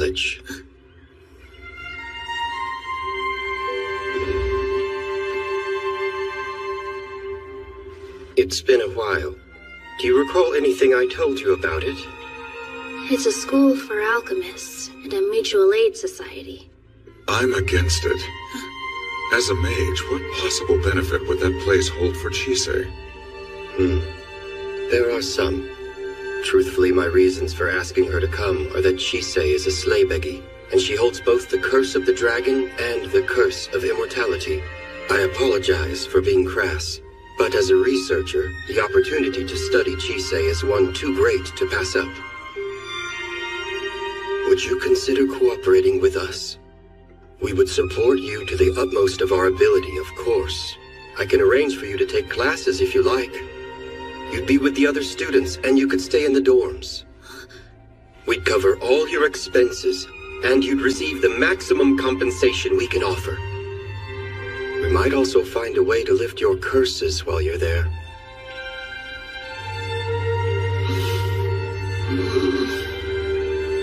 college. It's been a while. Do you recall anything I told you about it? It's a school for alchemists and a mutual aid society. I'm against it. As a mage, what possible benefit would that place hold for Chisei? There are some. Truthfully, my reasons for asking her to come are that Chisei is a Sleighbegi, and she holds both the Curse of the Dragon and the Curse of Immortality. I apologize for being crass, but as a researcher, the opportunity to study Chisei is one too great to pass up. Would you consider cooperating with us? We would support you to the utmost of our ability, of course. I can arrange for you to take classes if you like. You'd be with the other students, and you could stay in the dorms. We'd cover all your expenses, and you'd receive the maximum compensation we can offer. We might also find a way to lift your curses while you're there.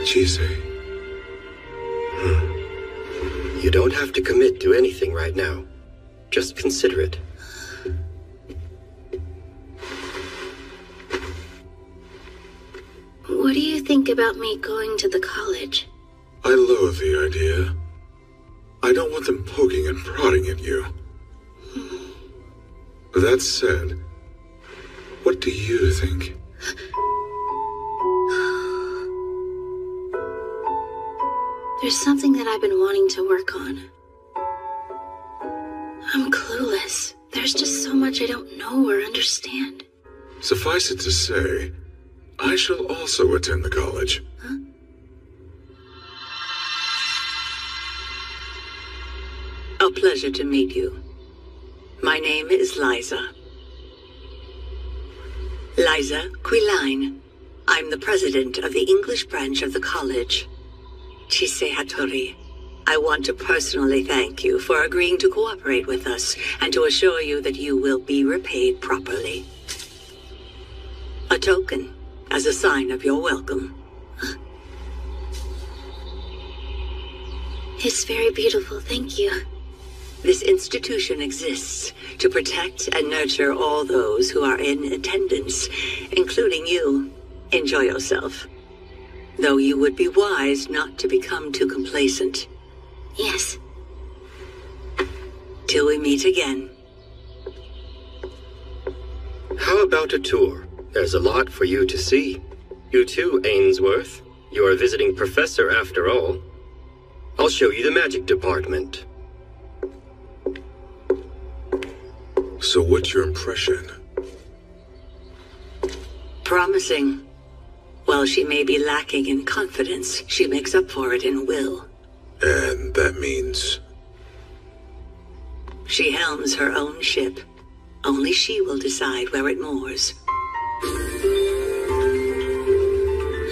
Chisei. You don't have to commit to anything right now. Just consider it. What do you think about me going to the college? I loathe the idea. I don't want them poking and prodding at you. That said, what do you think? There's something that I've been wanting to work on. I'm clueless. There's just so much I don't know or understand. Suffice it to say, I shall also attend the college. Huh? A pleasure to meet you. My name is Liza. Liza Quilline. I'm the president of the English branch of the college. Chisei Hattori, I want to personally thank you for agreeing to cooperate with us and to assure you that you will be repaid properly. A token, as a sign of your welcome. It's very beautiful, thank you. This institution exists to protect and nurture all those who are in attendance, including you. Enjoy yourself. Though you would be wise not to become too complacent. Yes. Till we meet again. How about a tour? There's a lot for you to see. You too, Ainsworth. You are a visiting professor after all. I'll show you the magic department. So what's your impression? Promising. While she may be lacking in confidence, she makes up for it in will. And that means? She helms her own ship. Only she will decide where it moors.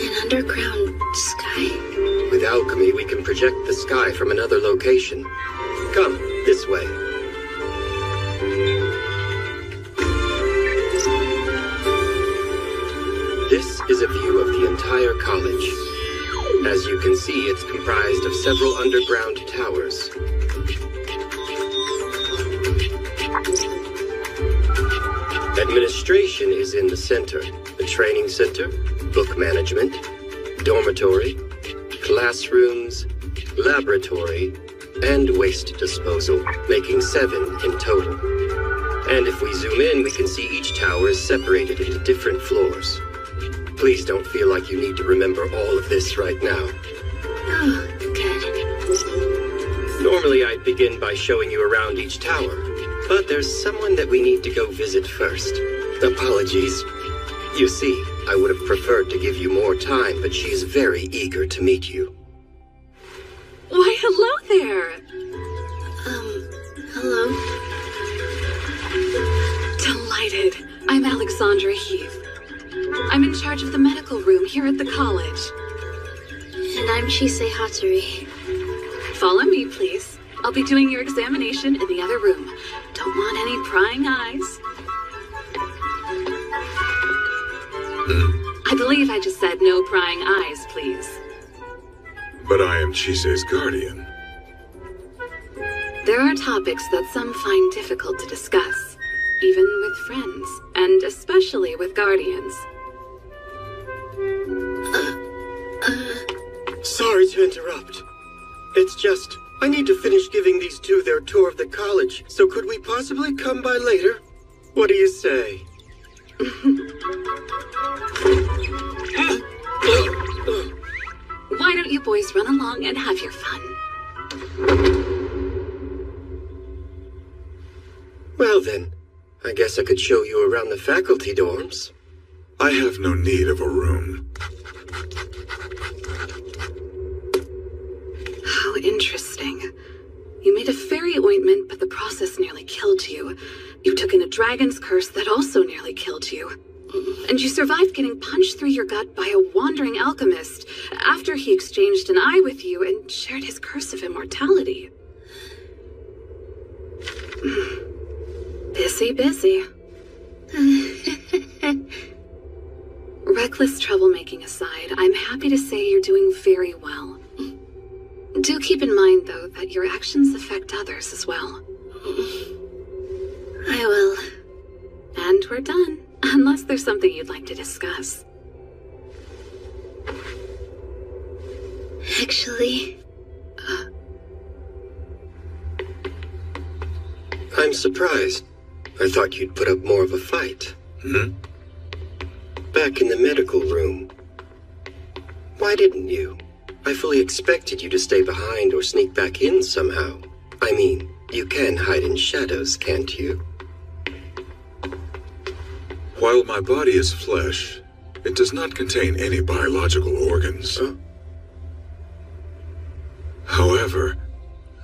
An underground sky? With alchemy, we can project the sky from another location. Come, this way. This is a view of the entire college. As you can see, it's comprised of several underground towers. Administration is in the center. The training center, book management, dormitory, classrooms, laboratory, and waste disposal, making 7 in total. And if we zoom in, we can see each tower is separated into different floors. Please don't feel like you need to remember all of this right now. Oh, good. Normally I'd begin by showing you around each tower, but there's someone that we need to go visit first. Apologies. You see, I would have preferred to give you more time, but she's very eager to meet you. Why, hello there! Hello? Delighted. I'm Alexandra Heath. I'm in charge of the medical room here at the college. And I'm Chisei Hattori. Follow me, please. I'll be doing your examination in the other room. Don't want any prying eyes. I believe I just said no prying eyes, please. But I am Chise's guardian. There are topics that some find difficult to discuss, even with friends, and especially with guardians. Sorry to interrupt. It's just, I need to finish giving these two their tour of the college, so could we possibly come by later? What do you say? Why don't you boys run along and have your fun? Well then, I guess I could show you around the faculty dorms. I have no need of a room. How interesting. You made a fairy ointment, but the process nearly killed you. You took in a dragon's curse that also nearly killed you. And you survived getting punched through your gut by a wandering alchemist after he exchanged an eye with you and shared his curse of immortality. Busy. Reckless troublemaking aside, I'm happy to say you're doing very well. Do keep in mind, though, that your actions affect others as well. I will. And we're done, unless there's something you'd like to discuss. Actually... I'm surprised. I thought you'd put up more of a fight. Back in the medical room. Why didn't you? I fully expected you to stay behind or sneak back in somehow. I mean, you can hide in shadows, can't you? While my body is flesh, it does not contain any biological organs. However,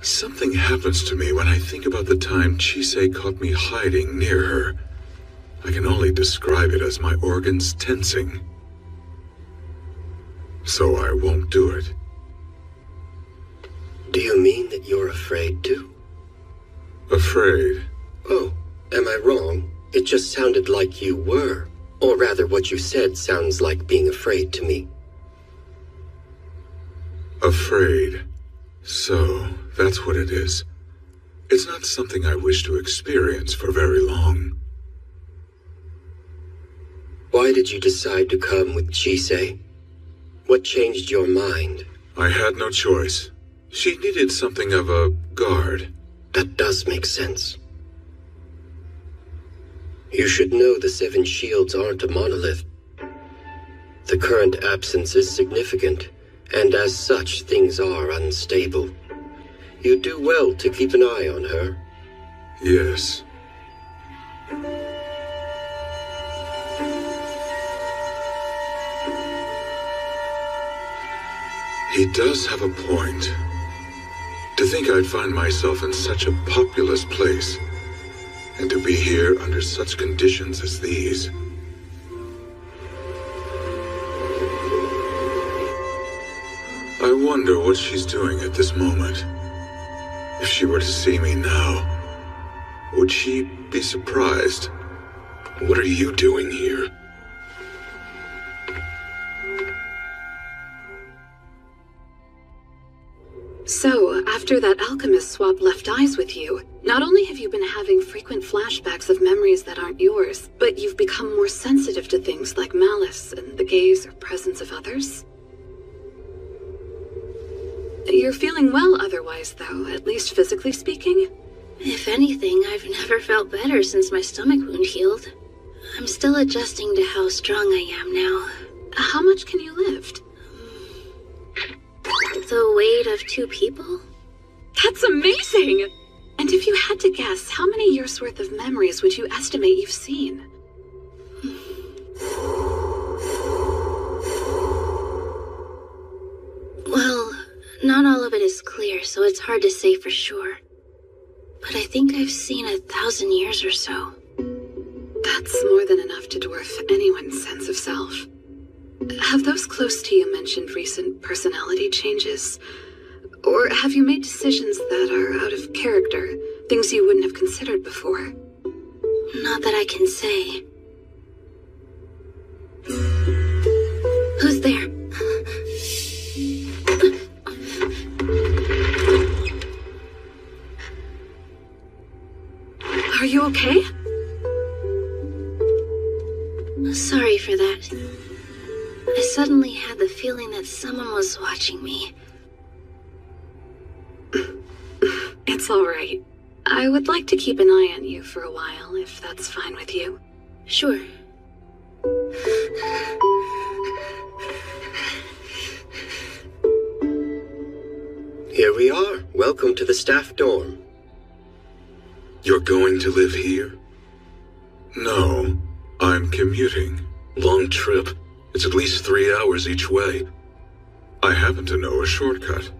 something happens to me when I think about the time Chise caught me hiding near her. I can only describe it as my organs tensing. So I won't do it. Do you mean that you're afraid to? Afraid? Oh, am I wrong? It just sounded like you were. Or rather, what you said sounds like being afraid to me. Afraid. So, that's what it is. It's not something I wish to experience for very long. Why did you decide to come with Chise? What changed your mind? I had no choice. She needed something of a guard. That does make sense. You should know the Seven Shields aren't a monolith. The current absence is significant, and as such, things are unstable. You do well to keep an eye on her. Yes. He does have a point. To think I'd find myself in such a populous place, and to be here under such conditions as these. I wonder what she's doing at this moment. If she were to see me now, would she be surprised? What are you doing here? So, after that alchemist swapped left eyes with you, not only have you been having frequent flashbacks of memories that aren't yours, but you've become more sensitive to things like malice and the gaze or presence of others? You're feeling well otherwise, though, at least physically speaking? If anything, I've never felt better since my stomach wound healed. I'm still adjusting to how strong I am now. How much can you lift? The weight of 2 people? That's amazing! And if you had to guess, how many years' worth of memories would you estimate you've seen? Well, not all of it is clear, so it's hard to say for sure. But I think I've seen 1,000 years or so. That's more than enough to dwarf anyone's sense of self. Have those close to you mentioned recent personality changes? Or have you made decisions that are out of character, things you wouldn't have considered before? Not that I can say. Who's there? Are you okay? Sorry for that. I suddenly had the feeling that someone was watching me. It's all right. I would like to keep an eye on you for a while, if that's fine with you. Sure. Here we are. Welcome to the staff dorm. You're going to live here? No, I'm commuting. Long trip. It's at least 3 hours each way. I happen to know a shortcut.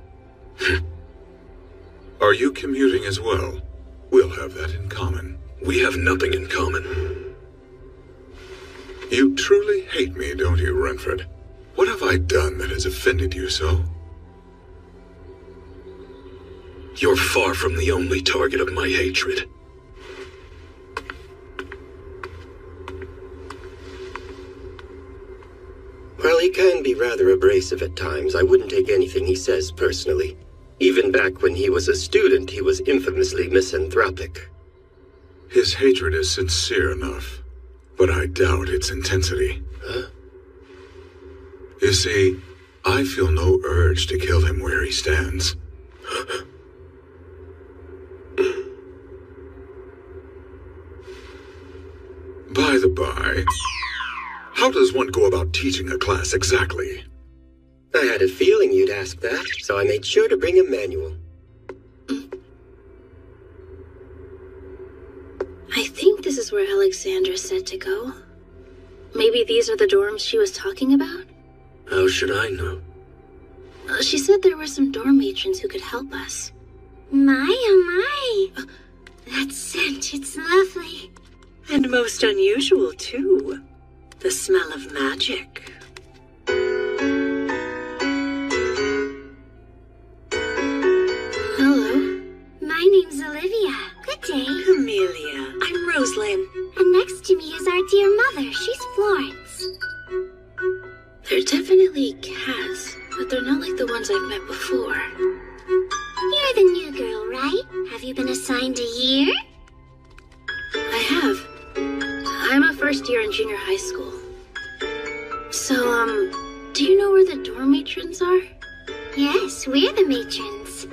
Are you commuting as well? We'll have that in common. We have nothing in common. You truly hate me, don't you, Renfred? What have I done that has offended you so? You're far from the only target of my hatred. While he can be rather abrasive at times, I wouldn't take anything he says personally. Even back when he was a student, he was infamously misanthropic. His hatred is sincere enough, but I doubt its intensity. Huh? You see, I feel no urge to kill him where he stands. By the by, how does one go about teaching a class exactly? I had a feeling you'd ask that, so I made sure to bring a manual. I think this is where Alexandra said to go. Maybe these are the dorms she was talking about? How should I know? She said there were some dorm matrons who could help us. My, oh my. That scent, it's lovely. And most unusual, too. The smell of magic. Hello. My name's Olivia. Good day. Camellia. I'm Rosalind. And next to me is our dear mother. She's Florence. They're definitely cats, but they're not like the ones I've met before. You're the new girl, right? Have you been assigned a year? I have. I'm a first year in junior high school. So, do you know where the dorm matrons are? Yes, we're the matrons.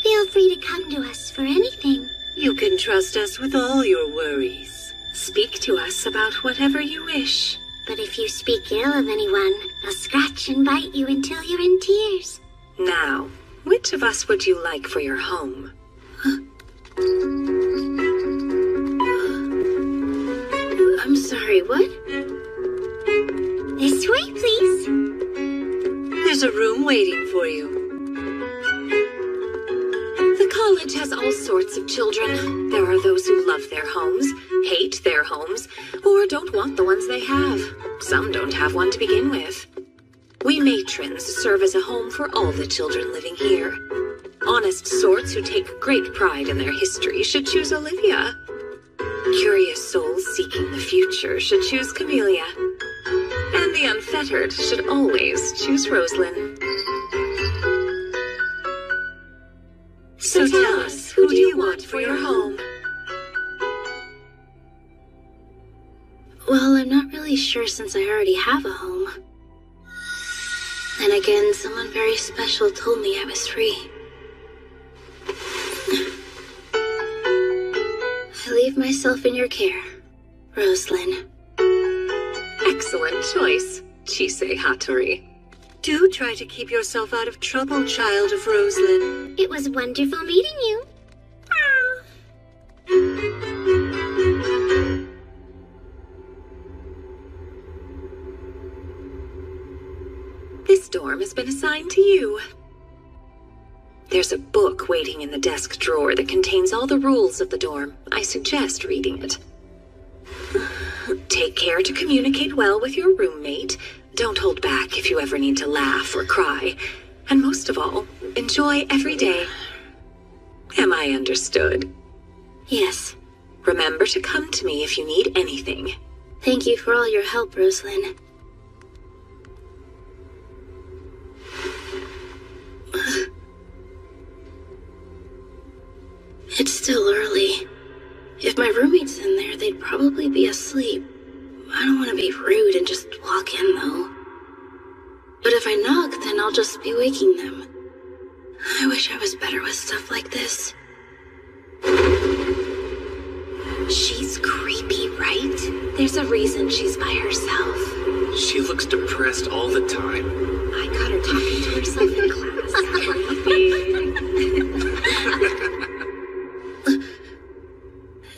Feel free to come to us for anything. You can trust us with all your worries. Speak to us about whatever you wish. But if you speak ill of anyone, they'll scratch and bite you until you're in tears. Now, which of us would you like for your home? I'm sorry, what? This way, please. There's a room waiting for you. The college has all sorts of children. There are those who love their homes, hate their homes, or don't want the ones they have. Some don't have one to begin with. We matrons serve as a home for all the children living here. Honest sorts who take great pride in their history should choose Olivia. Curious souls seeking the future should choose Camellia. And the unfettered should always choose Rosalind. So tell us, who do you want for your home? Well, I'm not really sure since I already have a home. Then again, someone very special told me I was free. I leave myself in your care, Rosalind. Excellent choice, Chisei Hattori. Do try to keep yourself out of trouble, child of Rosalind. It was wonderful meeting you. This dorm has been assigned to you. There's a book waiting in the desk drawer that contains all the rules of the dorm. I suggest reading it. Take care to communicate well with your roommate. Don't hold back if you ever need to laugh or cry. And most of all, enjoy every day. Am I understood? Yes. Remember to come to me if you need anything. Thank you for all your help, Rosalind. It's still early. If my roommate's in there, they'd probably be asleep. I don't want to be rude and just walk in, though. But if I knock, then I'll just be waking them. I wish I was better with stuff like this. She's creepy, right? There's a reason she's by herself. She looks depressed all the time. I caught her talking to herself in class.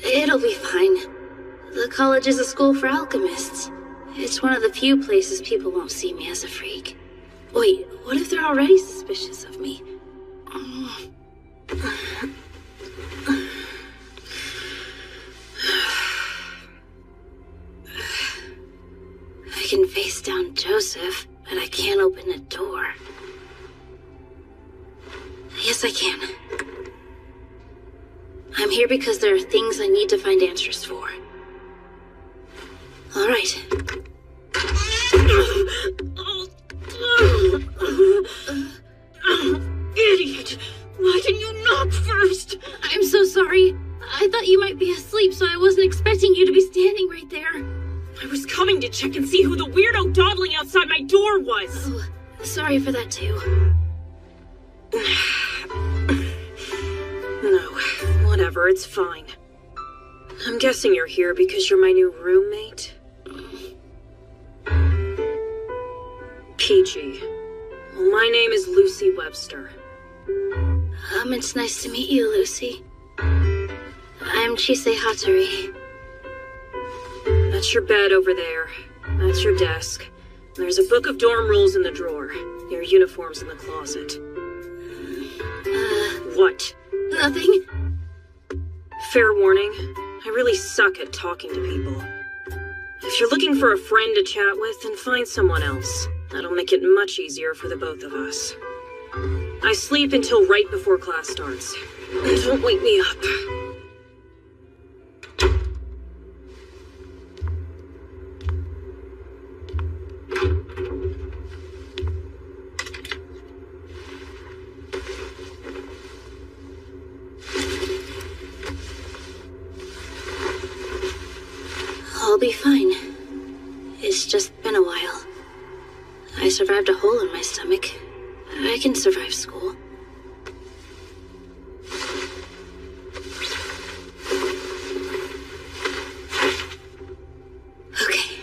It'll be fine. The college is a school for alchemists. It's one of the few places people won't see me as a freak. Wait, what if they're already suspicious of me? I can face down Joseph, but I can't open a door. Yes, I can. I'm here because there are things I need to find answers for. All right. Idiot! Why didn't you knock first? I'm so sorry. I thought you might be asleep, so I wasn't expecting you to be standing right there. I was coming to check and see who the weirdo dawdling outside my door was. Oh, sorry for that too. No, whatever, it's fine. I'm guessing you're here because you're my new roommate? Peachy. Well, my name is Lucy Webster. It's nice to meet you, Lucy. I'm Chisei Hattori. That's your bed over there. That's your desk. There's a book of dorm rules in the drawer. Your uniform's in the closet. What? Nothing. Fair warning, I really suck at talking to people. If you're looking for a friend to chat with, then find someone else. That'll make it much easier for the both of us. I sleep until right before class starts. Don't wake me up. I'll be fine. It's just been a while. I survived a hole in my stomach. I can survive school. Okay.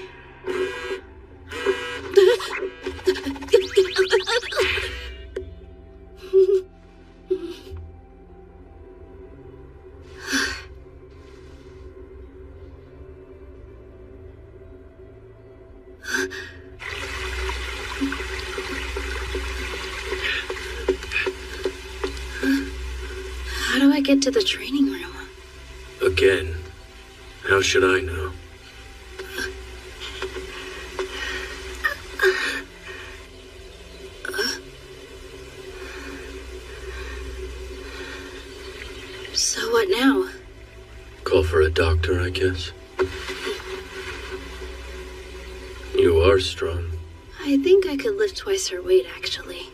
How do I get to the training room? Again. How should I know? So what now? Call for a doctor, I guess. You are strong. I think I could lift twice her weight, actually.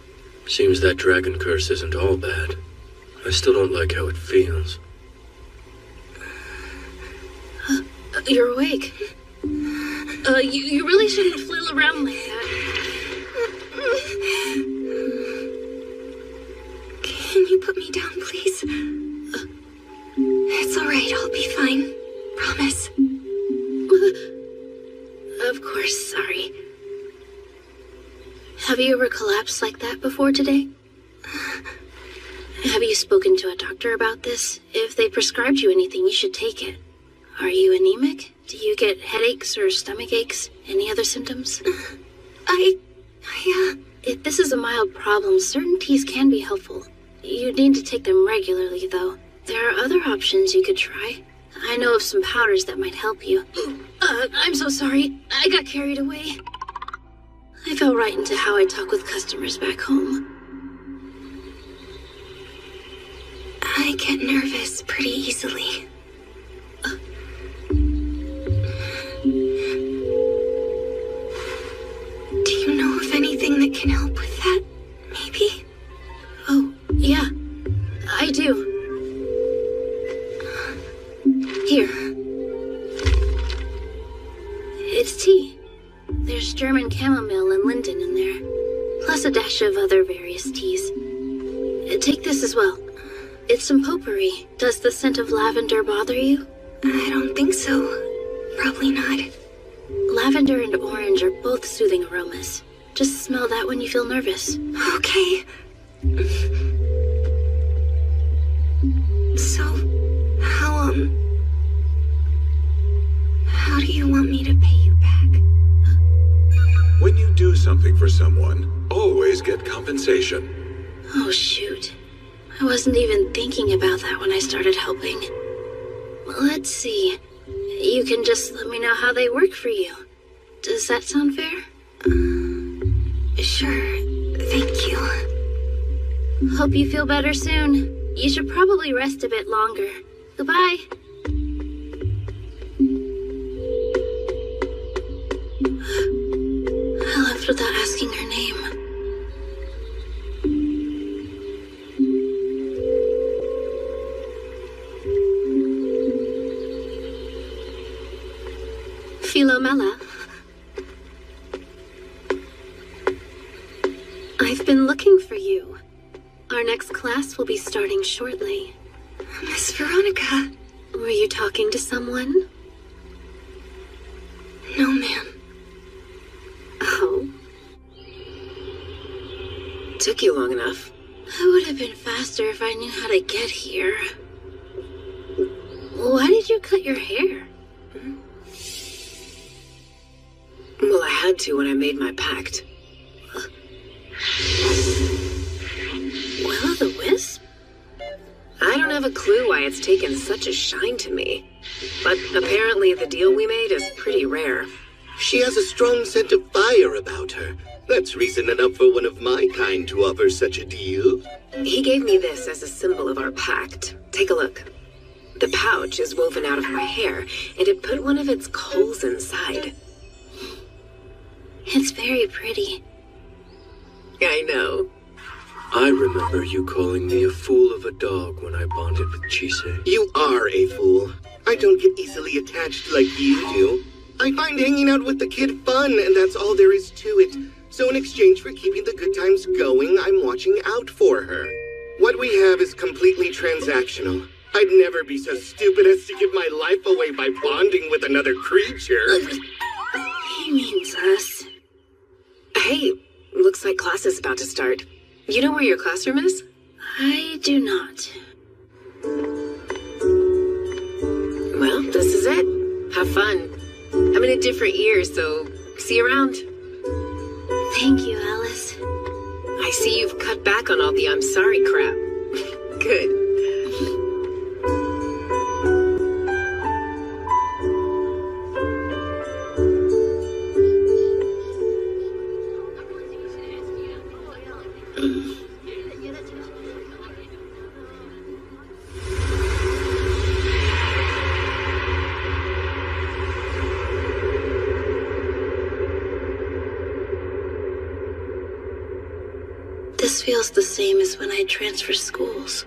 Seems that dragon curse isn't all bad. I still don't like how it feels. You're awake. You really shouldn't flail around like that. Can you put me down, please? It's alright, I'll be fine. Promise. Of course, sorry. Have you ever collapsed like that before today? Have you spoken to a doctor about this? If they prescribed you anything, you should take it. Are you anemic? Do you get headaches or stomach aches? Any other symptoms? If this is a mild problem, certain teas can be helpful. You need to take them regularly, though. There are other options you could try. I know of some powders that might help you. I'm so sorry. I got carried away. I fell right into how I talk with customers back home. I get nervous pretty easily. Do you know of anything that can help with that? Maybe? Oh, yeah. I do. plus a dash of other various teas. Take this as well. It's some potpourri. Does the scent of lavender bother you? I don't think so. Probably not. Lavender and orange are both soothing aromas. Just smell that when you feel nervous. Okay. So, how do you want me to pay you back? When you do something for someone, always get compensation. Oh, shoot. I wasn't even thinking about that when I started helping. Let's see. You can just let me know how they work for you. Does that sound fair? Sure. Thank you. Hope you feel better soon. You should probably rest a bit longer. Goodbye. I left without asking her name. Philomela. I've been looking for you. Our next class will be starting shortly. Miss Veronica. Were you talking to someone? No, ma'am. Oh. Took you long enough. I would have been faster if I knew how to get here. Why did you cut your hair? Well, I had to when I made my pact. Will-o'-the-wisp? I don't have a clue why it's taken such a shine to me. But apparently the deal we made is pretty rare. She has a strong scent of fire about her. That's reason enough for one of my kind to offer such a deal. He gave me this as a symbol of our pact. Take a look. The pouch is woven out of my hair, and it put one of its coals inside. It's very pretty. I know. I remember you calling me a fool of a dog when I bonded with Chise. You are a fool. I don't get easily attached like you do. I find hanging out with the kid fun, and that's all there is to it. So in exchange for keeping the good times going, I'm watching out for her. What we have is completely transactional. I'd never be so stupid as to give my life away by bonding with another creature. He means us. Hey, looks like class is about to start. You know where your classroom is? I do not. Well, this is it. Have fun. I'm in a different year, so see you around. Thank you, Alice. I see you've cut back on all the I'm sorry crap. Good. This feels the same as when I transferred schools.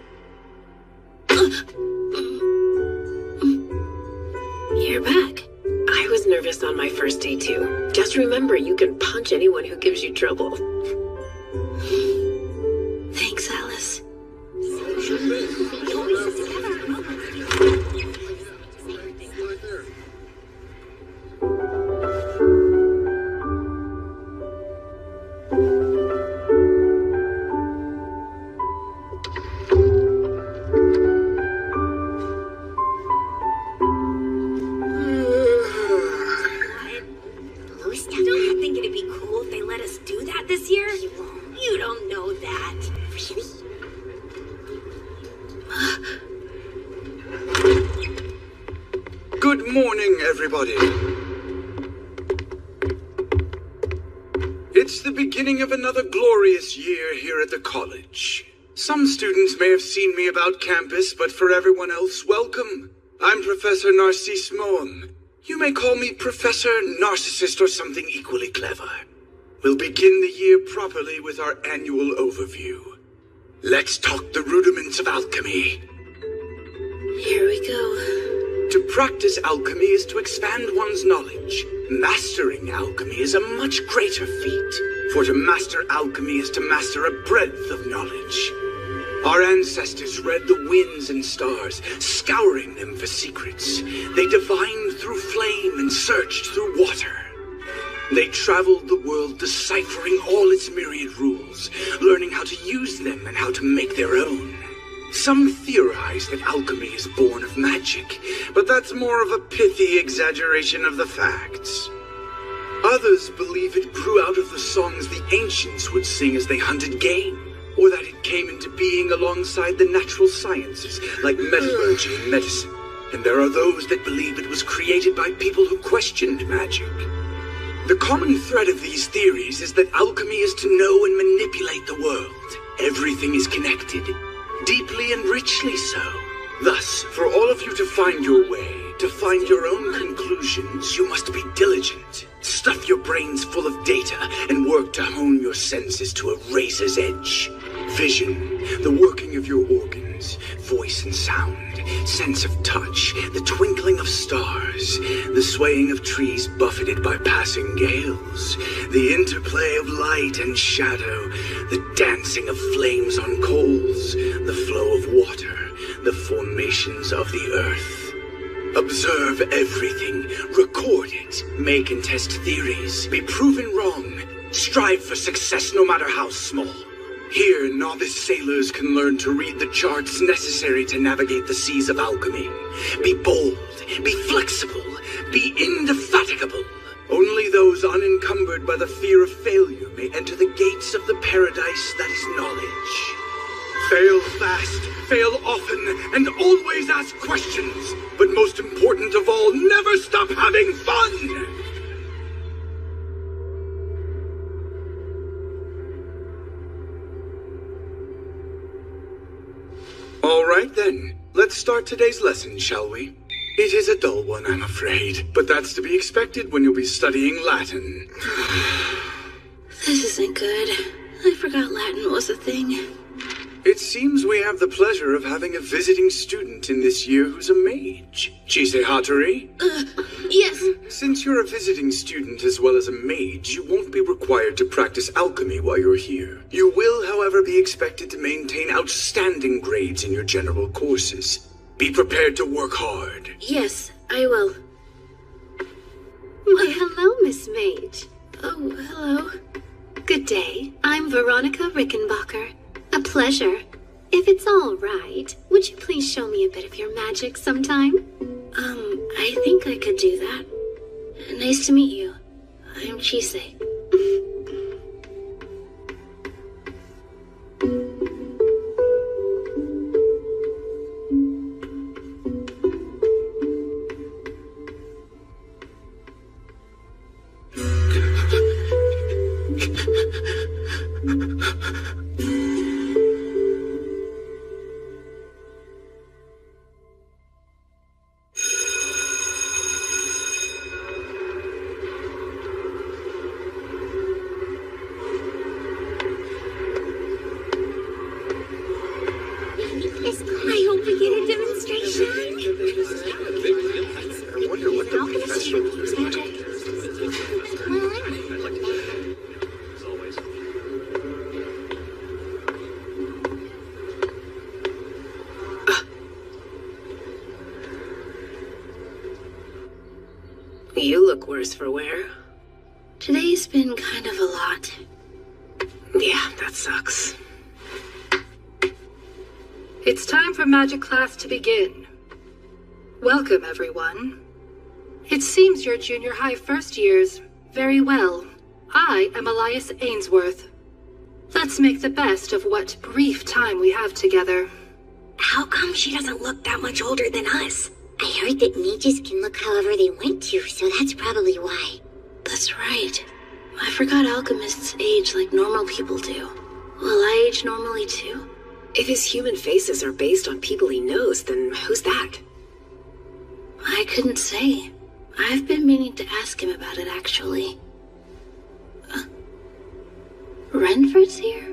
You're back. I was nervous on my first day too. Just remember, you can punch anyone who gives you trouble. Thanks, Alice. Good morning, everybody. It's the beginning of another glorious year here at the college. Some students may have seen me about campus, but for everyone else, welcome. I'm Professor Narcisse Moem. You may call me Professor Narcissist or something equally clever. We'll begin the year properly with our annual overview. Let's talk the rudiments of alchemy. Here we go. To practice alchemy is to expand one's knowledge. Mastering alchemy is a much greater feat. For to master alchemy is to master a breadth of knowledge. Our ancestors read the winds and stars, scouring them for secrets. They divined through flame and searched through water. They traveled the world deciphering all its myriad rules, learning how to use them and how to make their own. Some theorize that alchemy is born of magic, but that's more of a pithy exaggeration of the facts. Others believe it grew out of the songs the ancients would sing as they hunted game, or that it came into being alongside the natural sciences like metallurgy and medicine. And there are those that believe it was created by people who questioned magic. The common thread of these theories is that alchemy is to know and manipulate the world. Everything is connected, deeply and richly so. Thus, for all of you to find your way, to find your own conclusions, you must be diligent. Stuff your brains full of data and work to hone your senses to a razor's edge. Vision, the working of your organs, voice and sound, sense of touch, the twinkling of stars, the swaying of trees buffeted by passing gales, the interplay of light and shadow, the dancing of flames on coals, the flow of water, the formations of the earth. Observe everything, record it, make and test theories, be proven wrong, strive for success no matter how small. Here, novice sailors can learn to read the charts necessary to navigate the seas of alchemy. Be bold, be flexible, be indefatigable. Only those unencumbered by the fear of failure may enter the gates of the paradise that is knowledge. Fail fast, fail often, and always ask questions. But most important of all, never stop having fun! All right then, let's start today's lesson, shall we? It is a dull one, I'm afraid, but that's to be expected when you'll be studying Latin. This isn't good. I forgot Latin was a thing. It seems we have the pleasure of having a visiting student in this year who's a mage. Chise Hattori? Yes. Since you're a visiting student as well as a mage, you won't be required to practice alchemy while you're here. You will, however, be expected to maintain outstanding grades in your general courses. Be prepared to work hard. Yes, I will. Why, hello, Miss Mage. Oh, hello. Good day. I'm Veronica Rickenbacker. A pleasure. If it's all right, would you please show me a bit of your magic sometime? I think I could do that. Nice to meet you. I'm Chise. You look worse for wear. Today's been kind of a lot. Yeah, that sucks. It's time for magic class to begin. Welcome, everyone. It seems you're junior high first years. Very well. I am Elias Ainsworth. Let's make the best of what brief time we have together. How come she doesn't look that much older than us? I heard that mages can look however they want to, so that's probably why. That's right. I forgot alchemists age like normal people do. Will I age normally too? If his human faces are based on people he knows, then who's that? I couldn't say. I've been meaning to ask him about it, actually. Renford's here?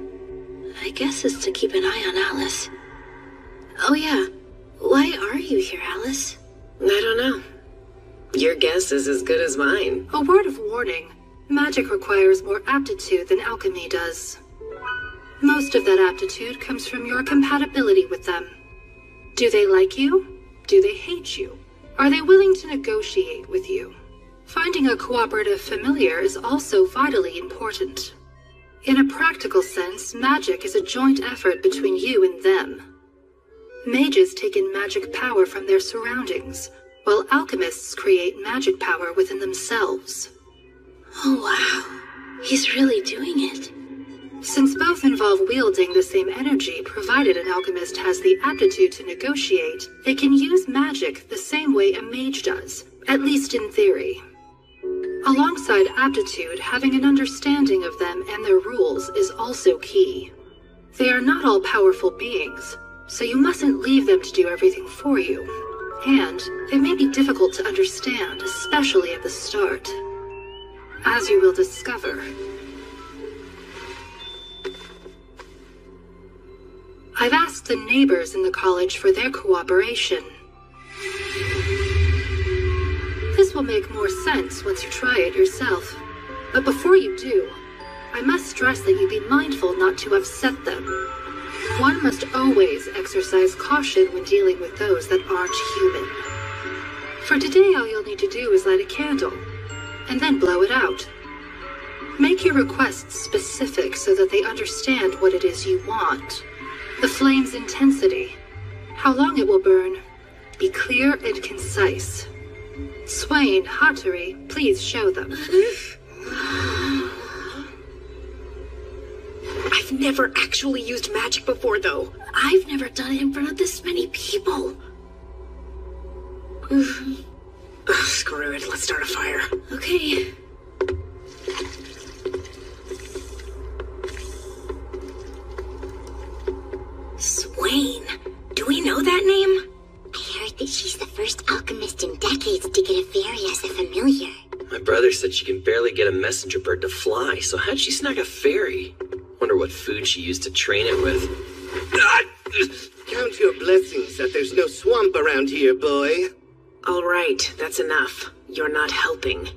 I guess it's to keep an eye on Alice. Oh yeah. Why are you here, Alice? I don't know. Your guess is as good as mine. A word of warning. magic requires more aptitude than alchemy does. Most of that aptitude comes from your compatibility with them. Do they like you? Do they hate you? Are they willing to negotiate with you? Finding a cooperative familiar is also vitally important. In a practical sense, magic is a joint effort between you and them. Mages take in magic power from their surroundings, while alchemists create magic power within themselves. Oh wow, he's really doing it. Since both involve wielding the same energy, provided an alchemist has the aptitude to negotiate, they can use magic the same way a mage does, at least in theory. Alongside aptitude, having an understanding of them and their rules is also key. They are not all powerful beings, so you mustn't leave them to do everything for you. And they may be difficult to understand, especially at the start. As you will discover. I've asked the neighbors in the college for their cooperation. This will make more sense once you try it yourself. But before you do, I must stress that you be mindful not to upset them. One must always exercise caution when dealing with those that aren't human. For today, all you'll need to do is light a candle, and then blow it out. Make your requests specific so that they understand what it is you want. The flame's intensity, how long it will burn. Be clear and concise. Swain, Hattori, please show them. I've never actually used magic before, though. I've never done it in front of this many people. Ugh, screw it, let's start a fire. Okay. Swain. Do we know that name? I heard that she's the first alchemist in decades to get a fairy as a familiar. My brother said she can barely get a messenger bird to fly, so how'd she snag a fairy? Wonder what food she used to train it with. Count your blessings that there's no swamp around here, boy. All right, that's enough. You're not helping.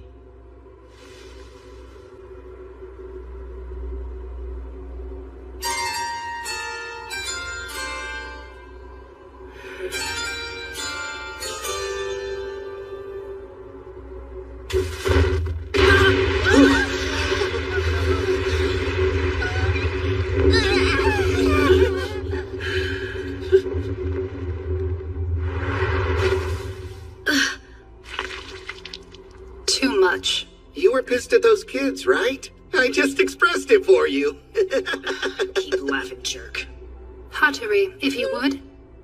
Too much. You were pissed at those kids, right? I just expressed it for you. Keep laughing, jerk. Hattori, if you would.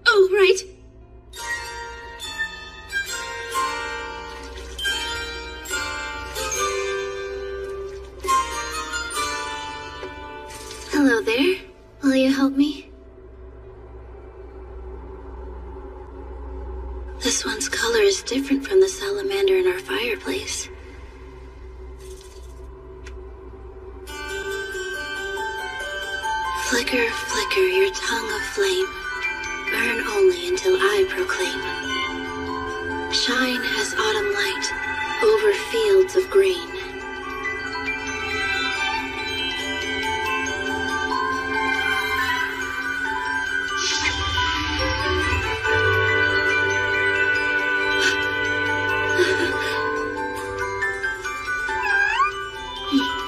Oh, right. Hello there. Will you help me? This one's color is different from the salamander in our fireplace. Flicker, flicker, your tongue of flame. Burn only until I proclaim. Shine as autumn light over fields of green.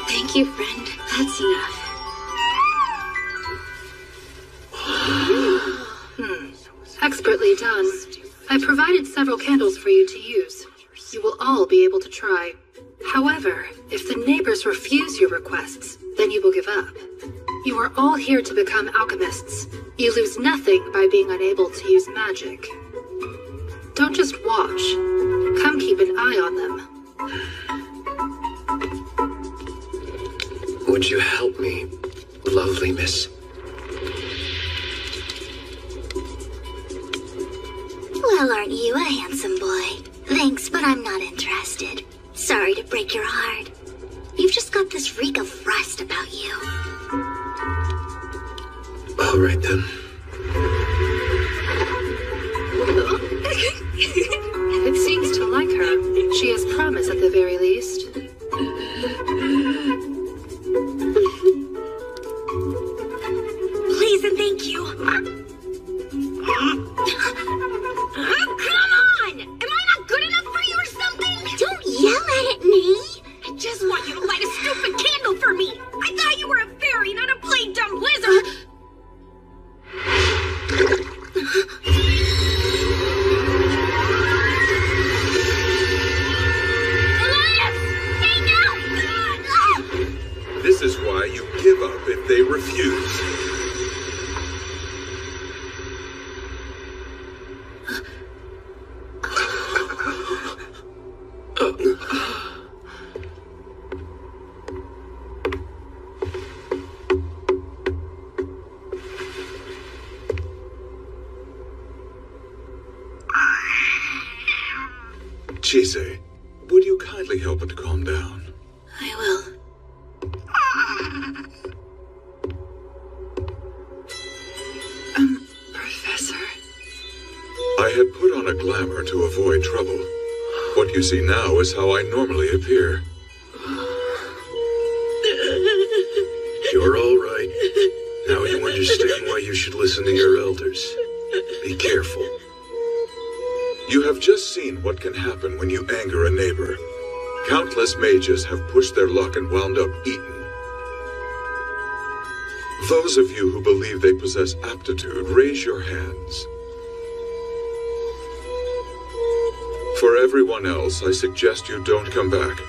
Thank you, friend. That's enough. Expertly done. I provided several candles for you to use. You will all be able to try. However, if the neighbors refuse your requests, then you will give up. You are all here to become alchemists. You lose nothing by being unable to use magic. Don't just watch. Come keep an eye on them. Would you help me, lovely miss? Well, aren't you a handsome boy? Thanks, but I'm not interested. Sorry to break your heart. You've just got this reek of rust about you. All right, then. It seems to like her. She has promise at the very least. please and thank you. Come on! Am I not good enough for you or something? Don't yell at me! I just want you to light a stupid candle for me! I thought you were a fairy, not a plain dumb lizard! Elias! Hey, no! This is why you give up if they refuse. Chise, would you kindly help it to calm down? I will. Professor? I had put on a glamour to avoid trouble. What you see now is how I normally appear. You're all right. Now you understand why you should listen to your elders. Be careful. You have just seen what can happen when you anger a neighbor. Countless mages have pushed their luck and wound up eaten. Those of you who believe they possess aptitude, raise your hands. For everyone else, I suggest you don't come back.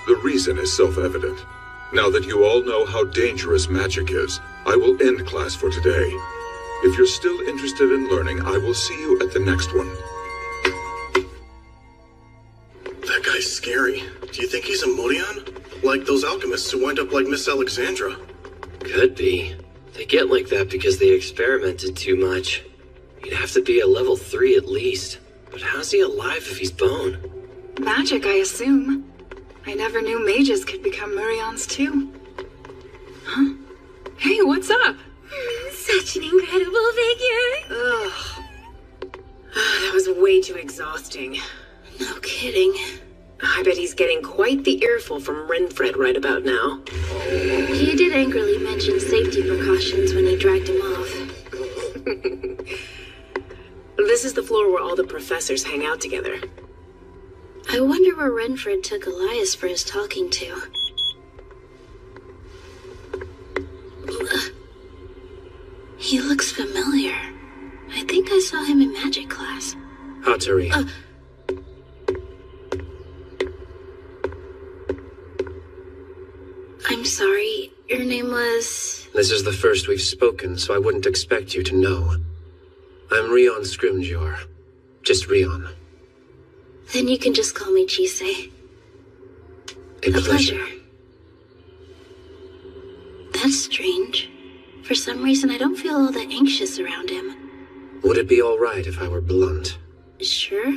The reason is self-evident. Now that you all know how dangerous magic is, I will end class for today. If you're still interested in learning, I will see you at the next one. That guy's scary. Do you think he's a Morion? Like those alchemists who wind up like Miss Alexandra? Could be. They get like that because they experimented too much. He'd have to be a level 3 at least. But how's he alive if he's bone? Magic, I assume. I never knew mages could become Murions too. Huh? Hey, what's up? Such an incredible figure. Ugh. That was way too exhausting. No kidding. I bet he's getting quite the earful from Renfred right about now. He did angrily mention safety precautions when he dragged him off. This is the floor where all the professors hang out together. I wonder where Renfred took Elias for his talking to. He looks familiar. I think I saw him in magic class. Hattori. I'm sorry, your name was... This is the first we've spoken, so I wouldn't expect you to know. I'm Rion Scrimgeour. Just Rion. Then you can just call me Chise. A pleasure. That's strange. For some reason, I don't feel all that anxious around him. Would it be alright if I were blunt? Sure.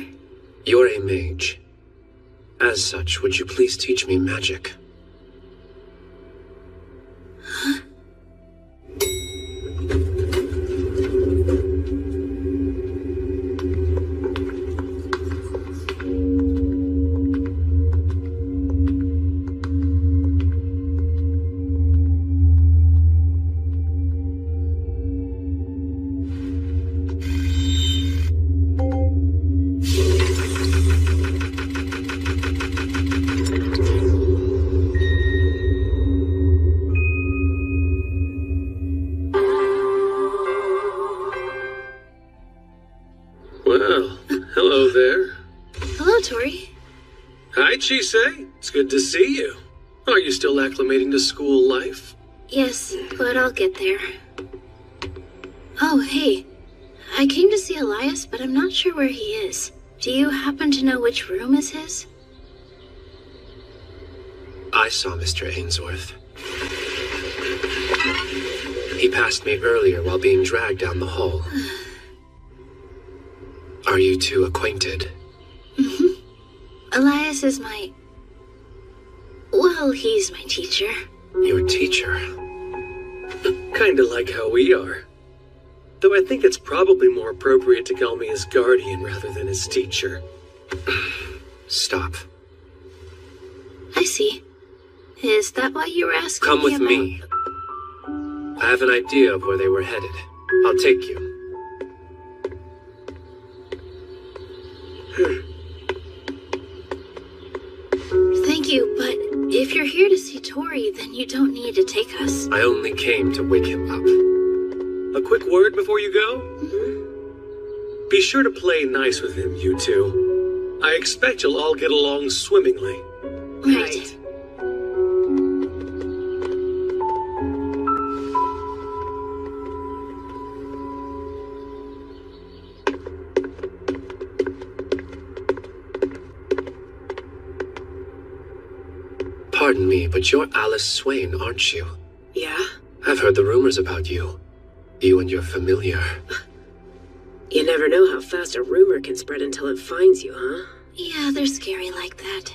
You're a mage. As such, would you please teach me magic? Huh? Well, hello there. Hello, Tori. Hi, Chise. It's good to see you. Are you still acclimating to school life? Yes, but I'll get there. Oh, hey. I came to see Elias, but I'm not sure where he is. Do you happen to know which room is his? I saw Mr. Ainsworth. He passed me earlier while being dragged down the hall. Are you two acquainted? Mm-hmm. Elias is my... Well, he's my teacher. Your teacher? Kinda like how we are. Though I think it's probably more appropriate to call me his guardian rather than his teacher. Stop. I see. Is that why you were asking Come with about... me. I have an idea of where they were headed. I'll take you. Thank you, but if you're here to see Tori, then you don't need to take us. I only came to wake him up. A quick word before you go? Be sure to play nice with him, you two. I expect you'll all get along swimmingly. Right. Pardon me, but you're Alice Swain, aren't you? Yeah? I've heard the rumors about you. You and your familiar. You never know how fast a rumor can spread until it finds you, huh? Yeah, they're scary like that.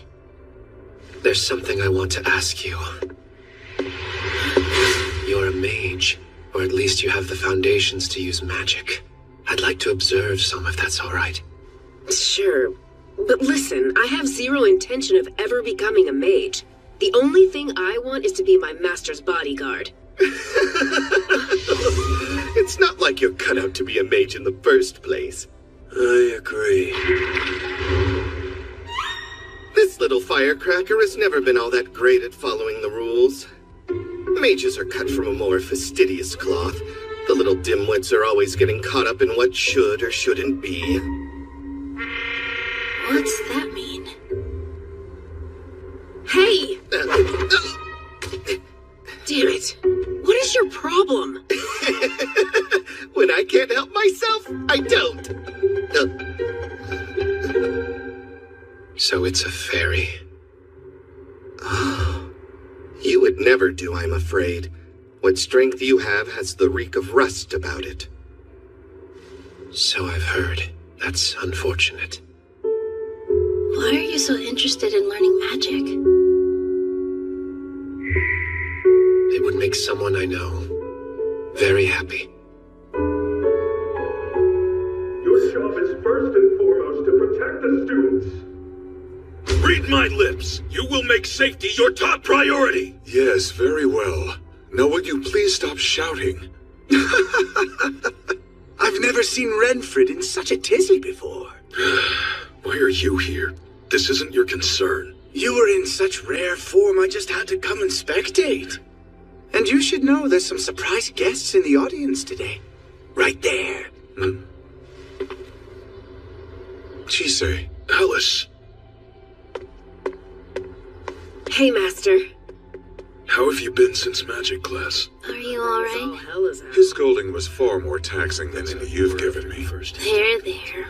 There's something I want to ask you. You're a mage, or at least you have the foundations to use magic. I'd like to observe some if that's all right. Sure. But listen, I have zero intention of ever becoming a mage. The only thing I want is to be my master's bodyguard. It's not like you're cut out to be a mage in the first place. I agree. This little firecracker has never been all that great at following the rules. Mages are cut from a more fastidious cloth. The little dimwits are always getting caught up in what should or shouldn't be. What's that mean? Hey! Damn it. What is your problem? When I can't help myself, I don't. So it's a fairy. You would never do, I'm afraid. What strength you have has the reek of rust about it. So I've heard. That's unfortunate. Why are you so interested in learning magic? It would make someone I know very happy. Your job is first and foremost to protect the students. Read my lips! You will make safety your top priority! Yes, very well. Now will you please stop shouting? I've never seen Renfred in such a tizzy before. Why are you here? This isn't your concern. You were in such rare form, I just had to come and spectate. And you should know there's some surprise guests in the audience today. Right there. Chise, Alice. Hey, Master. How have you been since magic class? Are you alright? His scolding was far more taxing than any you've given me. There.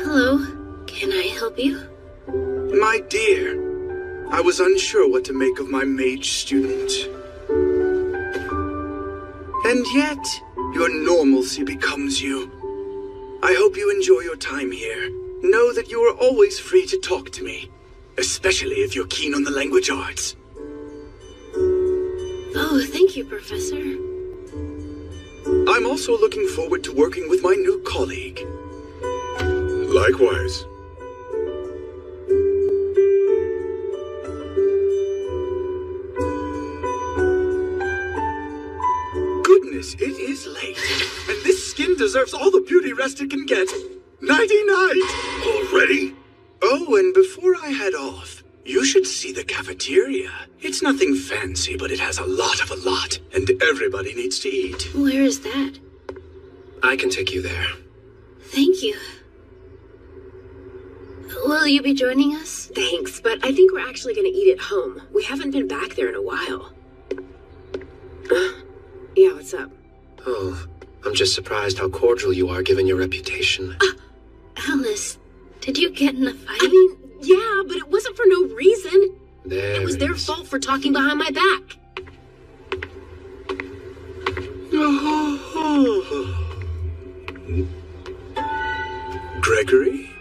Hello, can I help you? My dear, I was unsure what to make of my mage student. And yet, your normalcy becomes you. I hope you enjoy your time here. Know that you are always free to talk to me, especially if you're keen on the language arts. Oh, thank you, Professor. I'm also looking forward to working with my new colleague. Likewise. Goodness, it is late, and this skin deserves all the beauty rest it can get. Nighty-night! Already? Oh, and before I head off, you should see the cafeteria. It's nothing fancy, but it has a lot, and everybody needs to eat. Where is that? I can take you there. Thank you. Will you be joining us? Thanks, but I think we're actually going to eat at home. We haven't been back there in a while. Yeah, what's up? Oh, I'm just surprised how cordial you are given your reputation. Alice, did you get in a fight? I mean, yeah, but it wasn't for no reason. It was their fault for talking behind my back. Gregory?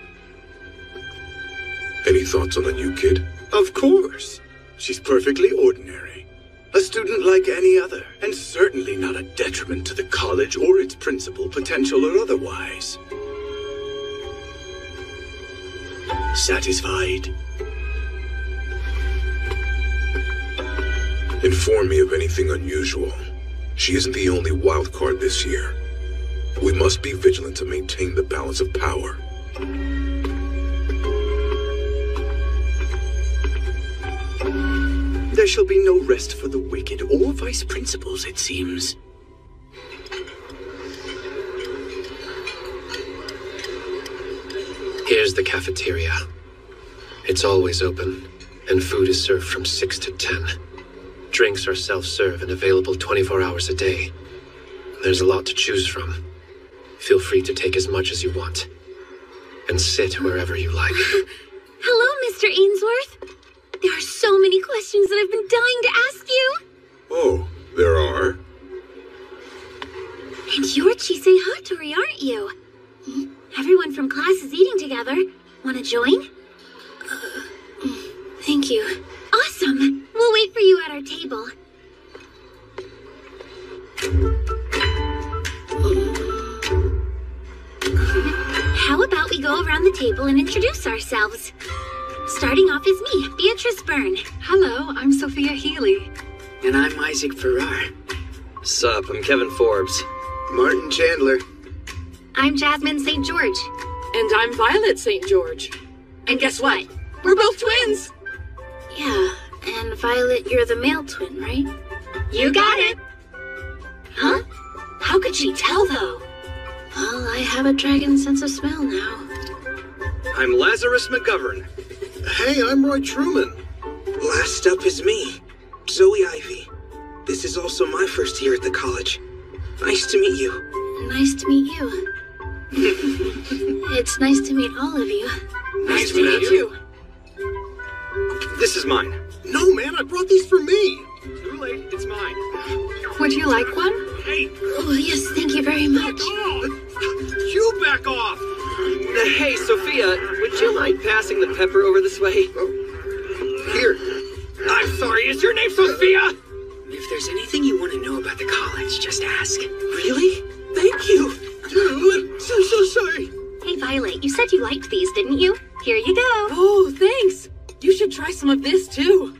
Any thoughts on the new kid? Of course. She's perfectly ordinary. A student like any other, and certainly not a detriment to the college or its principal, potential or otherwise. Satisfied? Inform me of anything unusual. She isn't the only wild card this year. We must be vigilant to maintain the balance of power. There shall be no rest for the wicked or vice principals, it seems. Here's the cafeteria. It's always open, and food is served from 6 to 10. Drinks are self-serve and available 24 hours a day. There's a lot to choose from. Feel free to take as much as you want. And sit wherever you like. Hello, Mr. Ainsworth. There are so many questions that I've been dying to ask you. Oh, there are? And you're Chisei Hattori, aren't you? Everyone from class is eating together. Want to join? Thank you. Awesome. We'll wait for you at our table. How about we go around the table and introduce ourselves? Starting off is me, Beatrice Byrne. Hello, I'm Sophia Healy. And I'm Isaac Farrar. Sup, I'm Kevin Forbes. Martin Chandler. I'm Jasmine St. George. And I'm Violet St. George. And guess what? We're both twins! Yeah, and Violet, you're the male twin, right? You got it! Huh? How could she tell, though? Well, I have a dragon sense of smell now. I'm Lazarus McGovern. Hey, I'm Roy Truman. Last up is me, Zoe Ivy. This is also my first year at the college. Nice to meet you. Nice to meet you. It's nice to meet all of you. Nice to meet you. This is mine. No, man, I brought these for me. Too late, it's mine. Would you like one? Hey! Oh, yes, thank you very much. You back off! Hey, Sophia, would you mind passing the pepper over this way? Here. I'm sorry, is your name Sophia? If there's anything you want to know about the college, just ask. Really? Thank you. I'm so sorry. Hey, Violet, you said you liked these, didn't you? Here you go. Oh, thanks. You should try some of this, too.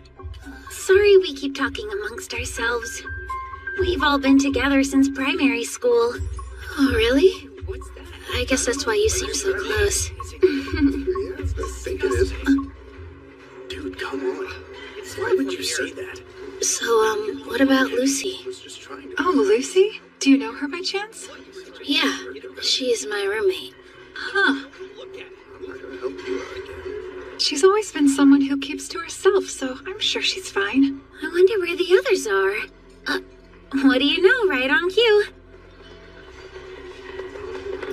Sorry we keep talking amongst ourselves. We've all been together since primary school. Oh, really? What's that? I guess that's why you seem so close. I think it is. Dude, come on. Why would you say that? So, what about Lucy? Oh, Lucy? Do you know her by chance? Yeah, she's my roommate. Huh. She's always been someone who keeps to herself, so I'm sure she's fine. I wonder where the others are. What do you know, right on cue?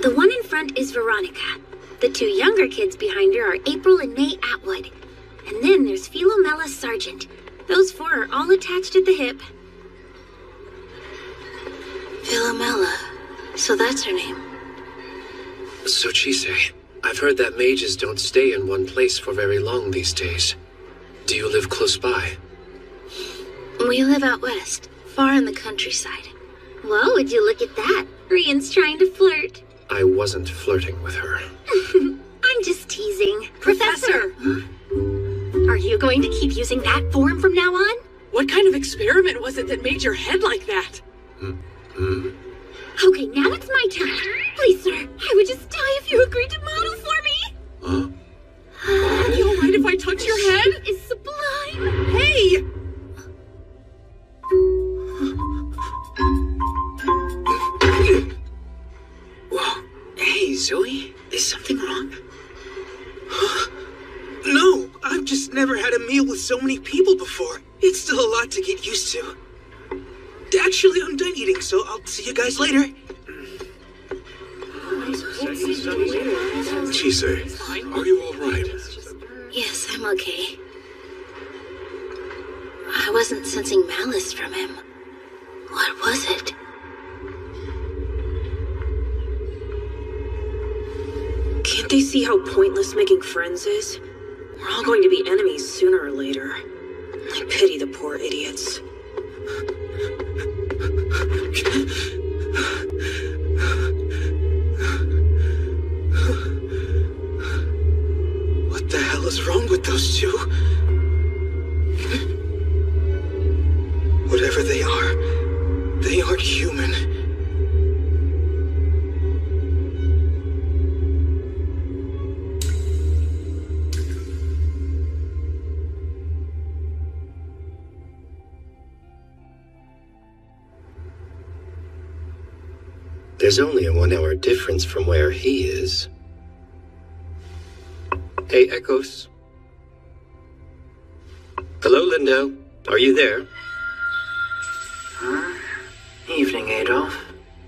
The one in front is Veronica. The two younger kids behind her are April and May Atwood. And then there's Philomela Sargent. Those four are all attached at the hip. Philomela. So that's her name. So, Chisei, I've heard that mages don't stay in one place for very long these days. Do you live close by? We live out west, far in the countryside. Whoa, would you look at that? Rian's trying to flirt. I wasn't flirting with her. I'm just teasing. Professor! Are you going to keep using that form from now on? What kind of experiment was it that made your head like that? Okay, now it's my turn. Please, sir, I would just die if you agreed to model for me. Are you alright if I touch your head? It's sublime. Hey! Whoa. Hey, Zoe? Is something wrong? No, I've just never had a meal with so many people before. It's still a lot to get used to. Actually, I'm done eating, so I'll see you guys later. Chisei, are you all right? Yes, I'm okay. I wasn't sensing malice from him. What was it? Can't they see how pointless making friends is? We're all going to be enemies sooner or later. I pity the poor idiots. What the hell is wrong with those two? whoever they aren't human. There's only a 1-hour difference from where he is. Hey, Echoes. Hello, Lindell. Are you there? Huh? Evening, Adolf.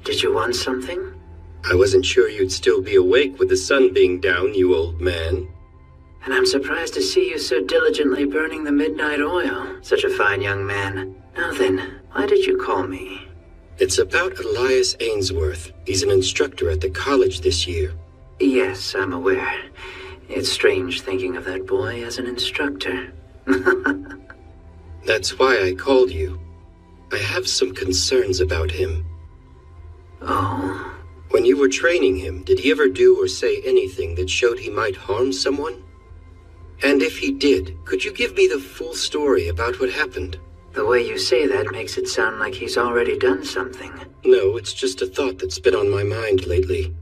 Did you want something? I wasn't sure you'd still be awake with the sun being down, you old man. And I'm surprised to see you so diligently burning the midnight oil. Such a fine young man. Now then, why did you call me? It's about Elias Ainsworth. He's an instructor at the college this year. Yes, I'm aware. It's strange thinking of that boy as an instructor. That's why I called you. I have some concerns about him. Oh? When you were training him, did he ever do or say anything that showed he might harm someone? And if he did, could you give me the full story about what happened? The way you say that makes it sound like he's already done something. No, it's just a thought that's been on my mind lately.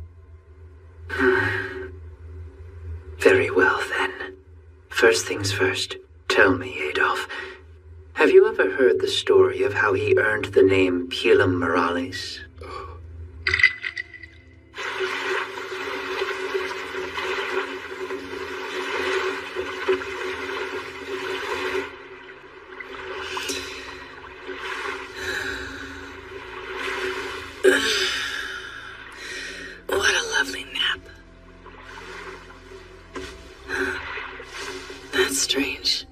Very well, then. First things first, tell me, Adolf. Have you ever heard the story of how he earned the name Pilum Morales? What a lovely nap. That's strange.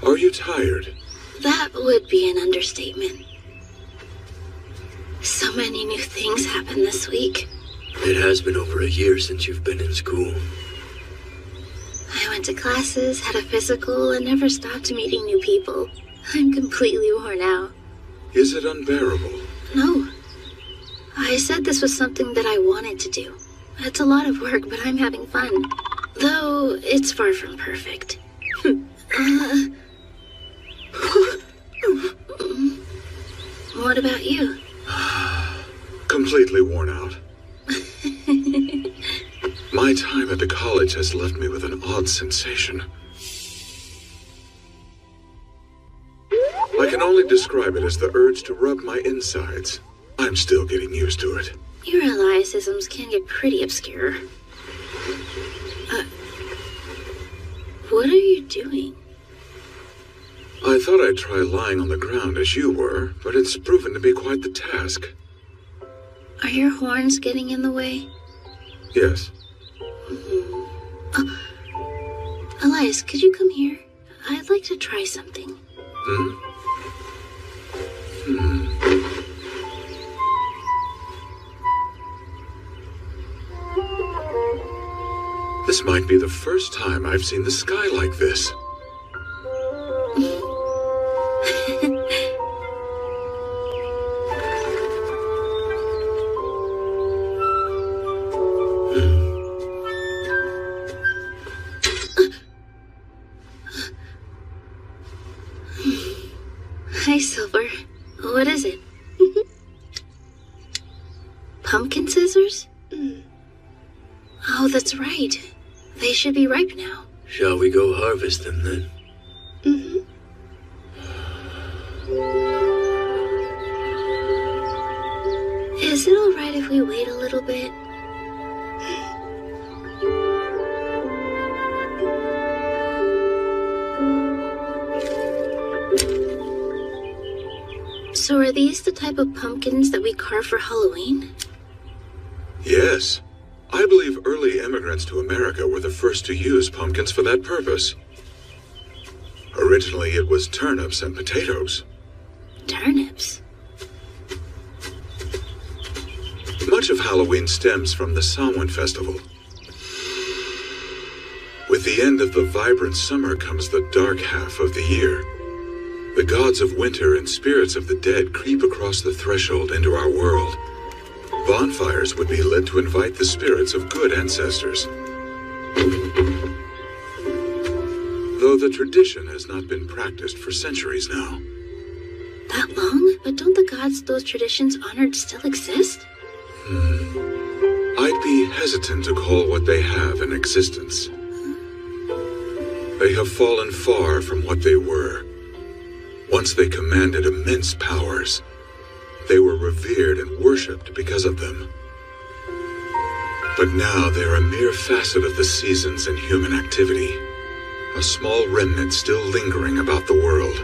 Are you tired? That would be an understatement. So many new things happened this week. It has been over a year since you've been in school. I went to classes, had a physical, and never stopped meeting new people. I'm completely worn out. Is it unbearable? No. I said this was something that I wanted to do. It's a lot of work, but I'm having fun. Though, it's far from perfect. What about you? Completely worn out. My time at the college has left me with an odd sensation. I can only describe it as the urge to rub my insides. I'm still getting used to it. Your Eliasisms can get pretty obscure. What are you doing? I thought I'd try lying on the ground as you were, but it's proven to be quite the task. Are your horns getting in the way? Yes. Elias, could you come here? I'd like to try something. This might be the first time I've seen the sky like this. Hi, Silver. What is it? Pumpkin scissors? Oh, that's right. They should be ripe now. Shall we go harvest them then? Is it alright if we wait a little bit? So are these the type of pumpkins that we carve for Halloween? Yes. I believe early immigrants to America were the first to use pumpkins for that purpose. Originally, it was turnips and potatoes. Turnips? Much of Halloween stems from the Samhain festival. With the end of the vibrant summer comes the dark half of the year. The gods of winter and spirits of the dead creep across the threshold into our world. Bonfires would be lit to invite the spirits of good ancestors. Though the tradition has not been practiced for centuries now. That long? But don't the gods those traditions honored still exist? I'd be hesitant to call what they have an existence. They have fallen far from what they were. Once they commanded immense powers. They were revered and worshipped because of them. But now they're a mere facet of the seasons and human activity. A small remnant still lingering about the world.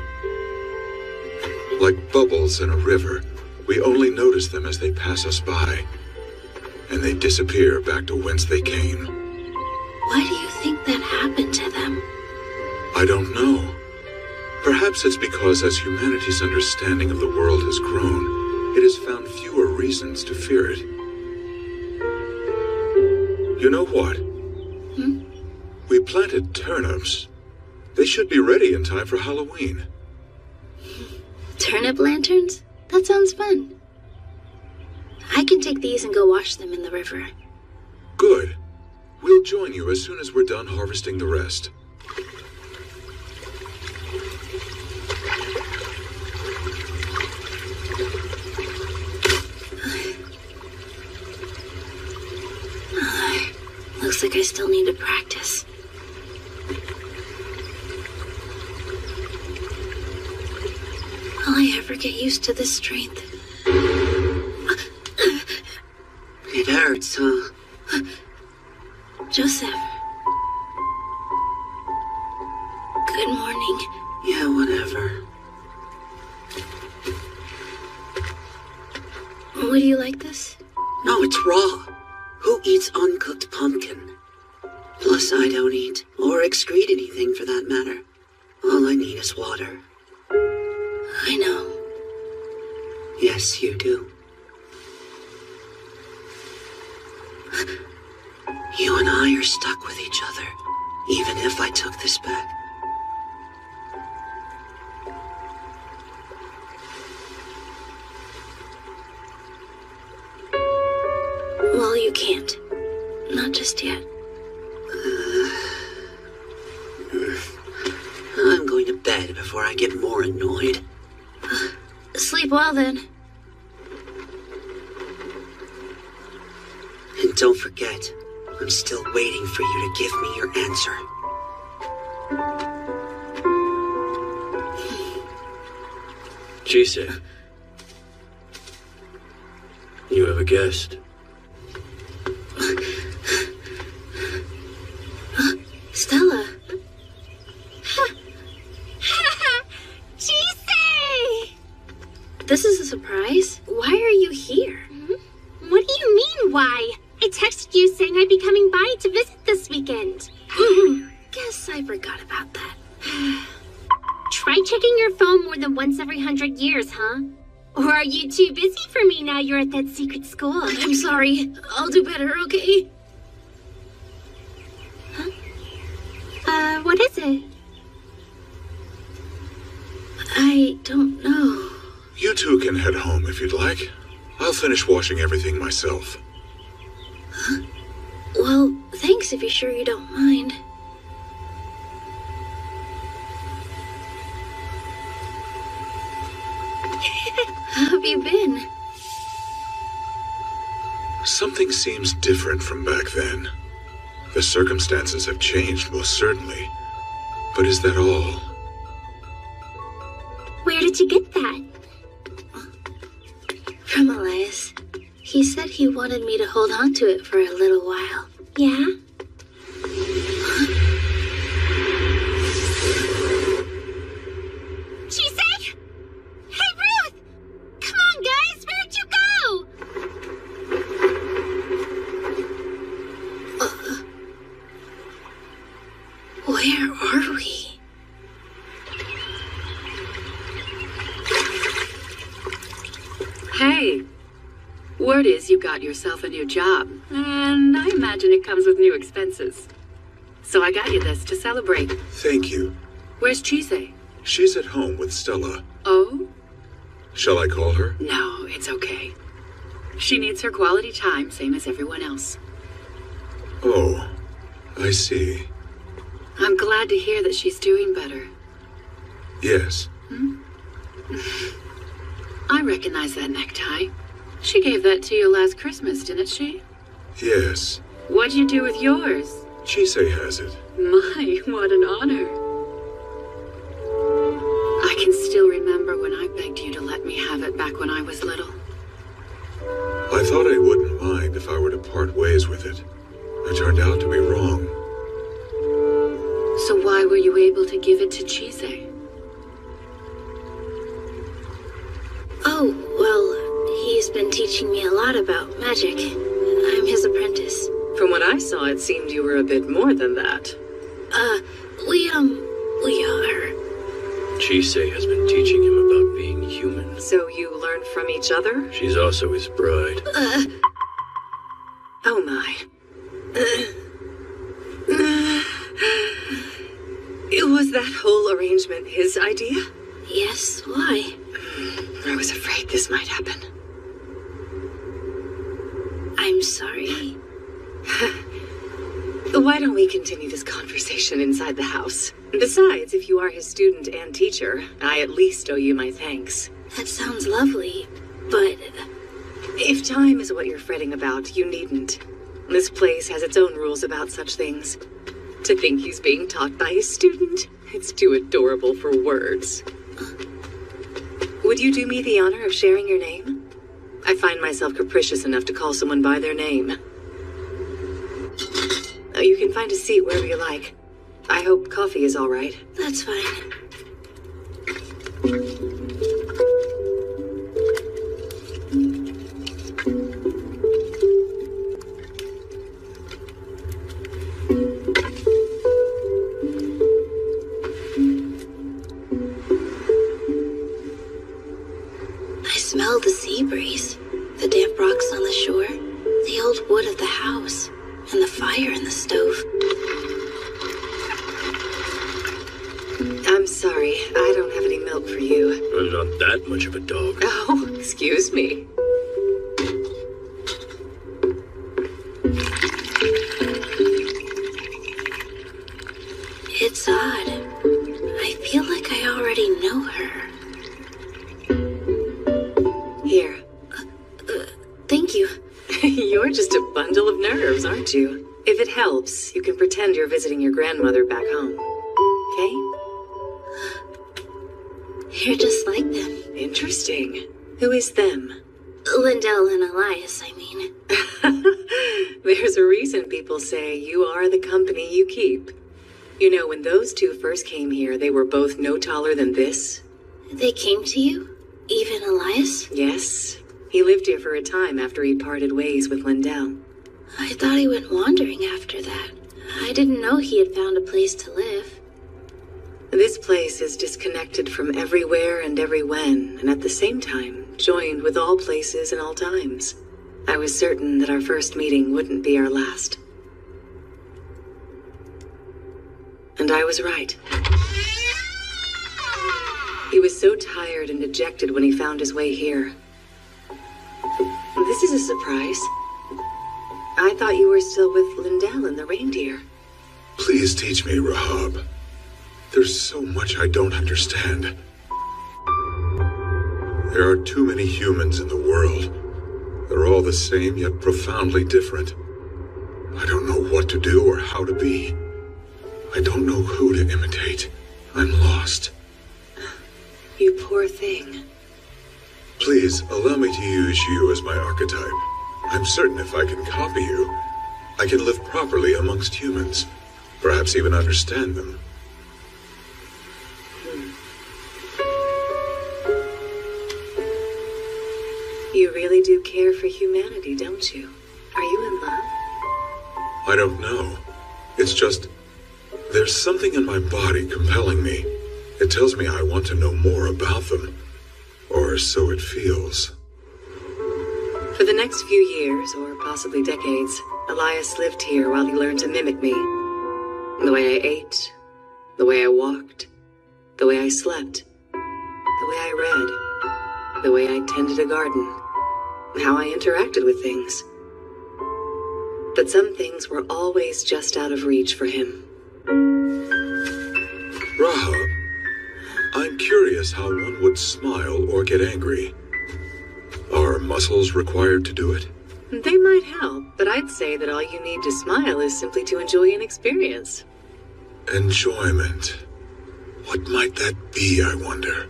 Like bubbles in a river, we only notice them as they pass us by. And they disappear back to whence they came. Why do you think that happened to them? I don't know. Perhaps it's because as humanity's understanding of the world has grown, it has found fewer reasons to fear it. You know what? We planted turnips. They should be ready in time for Halloween. Turnip lanterns? That sounds fun. I can take these and go wash them in the river. Good. We'll join you as soon as we're done harvesting the rest. Looks like I still need to practice. Will I ever get used to this strength? It hurts, huh? Joseph. Good morning. Yeah, whatever. Would you like this? No, it's raw. Who eats uncooked pumpkin? Plus, I don't eat, or excrete anything for that matter. All I need is water. I know. Yes, you do. You and I are stuck with each other, even if I took this back. Well, you can't. Not just yet. I'm going to bed before I get more annoyed. Sleep well, then. And don't forget, I'm still waiting for you to give me your answer. Chise. You have a guest. Stella. Chise! This is a surprise. Why are you here? What do you mean, why? I texted you saying I'd be coming by to visit this weekend. Guess I forgot about that. Try checking your phone more than once every 100 years, huh? Or are you too busy for me now you're at that secret school? I'm sorry. I'll do better, okay? What is it? I don't know. You two can head home if you'd like. I'll finish washing everything myself. Well, thanks if you're sure you don't mind. How have you been? Something seems different from back then. The circumstances have changed, most certainly. But is that all? Where did you get that? From Elias. He said he wanted me to hold on to it for a little while. Yeah? Chise? Hey, Ruth! Come on, guys! Where'd you go? Where are we? Hey, word is you got yourself a new job, and I imagine it comes with new expenses. So I got you this to celebrate. Thank you. Where's Chise? She's at home with Stella. Oh? Shall I call her? No, it's okay. She needs her quality time, same as everyone else. Oh, I see. I'm glad to hear that she's doing better. Yes. I recognize that necktie. She gave that to you last Christmas, didn't she? Yes. What'd you do with yours? Chise has it. My, what an honor. I can still remember when I begged you to let me have it back when I was little. I thought I wouldn't mind if I were to part ways with it. I turned out to be wrong. So why were you able to give it to Chise? Oh, well, he's been teaching me a lot about magic. I'm his apprentice. From what I saw, it seemed you were a bit more than that. We are. Chise has been teaching him about being human. So you learned from each other? She's also his bride. Oh my. Was that whole arrangement his idea? Yes, why? I was afraid this might happen. I'm sorry. Why don't we continue this conversation inside the house? Besides, if you are his student and teacher, I at least owe you my thanks. That sounds lovely, but... If time is what you're fretting about, you needn't. This place has its own rules about such things. To think he's being taught by his student, it's too adorable for words. Would you do me the honor of sharing your name? I find myself capricious enough to call someone by their name. You can find a seat wherever you like. I hope coffee is all right. That's fine. I smell the sea breeze, the damp rocks on the shore, the old wood of the house, and the fire in the stove. I'm sorry, I don't have any milk for you. I'm not that much of a dog. Oh, excuse me. It's odd. I feel like I already know her. Here. Thank you. You're just a bundle of nerves, aren't you? If it helps, you can pretend you're visiting your grandmother back home. Okay? You're just like them. Interesting. Who is them? Lindell and Elias, I mean. There's a reason people say you are the company you keep. You know, when those two first came here, they were both no taller than this. They came to you? Even Elias? Yes. He lived here for a time after he parted ways with Lindell. I thought he went wandering after that. I didn't know he had found a place to live. This place is disconnected from everywhere and everywhen, and at the same time, joined with all places and all times. I was certain that our first meeting wouldn't be our last. And I was right. He was so tired and dejected when he found his way here. This is a surprise. I thought you were still with Lindell and the reindeer. Please teach me, Rahab. There's so much I don't understand. There are too many humans in the world. They're all the same, yet profoundly different. I don't know what to do or how to be. I don't know who to imitate. I'm lost. You poor thing. Please, allow me to use you as my archetype. I'm certain if I can copy you, I can live properly amongst humans. Perhaps even understand them. You really do care for humanity, don't you? Are you in love? I don't know. It's just, there's something in my body compelling me. It tells me I want to know more about them. Or so it feels. For the next few years, or possibly decades, Elias lived here while he learned to mimic me. The way I ate, the way I walked, the way I slept, the way I read, the way I tended a garden, how I interacted with things. But some things were always just out of reach for him. Raha, I'm curious how one would smile or get angry. Are muscles required to do it? They might help, but I'd say that all you need to smile is simply to enjoy an experience. Enjoyment. What might that be, I wonder?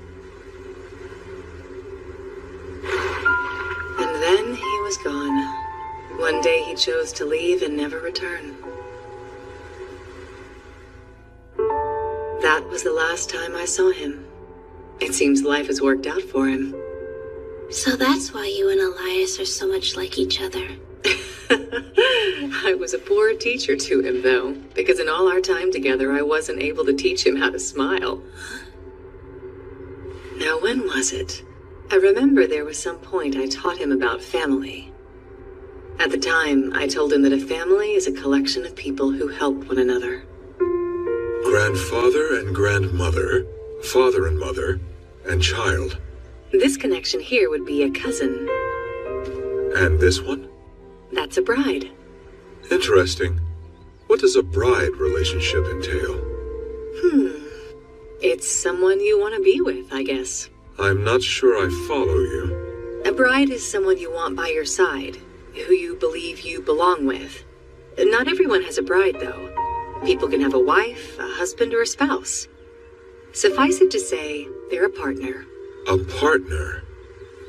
And then he was gone. One day he chose to leave and never return. That was the last time I saw him. It seems life has worked out for him. So that's why you and Elias are so much like each other. I was a poor teacher to him, though, because in all our time together, I wasn't able to teach him how to smile. Now, when was it? I remember there was some point I taught him about family. At the time, I told him that a family is a collection of people who help one another. Grandfather and grandmother, father and mother, and child. This connection here would be a cousin. And this one? That's a bride. Interesting. What does a bride relationship entail? It's someone you want to be with, I guess. I'm not sure I follow you. A bride is someone you want by your side, who you believe you belong with. Not everyone has a bride, though. People can have a wife, a husband, or a spouse. Suffice it to say, they're a partner. A partner?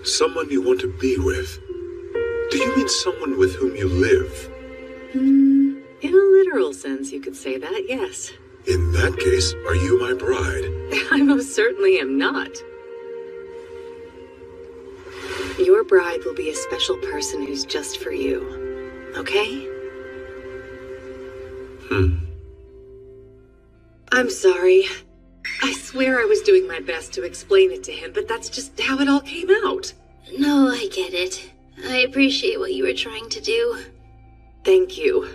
Someone you want to be with? Do you mean someone with whom you live? In a literal sense, you could say that, yes. In that case, are you my bride? I most certainly am not. Your bride will be a special person who's just for you. Okay? I'm sorry. I swear I was doing my best to explain it to him, but that's just how it all came out. No, I get it. I appreciate what you were trying to do. Thank you.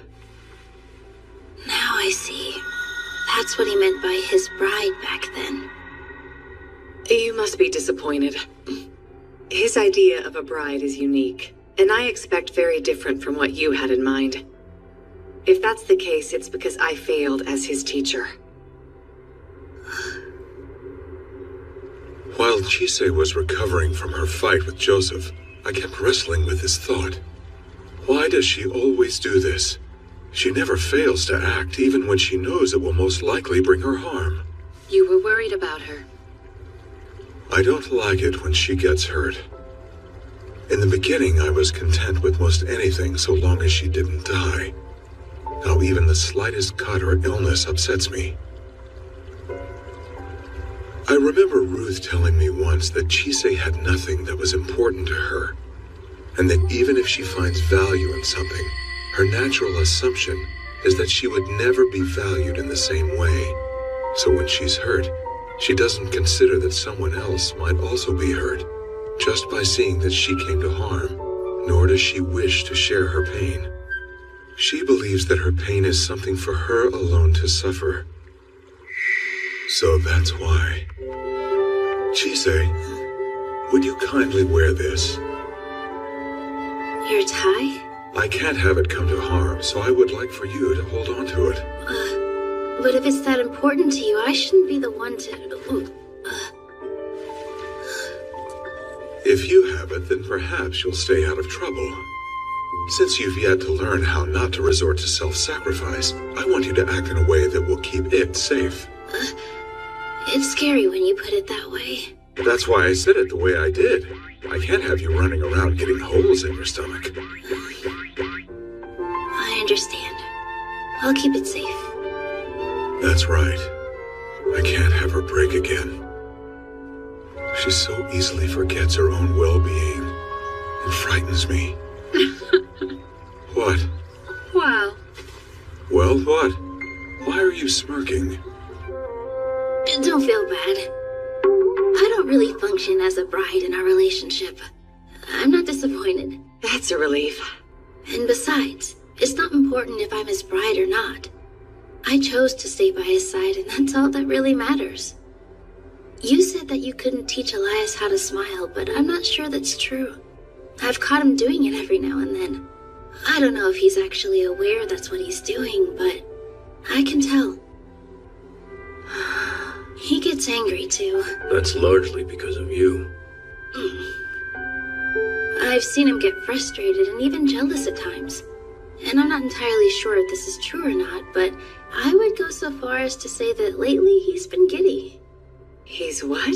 Now I see. That's what he meant by his bride back then. You must be disappointed. His idea of a bride is unique, and I expect very different from what you had in mind. If that's the case, it's because I failed as his teacher. While Chise was recovering from her fight with Joseph, I kept wrestling with this thought. Why does she always do this? She never fails to act, even when she knows it will most likely bring her harm. You were worried about her. I don't like it when she gets hurt. In the beginning, I was content with most anything so long as she didn't die. Now even the slightest cut or illness upsets me. I remember Ruth telling me once that Chise had nothing that was important to her, and that even if she finds value in something, her natural assumption is that she would never be valued in the same way. So when she's hurt, she doesn't consider that someone else might also be hurt, just by seeing that she came to harm, nor does she wish to share her pain. She believes that her pain is something for her alone to suffer. So that's why. Chise, would you kindly wear this? Your tie? I can't have it come to harm, so I would like for you to hold on to it. But if it's that important to you, I shouldn't be the one to... If you have it, then perhaps you'll stay out of trouble. Since you've yet to learn how not to resort to self-sacrifice, I want you to act in a way that will keep it safe. It's scary when you put it that way. That's why I said it the way I did. I can't have you running around getting holes in your stomach. I understand. I'll keep it safe. That's right. I can't have her break again. She so easily forgets her own well-being. It frightens me. What? Well. Well, what? Why are you smirking? Don't feel bad. I don't really function as a bride in our relationship. I'm not disappointed. That's a relief. And besides, it's not important if I'm his bride or not. I chose to stay by his side, and that's all that really matters. You said that you couldn't teach Elias how to smile, but I'm not sure that's true. I've caught him doing it every now and then. I don't know if he's actually aware that's what he's doing, but I can tell. He gets angry too. That's largely because of you. I've seen him get frustrated and even jealous at times. And I'm not entirely sure if this is true or not, but I would go so far as to say that lately he's been giddy. He's what?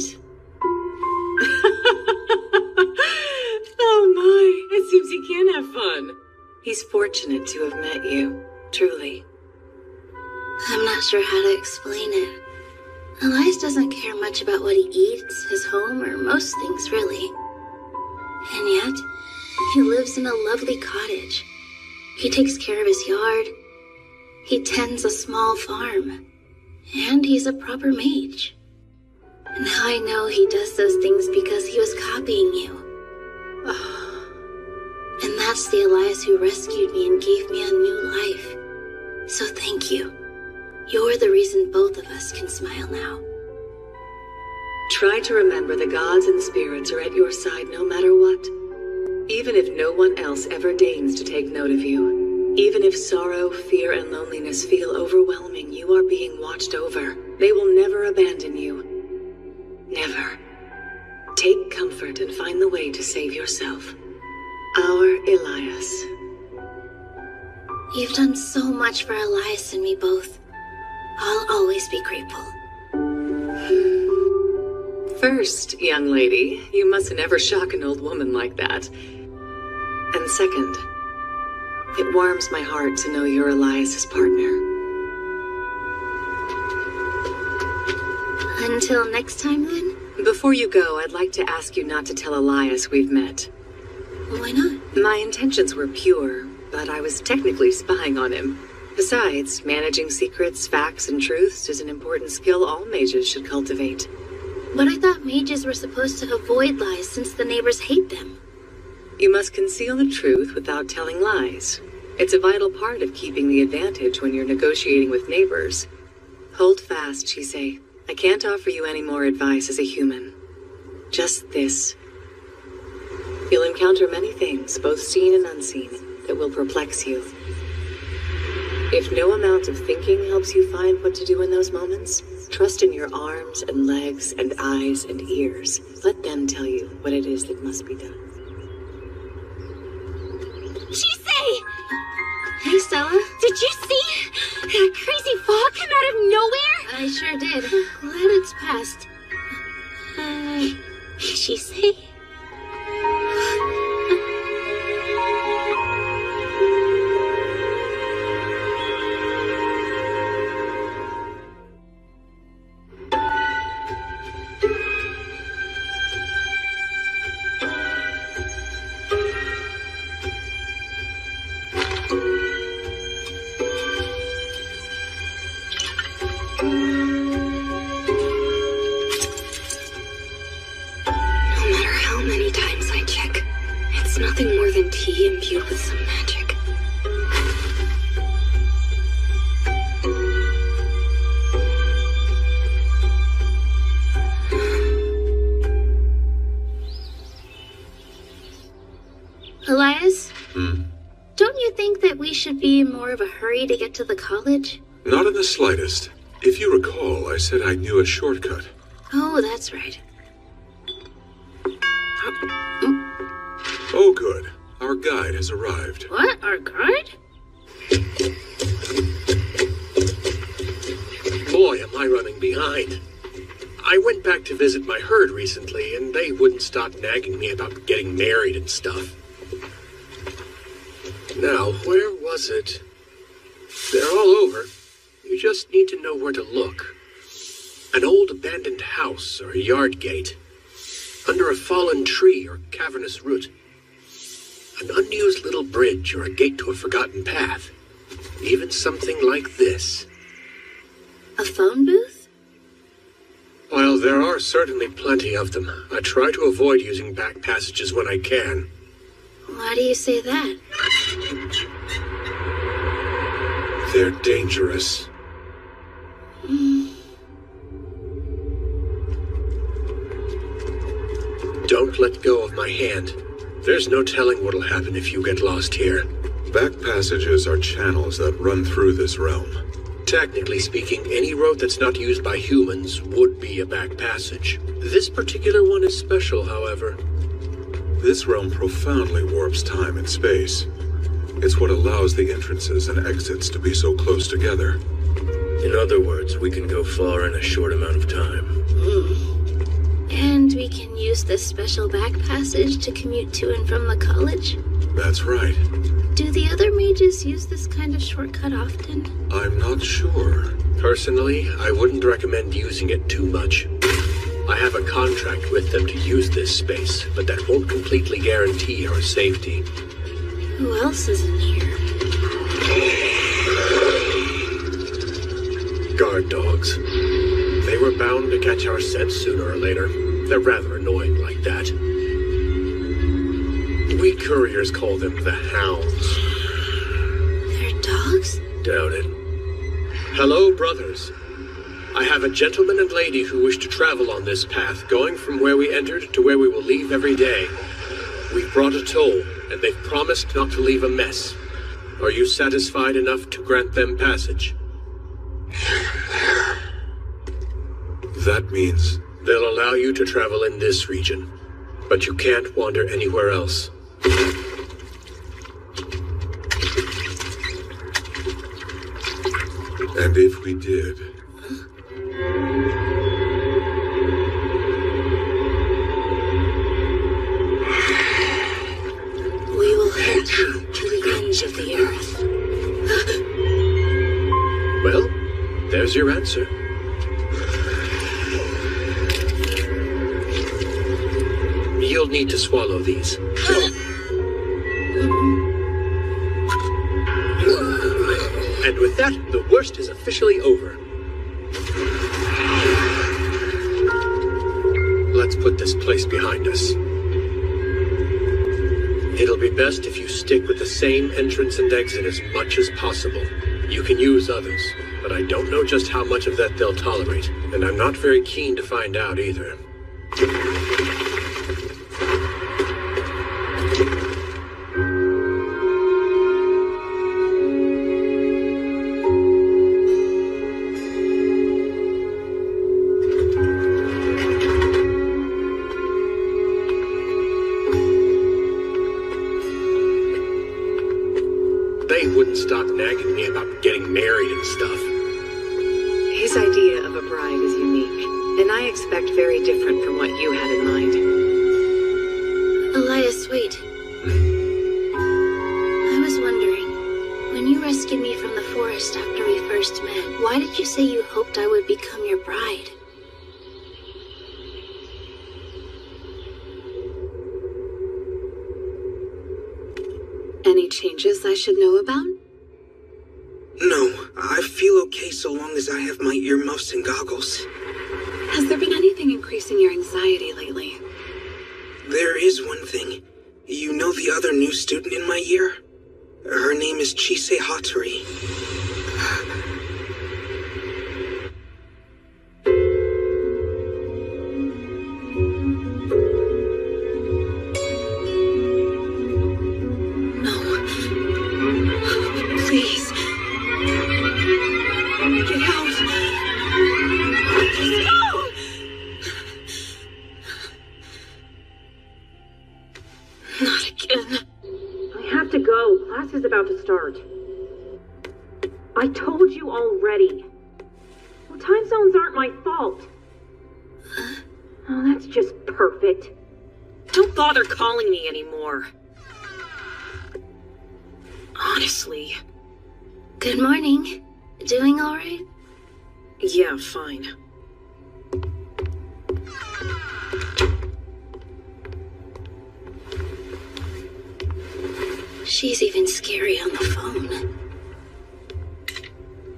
Oh my, it seems he can have fun. He's fortunate to have met you, truly. I'm not sure how to explain it. Elias doesn't care much about what he eats, his home, or most things really. And yet, he lives in a lovely cottage. He takes care of his yard. He tends a small farm. And he's a proper mage. Now I know he does those things because he was copying you. And that's the Elias who rescued me and gave me a new life. So thank you. You're the reason both of us can smile now. Try to remember the gods and spirits are at your side no matter what. Even if no one else ever deigns to take note of you, even if sorrow, fear, and loneliness feel overwhelming, you are being watched over. They will never abandon you. Never. Take comfort and find the way to save yourself. Our Elias. You've done so much for Elias and me both. I'll always be grateful. First, young lady, you must never shock an old woman like that. And second, it warms my heart to know you're Elias's partner. Until next time, then? Before you go, I'd like to ask you not to tell Elias we've met. Why not? My intentions were pure, but I was technically spying on him. Besides, managing secrets, facts, and truths is an important skill all mages should cultivate. But I thought mages were supposed to avoid lies since the neighbors hate them. You must conceal the truth without telling lies. It's a vital part of keeping the advantage when you're negotiating with neighbors. Hold fast, Chise. I can't offer you any more advice as a human. Just this. You'll encounter many things, both seen and unseen, that will perplex you. If no amount of thinking helps you find what to do in those moments, trust in your arms and legs and eyes and ears. Let them tell you what it is that must be done. Chise! Hey, Stella. Did you see that crazy fog come out of nowhere? I sure did. Glad it's past. Chise? Nothing more than tea imbued with some magic. Elias? Don't you think that we should be in more of a hurry to get to the college? Not in the slightest. If you recall, I said I knew a shortcut. Oh, that's right. Oh, good. Our guide has arrived. What? Our guide? Boy, am I running behind. I went back to visit my herd recently, and they wouldn't stop nagging me about getting married and stuff. Now, where was it? They're all over. You just need to know where to look. An old abandoned house or a yard gate. Under a fallen tree or cavernous root. An unused little bridge or a gate to a forgotten path. Even something like this. A phone booth? Well, there are certainly plenty of them. I try to avoid using back passages when I can. Why do you say that? They're dangerous. don't let go of my hand. There's no telling what'll happen if you get lost here. Back passages are channels that run through this realm. Technically speaking, any road that's not used by humans would be a back passage. This particular one is special, however. This realm profoundly warps time and space. It's what allows the entrances and exits to be so close together. In other words, we can go far in a short amount of time. And we can use this special back passage to commute to and from the college? That's right. Do the other mages use this kind of shortcut often? I'm not sure. Personally, I wouldn't recommend using it too much. I have a contract with them to use this space, but that won't completely guarantee our safety. Who else is in here? Guard dogs. They were bound to catch our scent sooner or later. They're rather annoying like that. We couriers call them the Hounds. They're dogs? Doubt it. Hello, brothers. I have a gentleman and lady who wish to travel on this path, going from where we entered to where we will leave every day. We've brought a toll, and they've promised not to leave a mess. Are you satisfied enough to grant them passage? That means... They'll allow you to travel in this region, but you can't wander anywhere else. And if we did... We will head you to the ends of the earth. Well, there's your answer. You'll need to swallow these. And with that, the worst is officially over. Let's put this place behind us. It'll be best if you stick with the same entrance and exit as much as possible. You can use others, but I don't know just how much of that they'll tolerate, and I'm not very keen to find out either. Stop nagging me about getting married and stuff. His idea of a bride is unique, and I expect very different from what you had in mind. Elias, wait. I was wondering, when you rescued me from the forest after we first met, why did you say you hoped I would become your bride? Any changes I should know about? No, I feel okay so long as I have my earmuffs and goggles. Has there been anything increasing your anxiety lately? There is one thing. You know the other new student in my year? Her name is Chise Hattori. About to start. I told you already. Well, time zones aren't my fault. Oh, that's just perfect. Don't bother calling me anymore. Honestly. Good morning. Doing all right? Yeah, fine. She's even scary on the phone.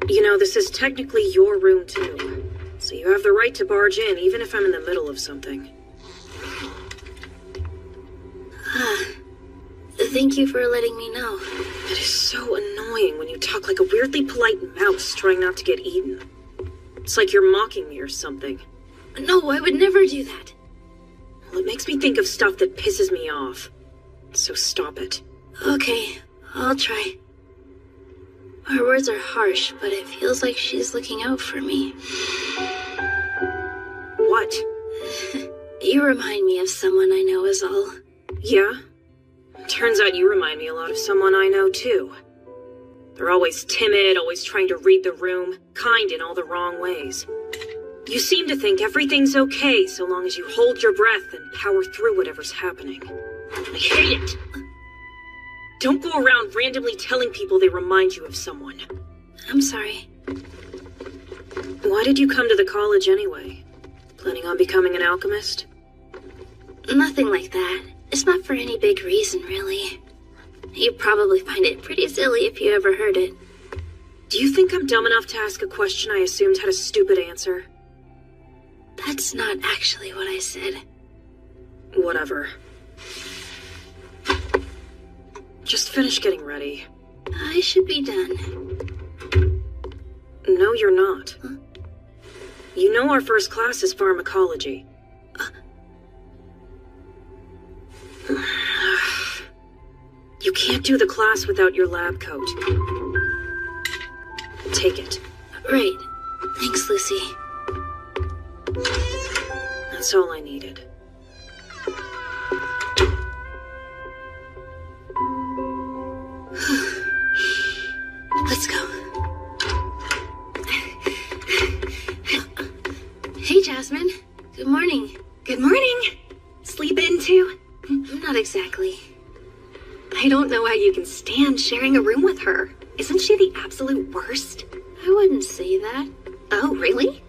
You know, this is technically your room, too. So you have the right to barge in, even if I'm in the middle of something. Thank you for letting me know. It is so annoying when you talk like a weirdly polite mouse trying not to get eaten. It's like you're mocking me or something. No, I would never do that. Well, it makes me think of stuff that pisses me off. So stop it. Okay, I'll try. Her words are harsh, but it feels like she's looking out for me. What? You remind me of someone I know is all. Yeah? Turns out you remind me a lot of someone I know, too. They're always timid, always trying to read the room, kind in all the wrong ways. You seem to think everything's okay so long as you hold your breath and power through whatever's happening. I hate it! Don't go around randomly telling people they remind you of someone. I'm sorry. Why did you come to the college anyway? Planning on becoming an alchemist? Nothing like that. It's not for any big reason, really. You'd probably find it pretty silly if you ever heard it. Do you think I'm dumb enough to ask a question I assumed had a stupid answer? That's not actually what I said. Whatever. Just finish getting ready. I should be done. No, you're not. Huh? You know our first class is pharmacology. You can't do the class without your lab coat. Take it. Right. Thanks, Lucy. That's all I needed. Let's go. Hey, Jasmine. Good morning. Good morning. Sleep in too? Not exactly. I don't know how you can stand sharing a room with her. Isn't she the absolute worst? I wouldn't say that. Oh, really?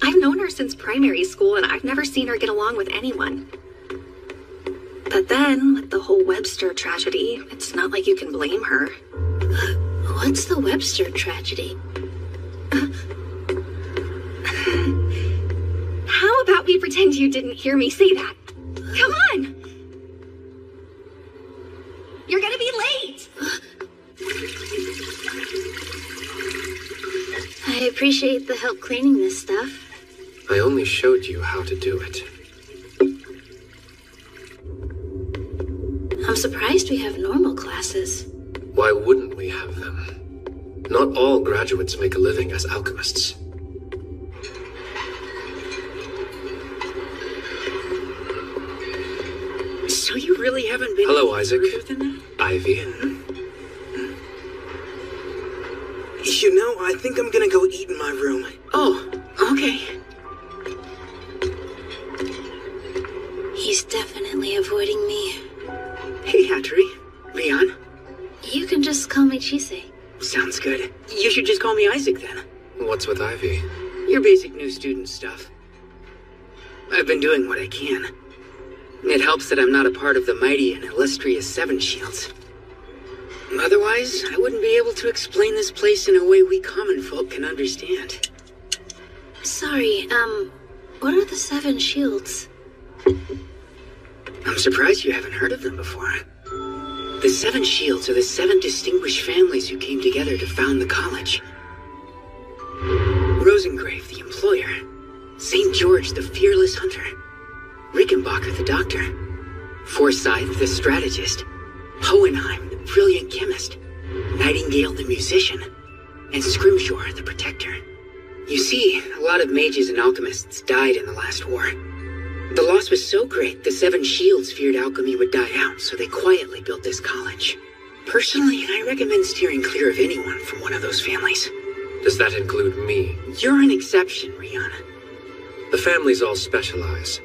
I've known her since primary school and I've never seen her get along with anyone. But then, with the whole Webster tragedy, it's not like you can blame her. What's the Webster tragedy? How about we pretend you didn't hear me say that? Come on! You're gonna be late! I appreciate the help cleaning this stuff. I only showed you how to do it. I'm surprised we have normal classes. Why wouldn't we have them? Not all graduates make a living as alchemists. So you really haven't been... Hello, Isaac. Than that? Ivy. You know, I think I'm gonna go eat in my room. Oh, okay. He's definitely avoiding me. Hey, Hattori. Rian. You can just call me Chise. Sounds good. You should just call me Isaac then. What's with Ivy? Your basic new student stuff. I've been doing what I can. It helps that I'm not a part of the mighty and illustrious Seven Shields. Otherwise, I wouldn't be able to explain this place in a way we common folk can understand. Sorry, what are the Seven Shields? I'm surprised you haven't heard of them before. The Seven Shields are the 7 distinguished families who came together to found the college. Rosengrave, the employer. St. George, the fearless hunter. Rickenbacker, the doctor. Forsyth, the strategist. Hohenheim, the brilliant chemist. Nightingale, the musician. And Scrimshaw, the protector. You see, a lot of mages and alchemists died in the last war. The loss was so great, the Seven Shields feared alchemy would die out, so they quietly built this college. Personally, I recommend steering clear of anyone from one of those families. Does that include me? You're an exception, Rihanna. The families all specialize.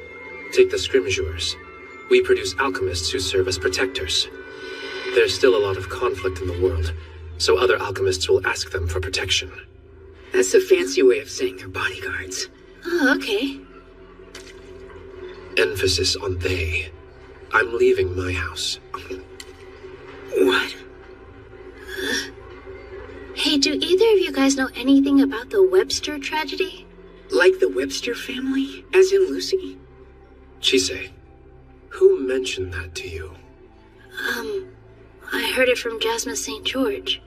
Take the Scrimshaws. We produce alchemists who serve as protectors. There's still a lot of conflict in the world, so other alchemists will ask them for protection. That's a fancy way of saying they're bodyguards. Oh, okay. Emphasis on they. I'm leaving my house. What? Hey, do either of you guys know anything about the Webster tragedy? Like the Webster family? As in Lucy? Chise, who mentioned that to you? I heard it from Jasmine St. George.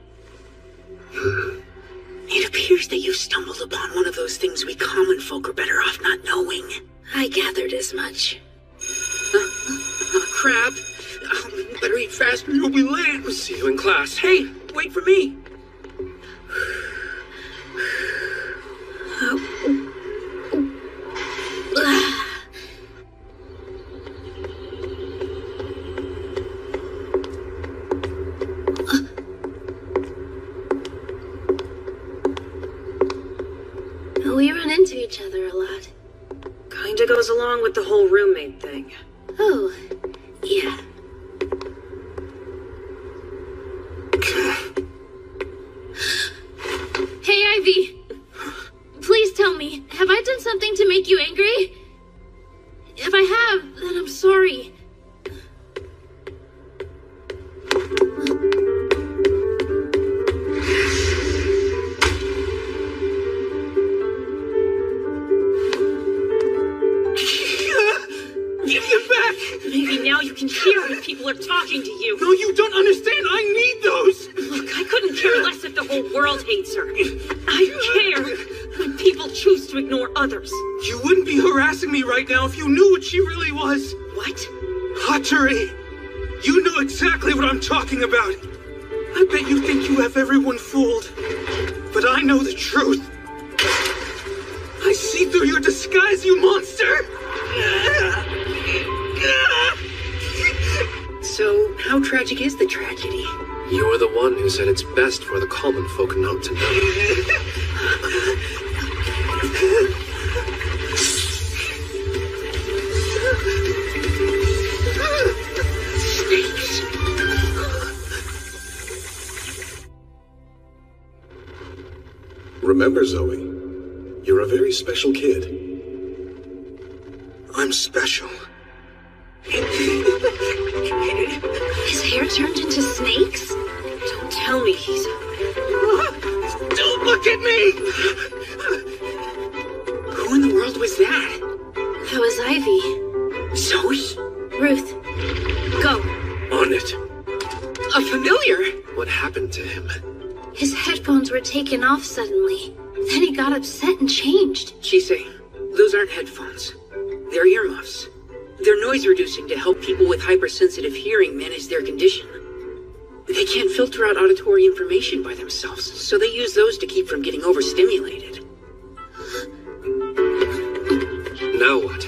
It appears that you've stumbled upon one of those things we common folk are better off not knowing. I gathered as much. crap. Better eat fast or you'll be late. See you in class. Hey, wait for me. We run into each other a lot. Kinda goes along with the whole roommate thing. Oh, yeah. Hey, Ivy. Please tell me, have I done something to make you angry? If I have, then I'm sorry. Give them back! Maybe now you can hear when people are talking to you. No, you don't understand. I need those. Look, I couldn't care less if the whole world hates her. I care when people choose to ignore others. You wouldn't be harassing me right now if you knew what she really was. What? Hatori, you know exactly what I'm talking about. I bet you think you have everyone fooled. But I know the truth. I see through your disguise, you monster! So, how tragic is the tragedy? You're the one who said it's best for the common folk not to know. Snakes! Remember, Zoe, you're a very special kid. I'm special. His hair turned into snakes? Don't tell me he's... Don't look at me! Who in the world was that? That was Ivy. Zoe? Ruth, go. On it. A familiar? What happened to him? His headphones were taken off suddenly. Then he got upset and changed. Chise, those aren't headphones. They're earmuffs. They're noise reducing to help people with hypersensitive hearing manage their condition. They can't filter out auditory information by themselves, so they use those to keep from getting overstimulated. Now what?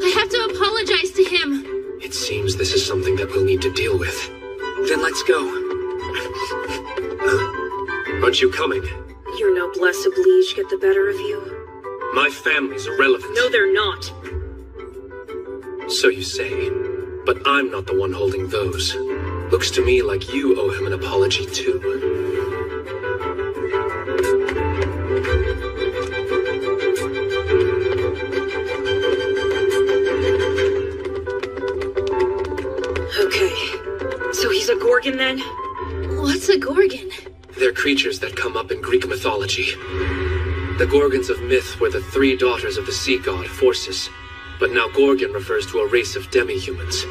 I have to apologize to him. It seems this is something that we'll need to deal with. Then let's go. Aren't you coming? Your noblesse oblige get the better of you. My family's irrelevant. No, they're not. So you say. But I'm not the one holding those. Looks to me like you owe him an apology, too. Okay. So he's a Gorgon then? What's a Gorgon? They're creatures that come up in Greek mythology. The Gorgons of myth were the three daughters of the sea god, Phorcys. But now Gorgon refers to a race of demi-humans.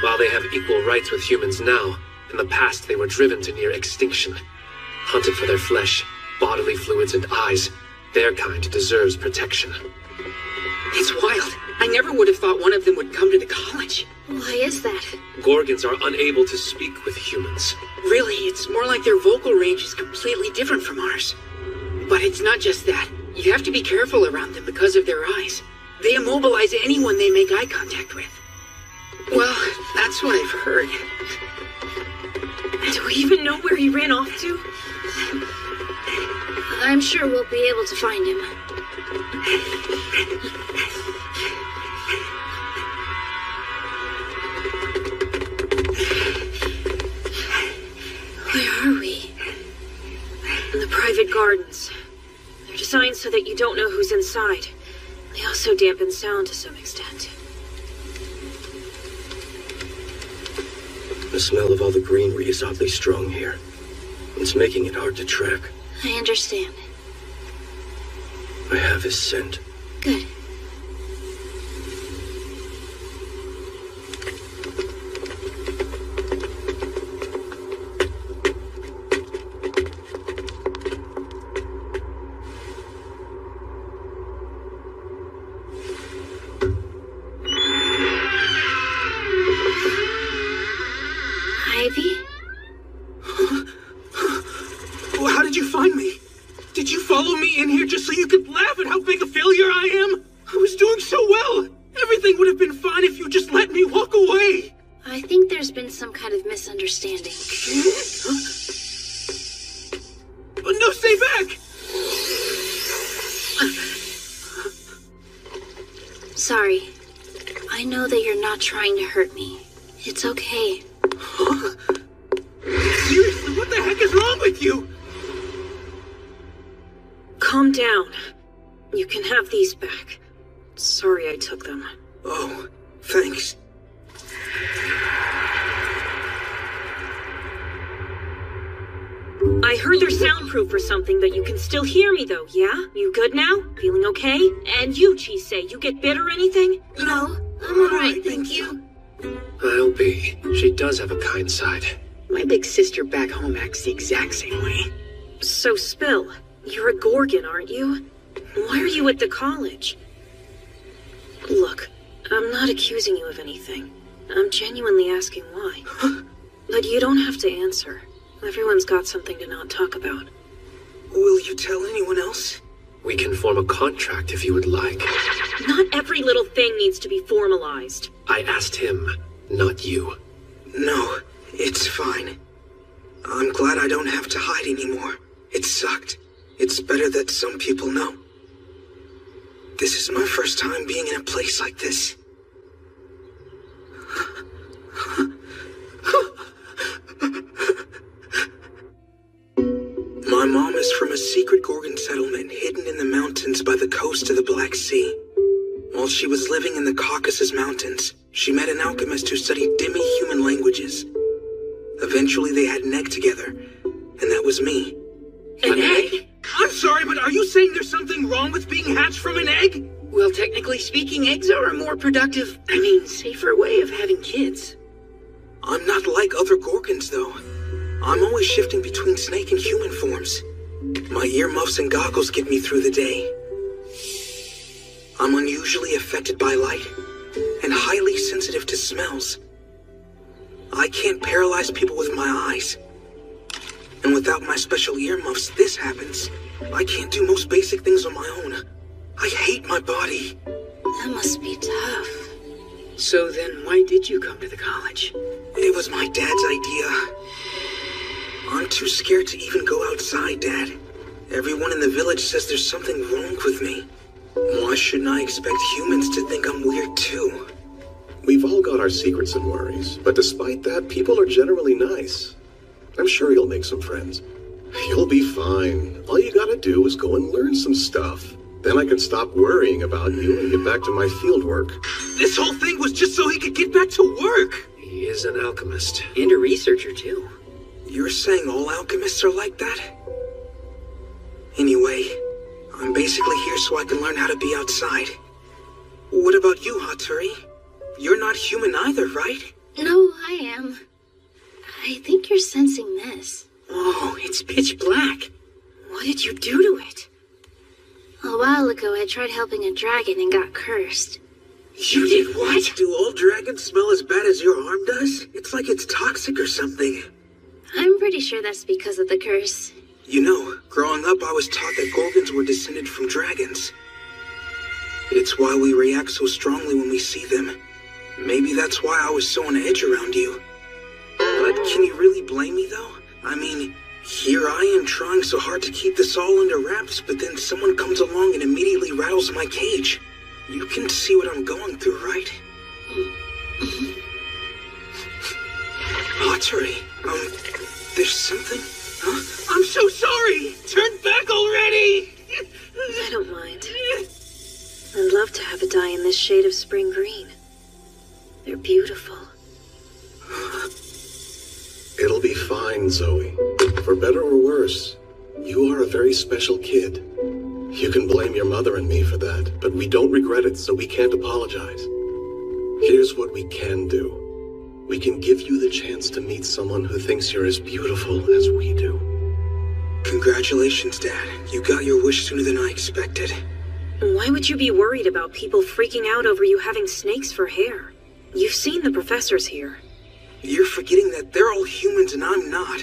While they have equal rights with humans now, in the past they were driven to near extinction. Hunted for their flesh, bodily fluids, and eyes, their kind deserves protection. It's wild. I never would have thought one of them would come to the college. Why is that? Gorgons are unable to speak with humans. Really, it's more like their vocal range is completely different from ours. But it's not just that. You have to be careful around them because of their eyes. They immobilize anyone they make eye contact with. Well, that's what I've heard. Do we even know where he ran off to? I'm sure we'll be able to find him. Where are we? In the private gardens. They're designed so that you don't know who's inside. They also dampen sound to some extent. The smell of all the greenery is oddly strong here. It's making it hard to track. I understand. I have his scent. Good. Ivy? Well, how did you find me? Did you follow me in here just so you could laugh at how big a failure I am? I was doing so well. Everything would have been fine if you just let me walk away. I think there's been some kind of misunderstanding. No, stay back! Sorry. I know that you're not trying to hurt me. It's okay. Seriously, what the heck is wrong with you? Calm down. You can have these back. Sorry I took them. Oh, thanks. I heard they're soundproof or something, but you can still hear me though, yeah? You good now? Feeling okay? And you, Chisei, you get bit or anything? No, I'm alright, thank you. I'll be. She does have a kind side. My big sister back home acts the exact same way. So, Spill, you're a Gorgon, aren't you? Why are you at the college? Look, I'm not accusing you of anything. I'm genuinely asking why. But you don't have to answer. Everyone's got something to not talk about. Will you tell anyone else? We can form a contract if you would like. Not every little thing needs to be formalized. I asked him, not you. No, it's fine. I'm glad I don't have to hide anymore. It sucked. It's better that some people know. This is my first time being in a place like this. My mom is from a secret Gorgon settlement hidden in the mountains by the coast of the Black Sea. While she was living in the Caucasus Mountains, she met an alchemist who studied demi-human languages. Eventually they had an egg together, and that was me. An egg? I'm sorry, but are you saying there's something wrong with being hatched from an egg? Well, technically speaking, eggs are a more productive, safer way of having kids. I'm not like other Gorgons, though. I'm always shifting between snake and human forms. My earmuffs and goggles get me through the day. I'm unusually affected by light, and highly sensitive to smells. I can't paralyze people with my eyes. And without my special earmuffs, this happens. I can't do most basic things on my own. I hate my body. That must be tough. So then why did you come to the college? It was my dad's idea. I'm too scared to even go outside, Dad. Everyone in the village says there's something wrong with me. Why shouldn't I expect humans to think I'm weird too? We've all got our secrets and worries, but despite that, people are generally nice. I'm sure you'll make some friends. You'll be fine. All you gotta do is go and learn some stuff. Then I can stop worrying about you and get back to my fieldwork. This whole thing was just so he could get back to work! He is an alchemist. And a researcher, too. You're saying all alchemists are like that? Anyway, I'm basically here so I can learn how to be outside. What about you, Hatori? You're not human either, right? No, I am. I think you're sensing this. Oh, it's pitch black. What did you do to it? A while ago, I tried helping a dragon and got cursed. You did what? Do all dragons smell as bad as your arm does? It's like it's toxic or something. I'm pretty sure that's because of the curse. You know, growing up I was taught that Gorgons were descended from dragons. It's why we react so strongly when we see them. Maybe that's why I was so on edge around you. But can you really blame me though? I mean, here I am trying so hard to keep this all under wraps, but then someone comes along and immediately rattles my cage. You can see what I'm going through, right? Hatori, there's something? Huh? I'm so sorry! Turn back already! I don't mind. I'd love to have a dye in this shade of spring green. They're beautiful. It'll be fine, Zoe. For better or worse, you are a very special kid. You can blame your mother and me for that, but we don't regret it, so we can't apologize. Here's what we can do. We can give you the chance to meet someone who thinks you're as beautiful as we do. Congratulations, Dad. You got your wish sooner than I expected. Why would you be worried about people freaking out over you having snakes for hair? You've seen the professors here. You're forgetting that they're all humans and I'm not.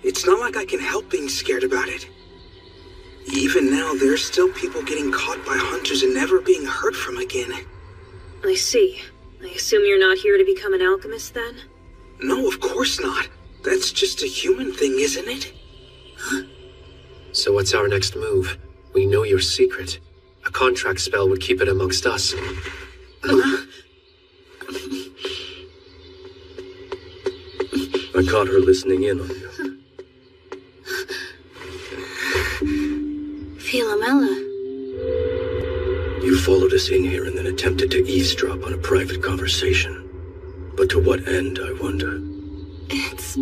It's not like I can help being scared about it. Even now, there's still people getting caught by hunters and never being heard from again. I see. I assume you're not here to become an alchemist, then? No, of course not. That's just a human thing, isn't it? So what's our next move? We know your secret. A contract spell would keep it amongst us. I caught her listening in on you. Philomela. You followed us in here and then attempted to eavesdrop on a private conversation. But to what end, I wonder? It's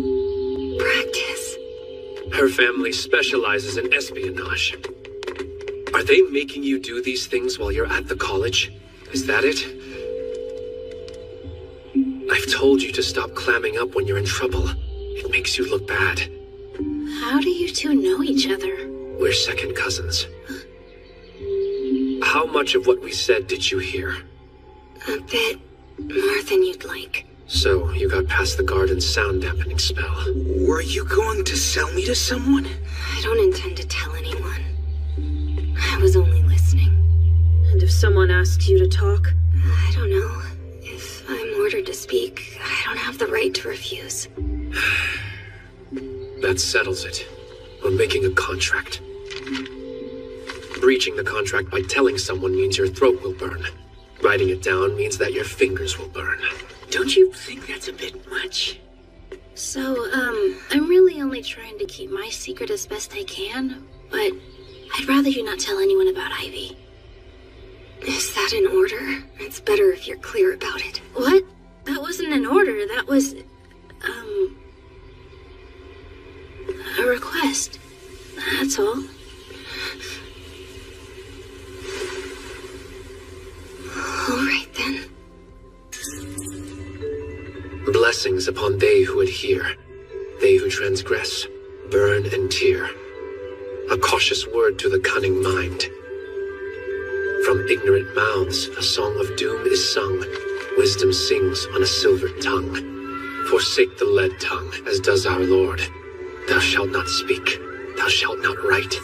practice. Her family specializes in espionage. Are they making you do these things while you're at the college? Is that it? I've told you to stop clamming up when you're in trouble. It makes you look bad. How do you two know each other? We're second cousins. How much of what we said did you hear? A bit more than you'd like. So, you got past the garden's sound dampening spell. Were you going to sell me to someone? I don't intend to tell anyone. I was only listening. And if someone asks you to talk? I don't know. If I'm ordered to speak, I don't have the right to refuse. That settles it. We're making a contract. Breaching the contract by telling someone means your throat will burn. Writing it down means that your fingers will burn. Don't you think that's a bit much? So, I'm really only trying to keep my secret as best I can, but I'd rather you not tell anyone about Ivy. Is that an order? It's better if you're clear about it. What? That wasn't an order, that was, a request. That's all. All right, then. Blessings upon they who adhere, they who transgress, burn and tear. A cautious word to the cunning mind. From ignorant mouths, a song of doom is sung. Wisdom sings on a silvered tongue. Forsake the lead tongue, as does our Lord. Thou shalt not speak, thou shalt not write.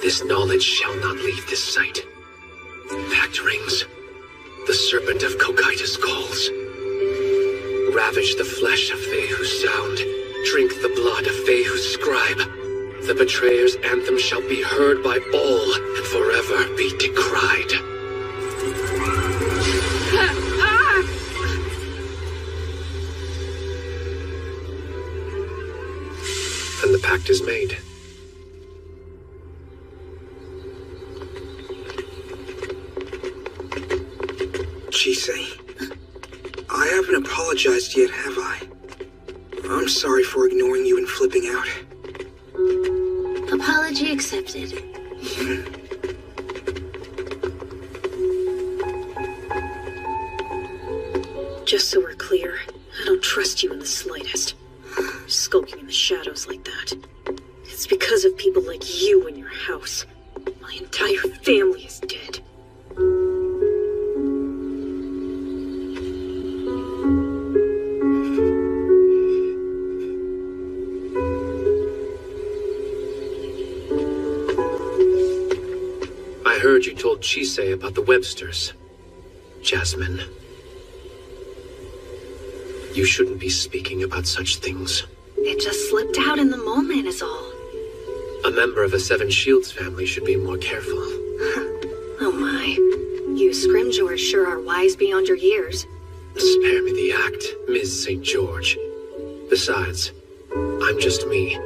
This knowledge shall not leave this sight. Pact rings. The serpent of Cocytus calls. Ravage the flesh of they who sound. Drink the blood of they who scribe. The betrayer's anthem shall be heard by all and forever be decried. And the pact is made. Chisei, I haven't apologized yet, have I? I'm sorry for ignoring you and flipping out. Apology accepted. Just so we're clear, I don't trust you in the slightest. Skulking in the shadows like that. It's because of people like you in your house. My entire family is dead. I heard you told Chisei about the Websters. Jasmine. You shouldn't be speaking about such things. It just slipped out in the moment is all. A member of a Seven Shields family should be more careful. Oh my. You Scrimgeours sure are wise beyond your years. Spare me the act, Ms. St. George. Besides, I'm just me.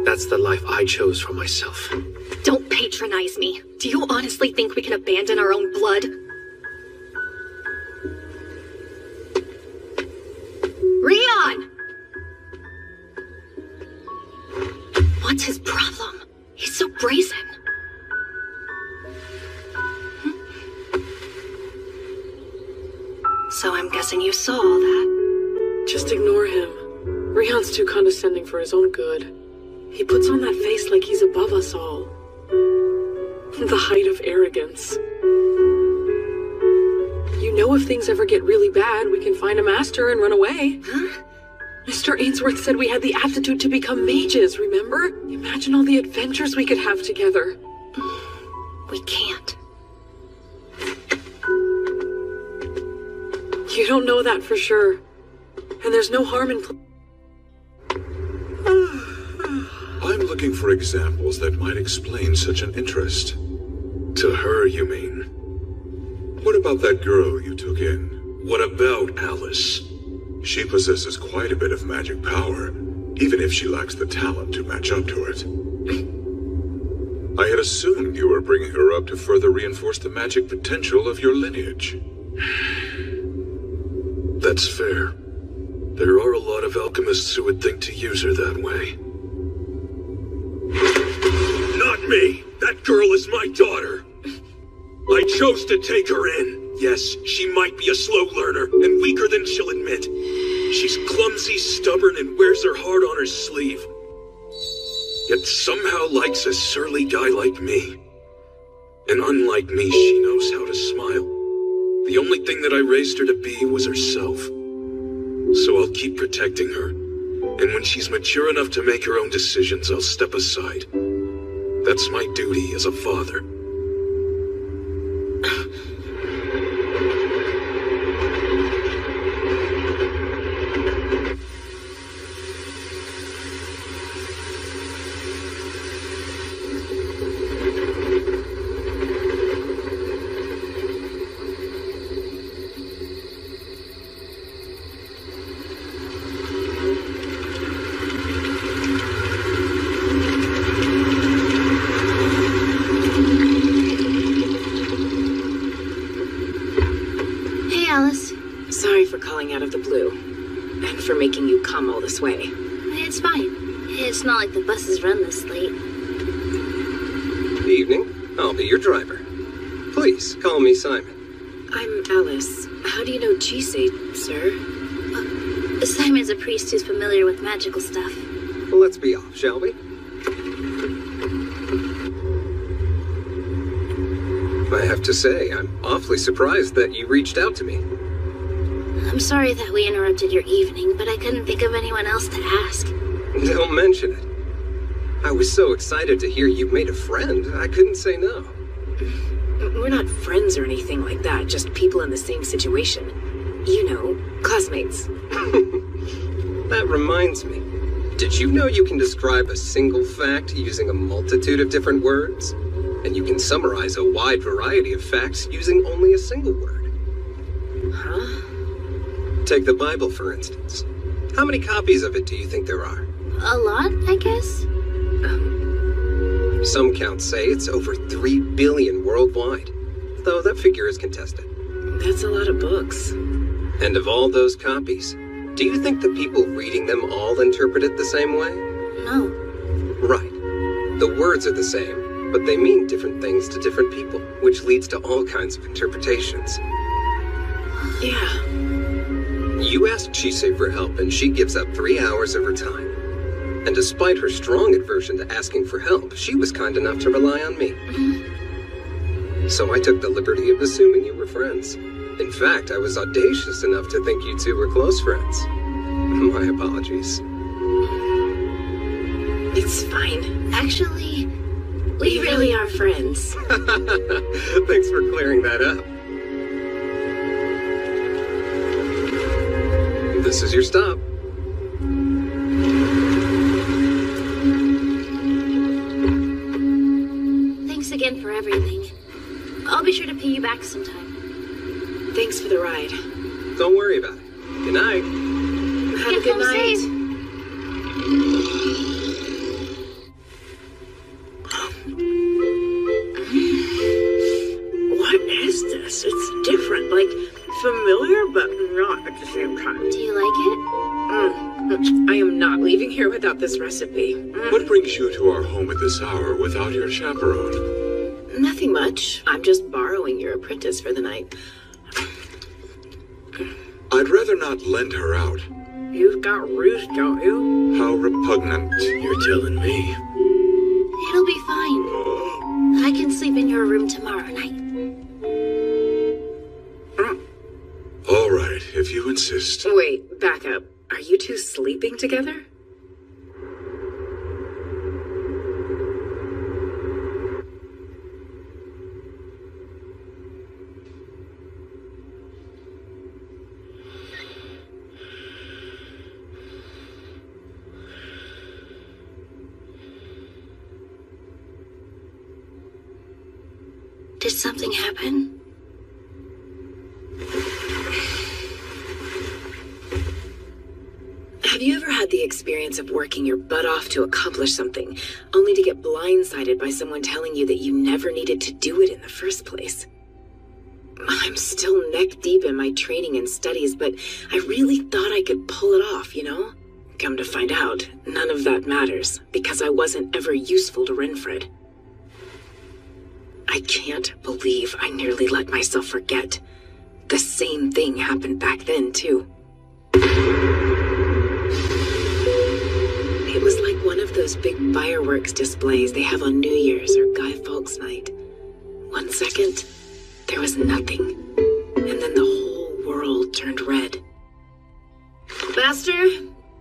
That's the life I chose for myself. Don't patronize me. Do you honestly think we can abandon our own blood? Rion! What's his problem? He's so brazen. So I'm guessing you saw all that. Just ignore him. Rion's too condescending for his own good. He puts on that face like he's above us all. The height of arrogance. You know if things ever get really bad, we can find a master and run away. Huh? Mr. Ainsworth said we had the aptitude to become mages, remember? Imagine all the adventures we could have together. We can't. You don't know that for sure. And there's no harm in... I'm looking for examples that might explain such an interest. To her, you mean? What about that girl you took in? What about Alice? She possesses quite a bit of magic power, even if she lacks the talent to match up to it. I had assumed you were bringing her up to further reinforce the magic potential of your lineage. That's fair. There are a lot of alchemists who would think to use her that way. Not me! That girl is my daughter! I chose to take her in. Yes, she might be a slow learner and weaker than she'll admit. She's clumsy, stubborn, and wears her heart on her sleeve. Yet somehow likes a surly guy like me. And unlike me, she knows how to smile. The only thing that I raised her to be was herself. So I'll keep protecting her. And when she's mature enough to make her own decisions, I'll step aside. That's my duty as a father. For making you come all this way. It's fine. It's not like the buses run this late. Evening. I'll be your driver. Please, call me Simon. I'm Alice. How do you know Chisei, sir? Simon's a priest who's familiar with magical stuff. Well, let's be off, shall we? I have to say, I'm awfully surprised that you reached out to me. I'm sorry that we interrupted your evening, but I couldn't think of anyone else to ask. Don't mention it. I was so excited to hear you made a friend, I couldn't say no. We're not friends or anything like that, just people in the same situation. You know, classmates. That reminds me. Did you know you can describe a single fact using a multitude of different words? And you can summarize a wide variety of facts using only a single word. Huh? Take the Bible, for instance. How many copies of it do you think there are? A lot, I guess. Some counts say it's over 3 billion worldwide, though that figure is contested. That's a lot of books. And of all those copies, do you think the people reading them all interpret it the same way? No. Right. The words are the same, but they mean different things to different people, which leads to all kinds of interpretations. Yeah. You ask Chisei for help, and she gives up 3 hours of her time. And despite her strong aversion to asking for help, she was kind enough to rely on me. So I took the liberty of assuming you were friends. In fact, I was audacious enough to think you two were close friends. My apologies. It's fine. Actually, we really are friends. Thanks for clearing that up. This is your stop. Thanks again for everything. I'll be sure to pay you back sometime. Thanks for the ride. Don't worry about it. Good night. Have a good night. What is this? It's different, like familiar, but not at the same time. Do you like it? I am not leaving here without this recipe. What brings you to our home at this hour without your chaperone? Nothing much. I'm just borrowing your apprentice for the night. I'd rather not lend her out. You've got roost, don't you? How repugnant. You're telling me. It'll be fine. I can sleep in your room tomorrow night. All right, if you insist. Wait, back up. Are you two sleeping together? Did something happen? Have you ever had the experience of working your butt off to accomplish something, only to get blindsided by someone telling you that you never needed to do it in the first place? I'm still neck deep in my training and studies, but I really thought I could pull it off, you know? Come to find out, none of that matters, because I wasn't ever useful to Renfred. I can't believe I nearly let myself forget. The same thing happened back then, too. It was like one of those big fireworks displays they have on New Year's or Guy Fawkes Night. 1 second, there was nothing, and then the whole world turned red. Master,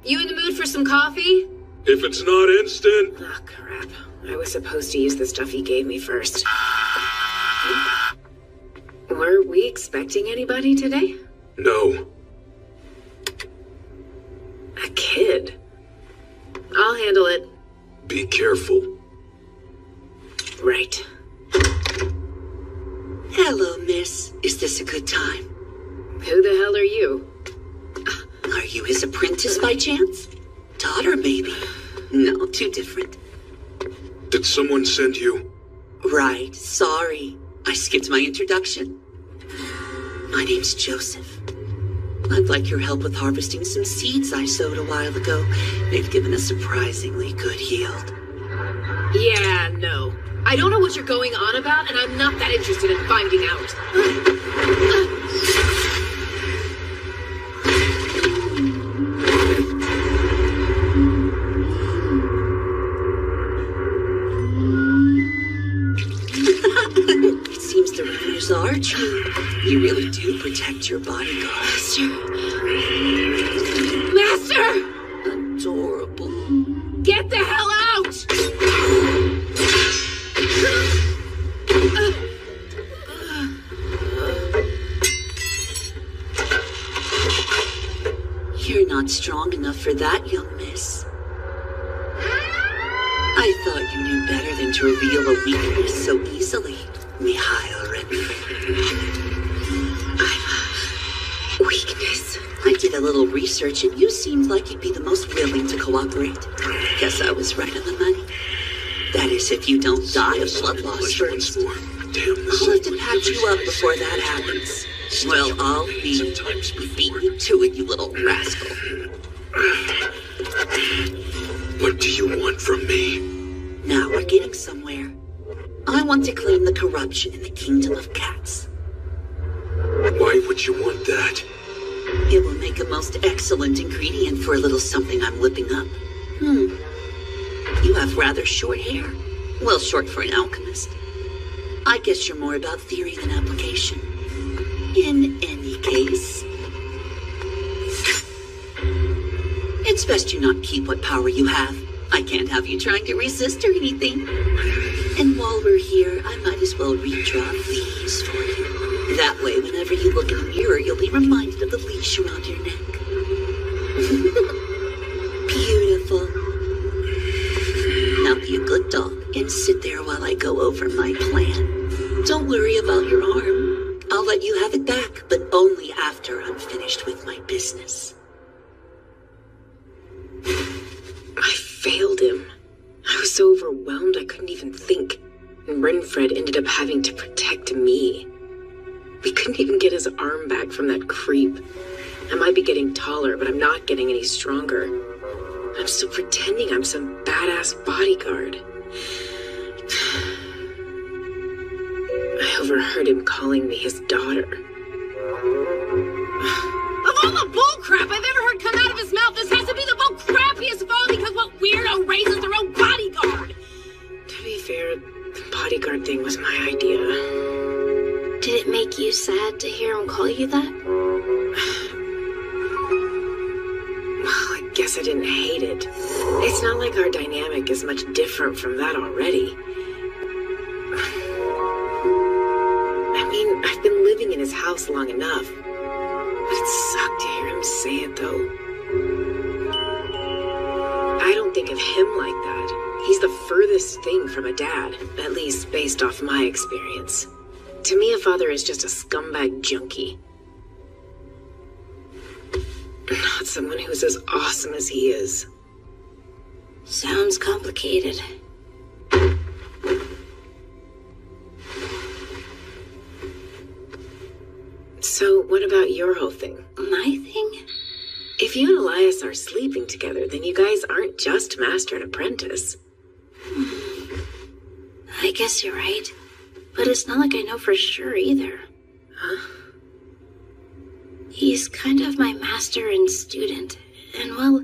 you in the mood for some coffee? If it's not instant... Oh, crap. I was supposed to use the stuff he gave me first. Were we expecting anybody today? No. A kid? I'll handle it. Be careful. Right. Hello, miss. Is this a good time? Who the hell are you? Are you his apprentice by chance? Daughter, maybe? No, too different. Did someone send you? Right, sorry. I skipped my introduction. My name's Joseph. I'd like your help with harvesting some seeds I sowed a while ago. They've given a surprisingly good yield. Yeah, no. I don't know what you're going on about, and I'm not that interested in finding out. It seems the rumors are true. You really do protect your bodyguard. Master! Adorable. Get the hell out! You're not strong enough for that, young miss. I thought you knew better than to reveal a weakness so easily, Mikhail Renfred. Weakness? I did a little research and you seemed like you'd be the most willing to cooperate. Guess I was right on the money. That is, if you don't die of blood loss first. I'll have to patch you up before that happens. Well, I'll be beating you to it, you little rascal. What do you want from me? Now we're getting somewhere. I want to claim the corruption in the Kingdom of Cats. Why would you want that? It will make a most excellent ingredient for a little something I'm whipping up. You have rather short hair. Well, short for an alchemist. I guess you're more about theory than application. In any case, it's best you not keep what power you have. I can't have you trying to resist or anything. And while we're here, I might as well redraw these for you. That way, whenever you look in a mirror, you'll be reminded of the leash around your neck. Beautiful. Now be a good dog and sit there while I go over my plan. Don't worry about your arm. I'll let you have it back, but only after I'm finished with my business. I failed him. I was so overwhelmed I couldn't even think. And Renfred ended up having to protect me. We couldn't even get his arm back from that creep. I might be getting taller, but I'm not getting any stronger. I'm still pretending I'm some badass bodyguard. I overheard him calling me his daughter. Of all the bullcrap I've ever heard come out of his mouth, this has to be the most crappiest of all because what weirdo raises their own bodyguard? To be fair, the bodyguard thing was my idea. Did it make you sad to hear him call you that? I didn't hate it. It's not like our dynamic is much different from that already. I mean, I've been living in his house long enough. But it sucked to hear him say it, though. I don't think of him like that. He's the furthest thing from a dad, at least based off my experience. To me, a father is just a scumbag junkie. Not someone who's as awesome as he is. Sounds complicated. So, what about your whole thing? My thing? If you and Elias are sleeping together, then you guys aren't just master and apprentice. I guess you're right. But it's not like I know for sure either. Huh? He's kind of my master and student. And well,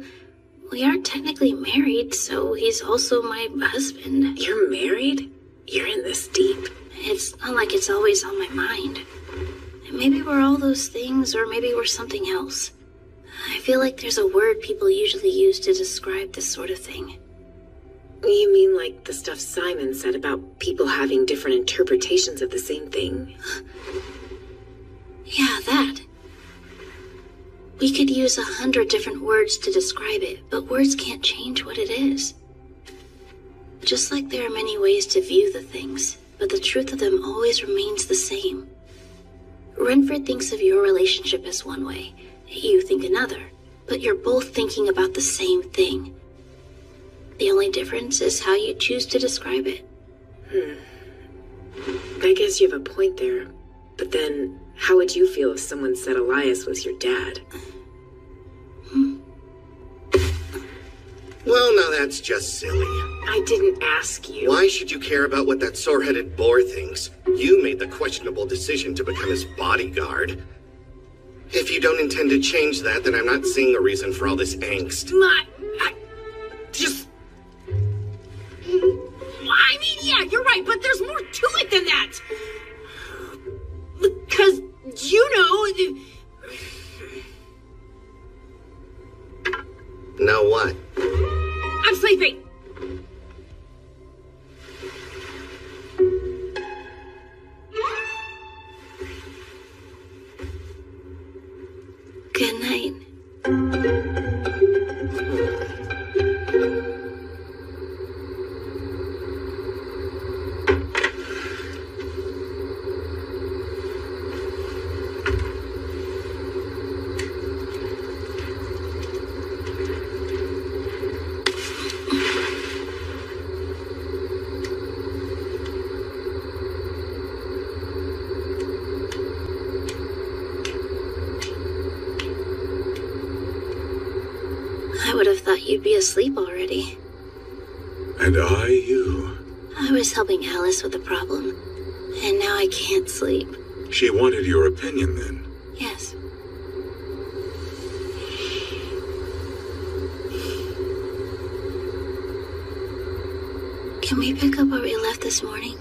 we are technically married, so he's also my husband. You're married? You're in this deep. It's not like it's always on my mind. Maybe we're all those things, or maybe we're something else. I feel like there's a word people usually use to describe this sort of thing. You mean like the stuff Simon said about people having different interpretations of the same thing? Yeah, that. We could use 100 different words to describe it, but words can't change what it is. Just like there are many ways to view the things, but the truth of them always remains the same. Renfred thinks of your relationship as one way, you think another, but you're both thinking about the same thing. The only difference is how you choose to describe it. I guess you have a point there. But then, how would you feel if someone said Elias was your dad? Well, now that's just silly. I didn't ask you. Why should you care about what that sore-headed boar thinks? You made the questionable decision to become his bodyguard. If you don't intend to change that, then I'm not seeing a reason for all this angst. I mean, yeah, you're right, but there's more to it than that. Because, Now what? I'm sleeping. Good night. I would have thought you'd be asleep already. And I, you. I was helping Alice with a problem, and now I can't sleep. She wanted your opinion then? Yes. Can we pick up where we left this morning?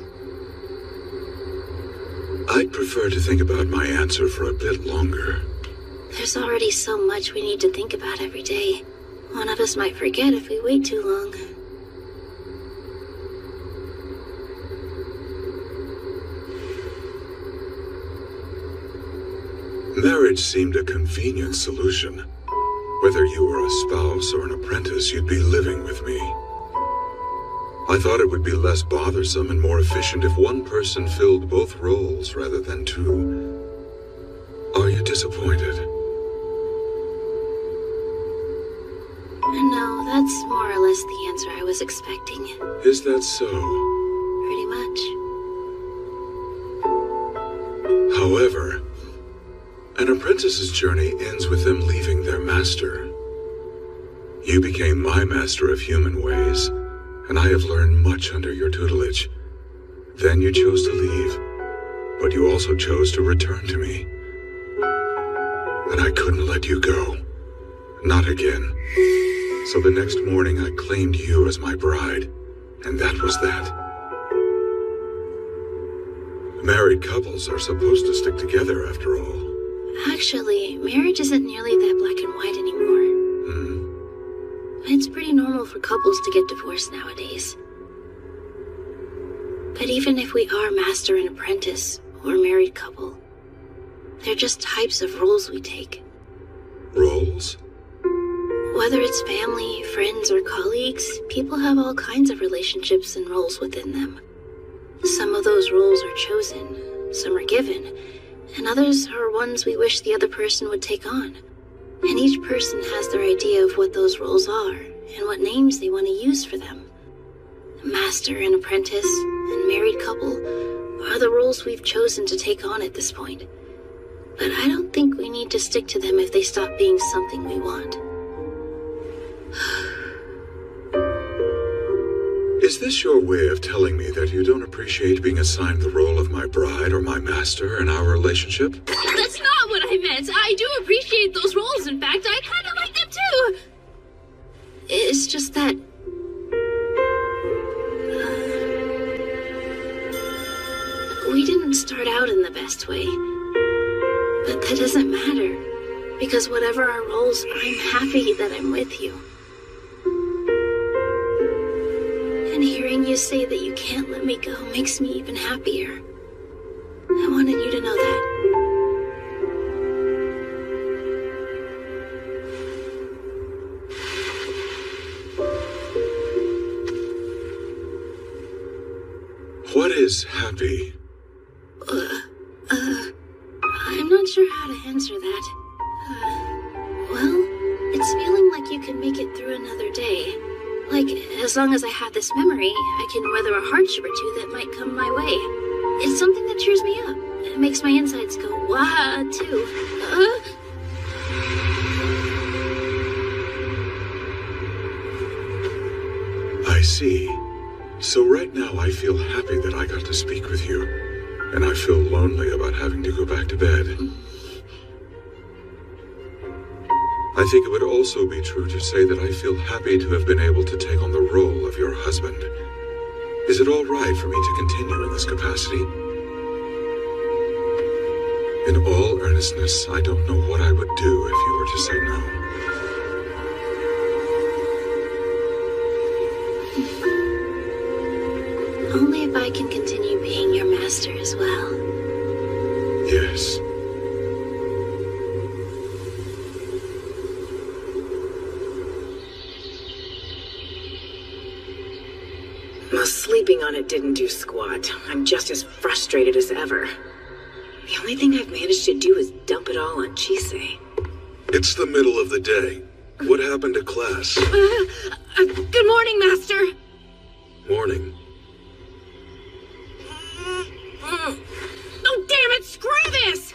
I'd prefer to think about my answer for a bit longer. There's already so much we need to think about every day. One of us might forget if we wait too long. Marriage seemed a convenient solution. Whether you were a spouse or an apprentice, you'd be living with me. I thought it would be less bothersome and more efficient if one person filled both roles rather than two. Are you disappointed? No, that's more or less the answer I was expecting. Is that so? Pretty much. However, an apprentice's journey ends with them leaving their master. You became my master of human ways, and I have learned much under your tutelage. Then you chose to leave, but you also chose to return to me. And I couldn't let you go. Not again. So the next morning I claimed you as my bride, and that was that. Married couples are supposed to stick together after all. Actually, marriage isn't nearly that black and white anymore. It's pretty normal for couples to get divorced nowadays. But even if we are master and apprentice, or married couple, they're just types of roles we take. Roles? Whether it's family, friends, or colleagues, people have all kinds of relationships and roles within them. Some of those roles are chosen, some are given, and others are ones we wish the other person would take on. And each person has their idea of what those roles are, and what names they want to use for them. Master and apprentice, and married couple, are the roles we've chosen to take on at this point. But I don't think we need to stick to them if they stop being something we want. Is this your way of telling me that you don't appreciate being assigned the role of my bride or my master in our relationship? That's not what I meant. I do appreciate those roles. In fact, I kind of like them too. It's just that... we didn't start out in the best way. But that doesn't matter. Because whatever our roles, I'm happy that I'm with you. And hearing you say that you can't let me go makes me even happier. I wanted you to know that. What is happy? I'm not sure how to answer that. Well, it's feeling like you can make it through another day. Like, as long as I have this memory, I can weather a hardship or two that might come my way. It's something that cheers me up. It makes my insides go wah, too. I see. So right now I feel happy that I got to speak with you. And I feel lonely about having to go back to bed. I think it would also be true to say that I feel happy to have been able to take on the role of your husband. Is it all right for me to continue in this capacity? In all earnestness, I don't know what I would do if you were to say no. Only if I can continue being your master as well. Yes. Sleeping on it didn't do squat. I'm just as frustrated as ever. The only thing I've managed to do is dump it all on Chisei. It's the middle of the day. What happened to class? Good morning, Master. Morning. Oh, damn it! Screw this!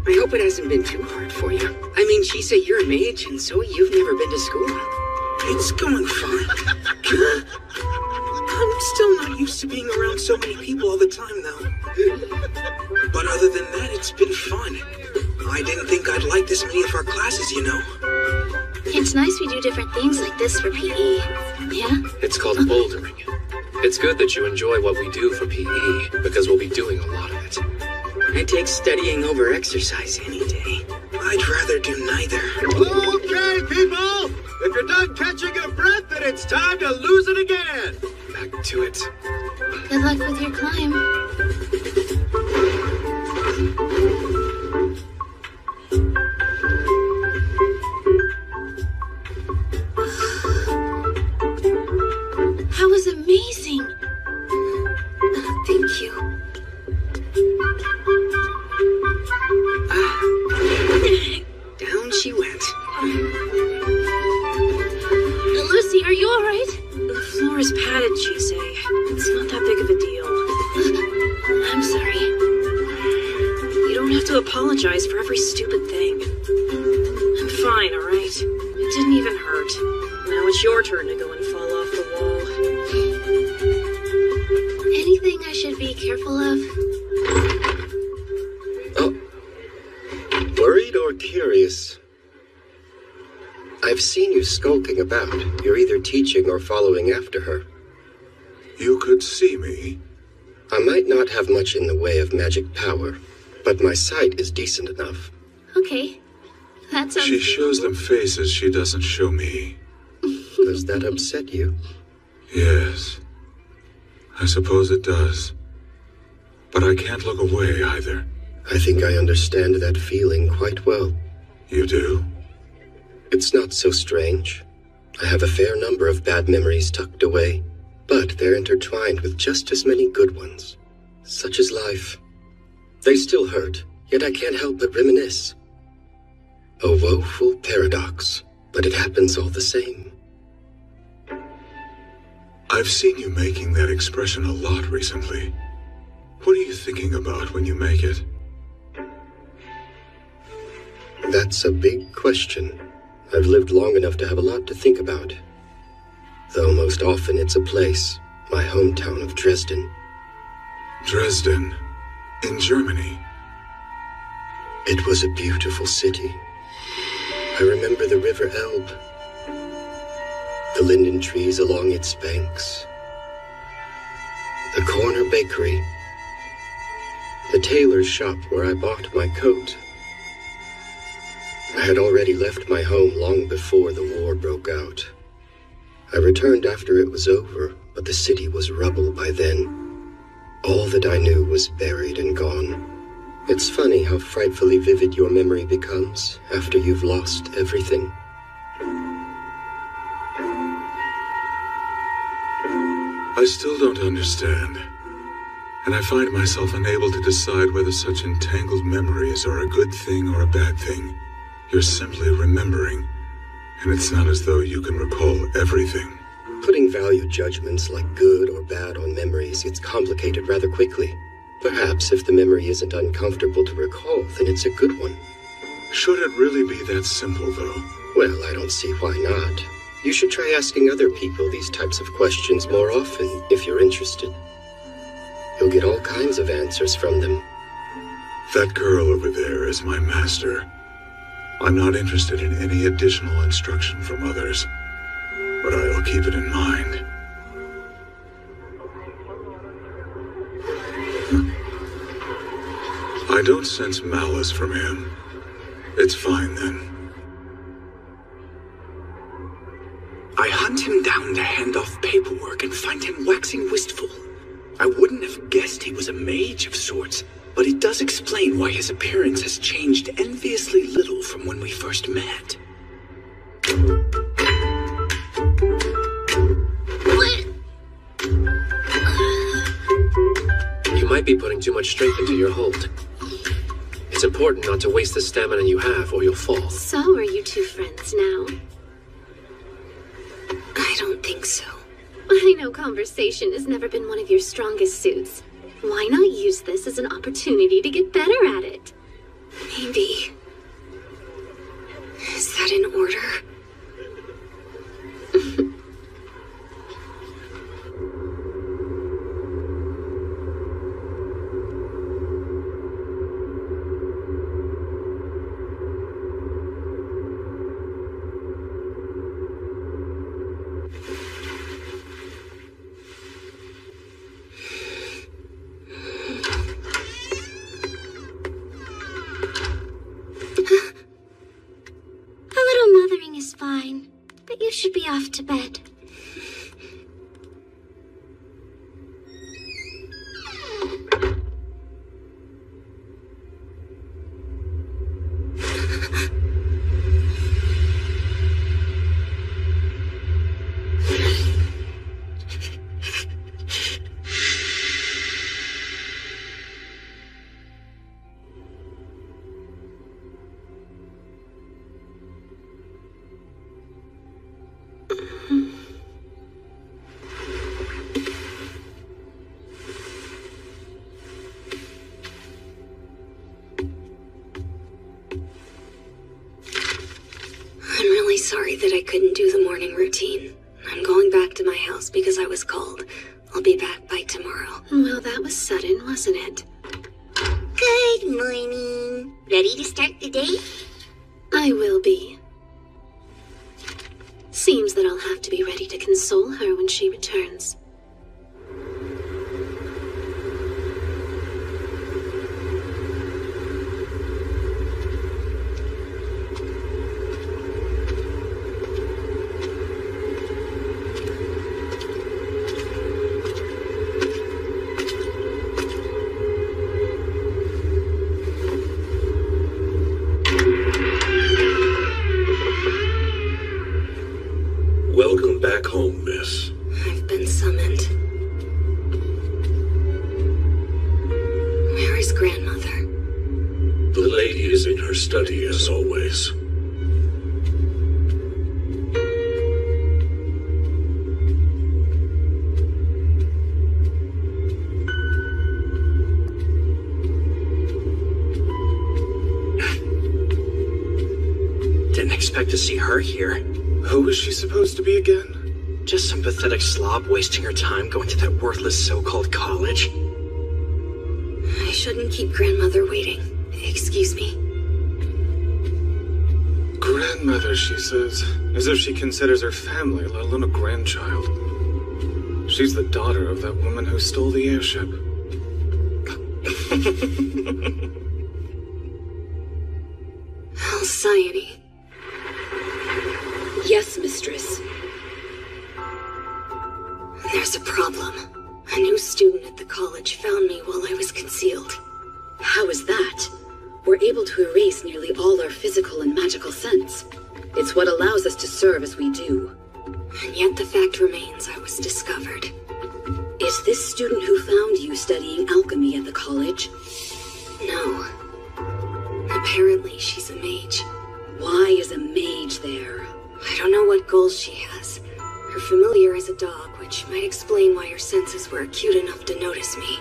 I hope it hasn't been too hard for you. I mean, Chisei, you're a mage, and so you've never been to school. It's going fine. I'm still not used to being around so many people all the time, though. But other than that, it's been fun. I didn't think I'd like this many of our classes, you know. It's nice we do different things like this for PE. Yeah? It's called bouldering. It's good that you enjoy what we do for PE, because we'll be doing a lot of it. I take studying over exercise any day. I'd rather do neither. Okay, people! If you're done catching your breath, then it's time to lose it again! Back to it. Good luck with your climb. That was amazing! Thank you. Down she went. Lucy, are you alright? The floor is padded, Chisei. It's apologize for every stupid thing. I'm fine, alright? It didn't even hurt. Now it's your turn to go and fall off the wall. Anything I should be careful of? Oh. Worried or curious? I've seen you skulking about. You're either teaching or following after her. You could see me. I might not have much in the way of magic power, but my sight is decent enough. Okay. That sounds She shows them faces she doesn't show me. Does that upset you? Yes. I suppose it does. But I can't look away either. I think I understand that feeling quite well. You do? It's not so strange. I have a fair number of bad memories tucked away, but they're intertwined with just as many good ones. Such is life. They still hurt, yet I can't help but reminisce. A woeful paradox, but it happens all the same. I've seen you making that expression a lot recently. What are you thinking about when you make it? That's a big question. I've lived long enough to have a lot to think about. Though most often it's a place, my hometown of Dresden. Dresden? In Germany? It was a beautiful city. I remember the River Elbe, the linden trees along its banks, the corner bakery, the tailor's shop where I bought my coat. I had already left my home long before the war broke out. I returned after it was over, but the city was rubble by then. All that I knew was buried and gone. It's funny how frightfully vivid your memory becomes after you've lost everything. I still don't understand. And I find myself unable to decide whether such entangled memories are a good thing or a bad thing. You're simply remembering, and it's not as though you can recall everything. Putting value judgments like good or bad on memories gets complicated rather quickly. Perhaps if the memory isn't uncomfortable to recall, then it's a good one. Should it really be that simple, though? Well, I don't see why not. You should try asking other people these types of questions more often if you're interested. You'll get all kinds of answers from them. That girl over there is my master. I'm not interested in any additional instruction from others, but I'll keep it in mind. I don't sense malice from him. It's fine then. I hunt him down to hand off paperwork and find him waxing wistful. I wouldn't have guessed he was a mage of sorts, but it does explain why his appearance has changed enviously little from when we first met. You might be putting too much strength into your hold. It's important not to waste the stamina you have, or you'll fall. So are you two friends now? I don't think so. I know conversation has never been one of your strongest suits. Why not use this as an opportunity to get better at it? Maybe. Is that in order? Fine, but you should be off to bed. sorry that I couldn't do the morning routine. I'm going back to my house because I was called. I'll be back by tomorrow. Well, that was sudden, wasn't it? Good morning. Ready to start the day? I will be. Seems that I'll have to be ready to console her when she returns. Welcome back home, miss. I've been summoned. Where is grandmother? The lady is in her study as always. Didn't expect to see her here. Who was she supposed to be again? Just some pathetic slob wasting her time going to that worthless so-called college. I shouldn't keep grandmother waiting. Excuse me. Grandmother, she says, as if she considers her family, let alone a grandchild. She's the daughter of that woman who stole the airship. Alcyone. Yes, mistress. There's a problem. A new student at the college found me while I was concealed. How is that? We're able to erase nearly all our physical and magical sense. It's what allows us to serve as we do. And yet the fact remains I was discovered. Is this student who found you studying alchemy at the college? No. Apparently she's a mage. Why is a mage there? I don't know what goals she has. Her familiar is a dog, which might explain why her senses were acute enough to notice me.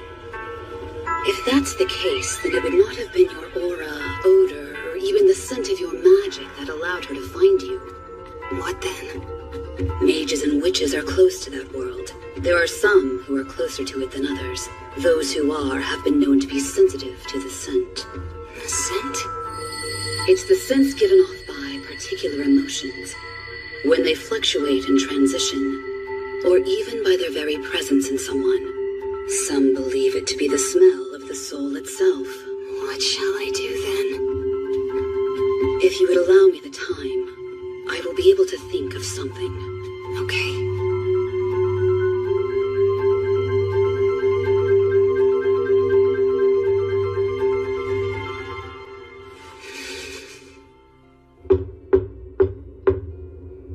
If that's the case, then it would not have been your aura, odor, or even the scent of your magic that allowed her to find you. What then? Mages and witches are close to that world. There are some who are closer to it than others. Those who are have been known to be sensitive to the scent. The scent? It's the sense given off by particular emotions. When they fluctuate and transition, or even by their very presence in someone. Some believe it to be the smell of the soul itself. What shall I do then? If you would allow me the time, I will be able to think of something. Okay.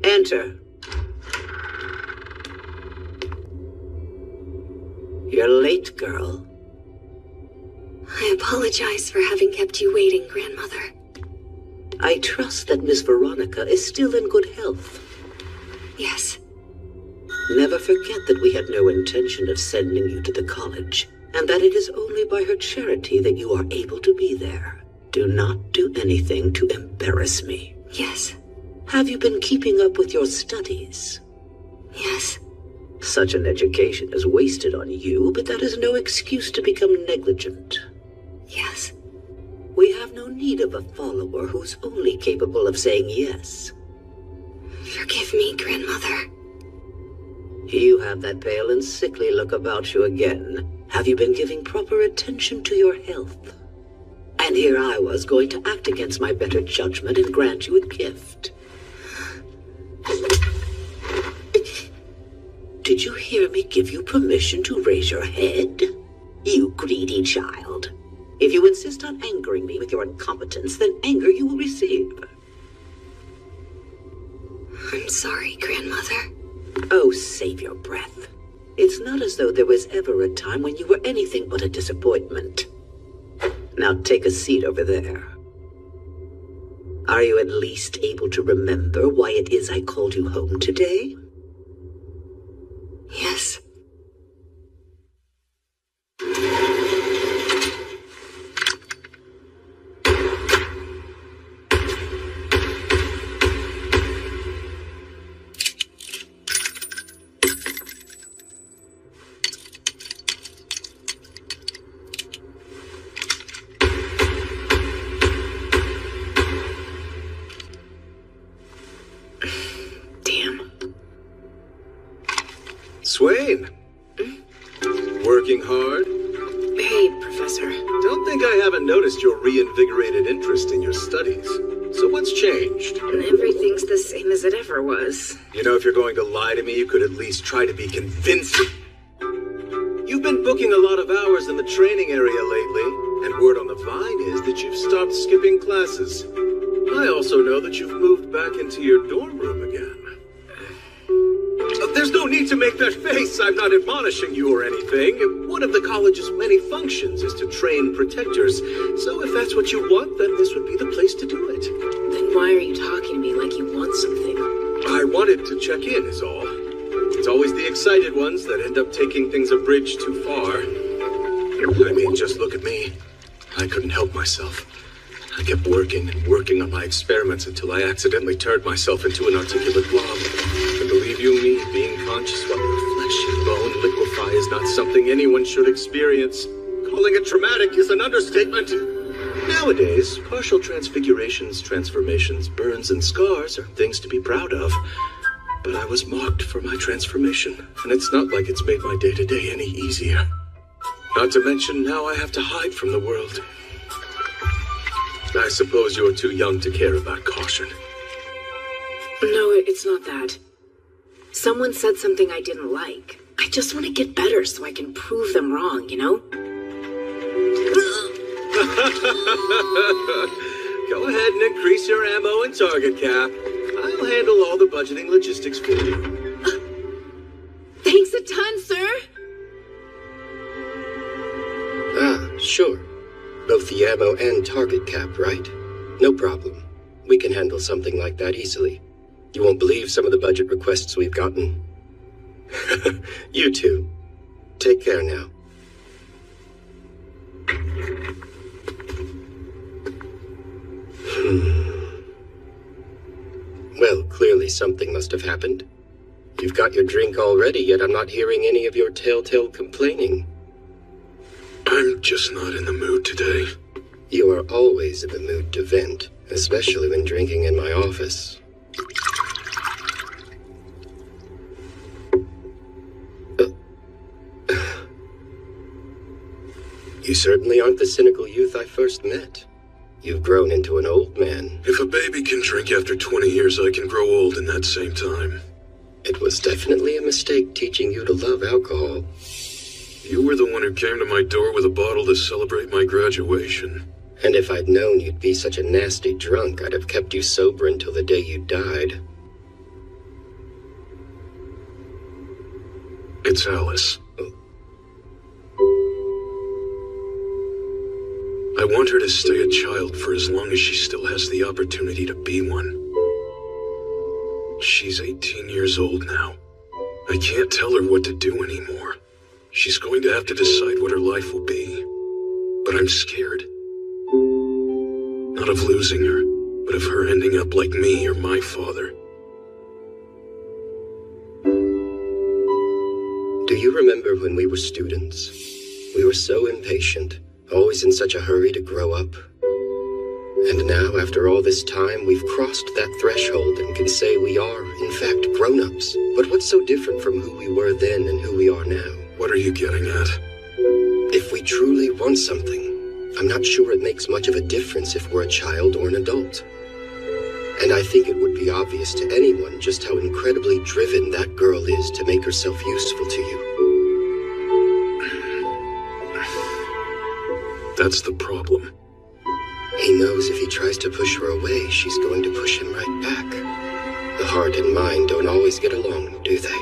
Enter. You're late, girl. I apologize for having kept you waiting, grandmother. I trust that Miss Veronica is still in good health. Yes. Never forget that we had no intention of sending you to the college, and that it is only by her charity that you are able to be there. Do not do anything to embarrass me. Yes. Have you been keeping up with your studies? Yes. Such an education is wasted on you, but that is no excuse to become negligent. Yes. We have no need of a follower who's only capable of saying yes. Forgive me, grandmother. You have that pale and sickly look about you again. Have you been giving proper attention to your health? And here I was going to act against my better judgment and grant you a gift. Did you hear me give you permission to raise your head? You greedy child. If you insist on angering me with your incompetence, then anger you will receive. I'm sorry, grandmother. Oh, save your breath. It's not as though there was ever a time when you were anything but a disappointment. Now take a seat over there. Are you at least able to remember why it is I called you home today? Yes. working hard? Hey, Professor. Don't think I haven't noticed your reinvigorated interest in your studies. So what's changed? Everything's the same as it ever was. You know, if you're going to lie to me, you could at least try to be convincing. You've been booking a lot of hours in the training area lately, and word on the vine is that you've stopped skipping classes. I also know that you've moved back into your dorm room again. There's no need to make that face. I'm not admonishing you or anything. One of the college's many functions is to train protectors. So if that's what you want, then this would be the place to do it. Then why are you talking to me like you want something? I wanted to check in, is all. It's always the excited ones that end up taking things a bridge too far. I mean, just look at me. I couldn't help myself. I kept working and working on my experiments until I accidentally turned myself into an articulate blob. And believe you me, being conscious while your flesh and bone liquefy is not something anyone should experience. Calling it traumatic is an understatement. Nowadays, partial transfigurations, transformations, burns, and scars are things to be proud of. But I was mocked for my transformation, and it's not like it's made my day-to-day any easier. Not to mention, now I have to hide from the world. I suppose you're too young to care about caution. No, it's not that. Someone said something I didn't like. I just want to get better so I can prove them wrong, you know? Go ahead and increase your ammo and target cap. I'll handle all the budgeting logistics for you. Thanks a ton, sir. Ah, sure. Both the ammo and target cap, right? No problem. We can handle something like that easily. You won't believe some of the budget requests we've gotten. You too. Take care now. Well, clearly something must have happened. You've got your drink already, yet I'm not hearing any of your telltale complaining. I'm just not in the mood today. You are always in the mood to vent, especially when drinking in my office. You certainly aren't the cynical youth I first met. You've grown into an old man. If a baby can drink after 20 years, I can grow old in that same time. It was definitely a mistake teaching you to love alcohol. You were the one who came to my door with a bottle to celebrate my graduation. And if I'd known you'd be such a nasty drunk, I'd have kept you sober until the day you died. It's Alice. I want her to stay a child for as long as she still has the opportunity to be one. She's 18 years old now. I can't tell her what to do anymore. She's going to have to decide what her life will be. But I'm scared. Not of losing her, but of her ending up like me or my father. Do you remember when we were students? We were so impatient, always in such a hurry to grow up. And now, after all this time, we've crossed that threshold and can say we are, in fact, grown-ups. But what's so different from who we were then and who we are now? What are you getting at? If we truly want something, I'm not sure it makes much of a difference if we're a child or an adult. And I think it would be obvious to anyone just how incredibly driven that girl is to make herself useful to you. That's the problem. He knows if he tries to push her away, she's going to push him right back. The heart and mind don't always get along, do they?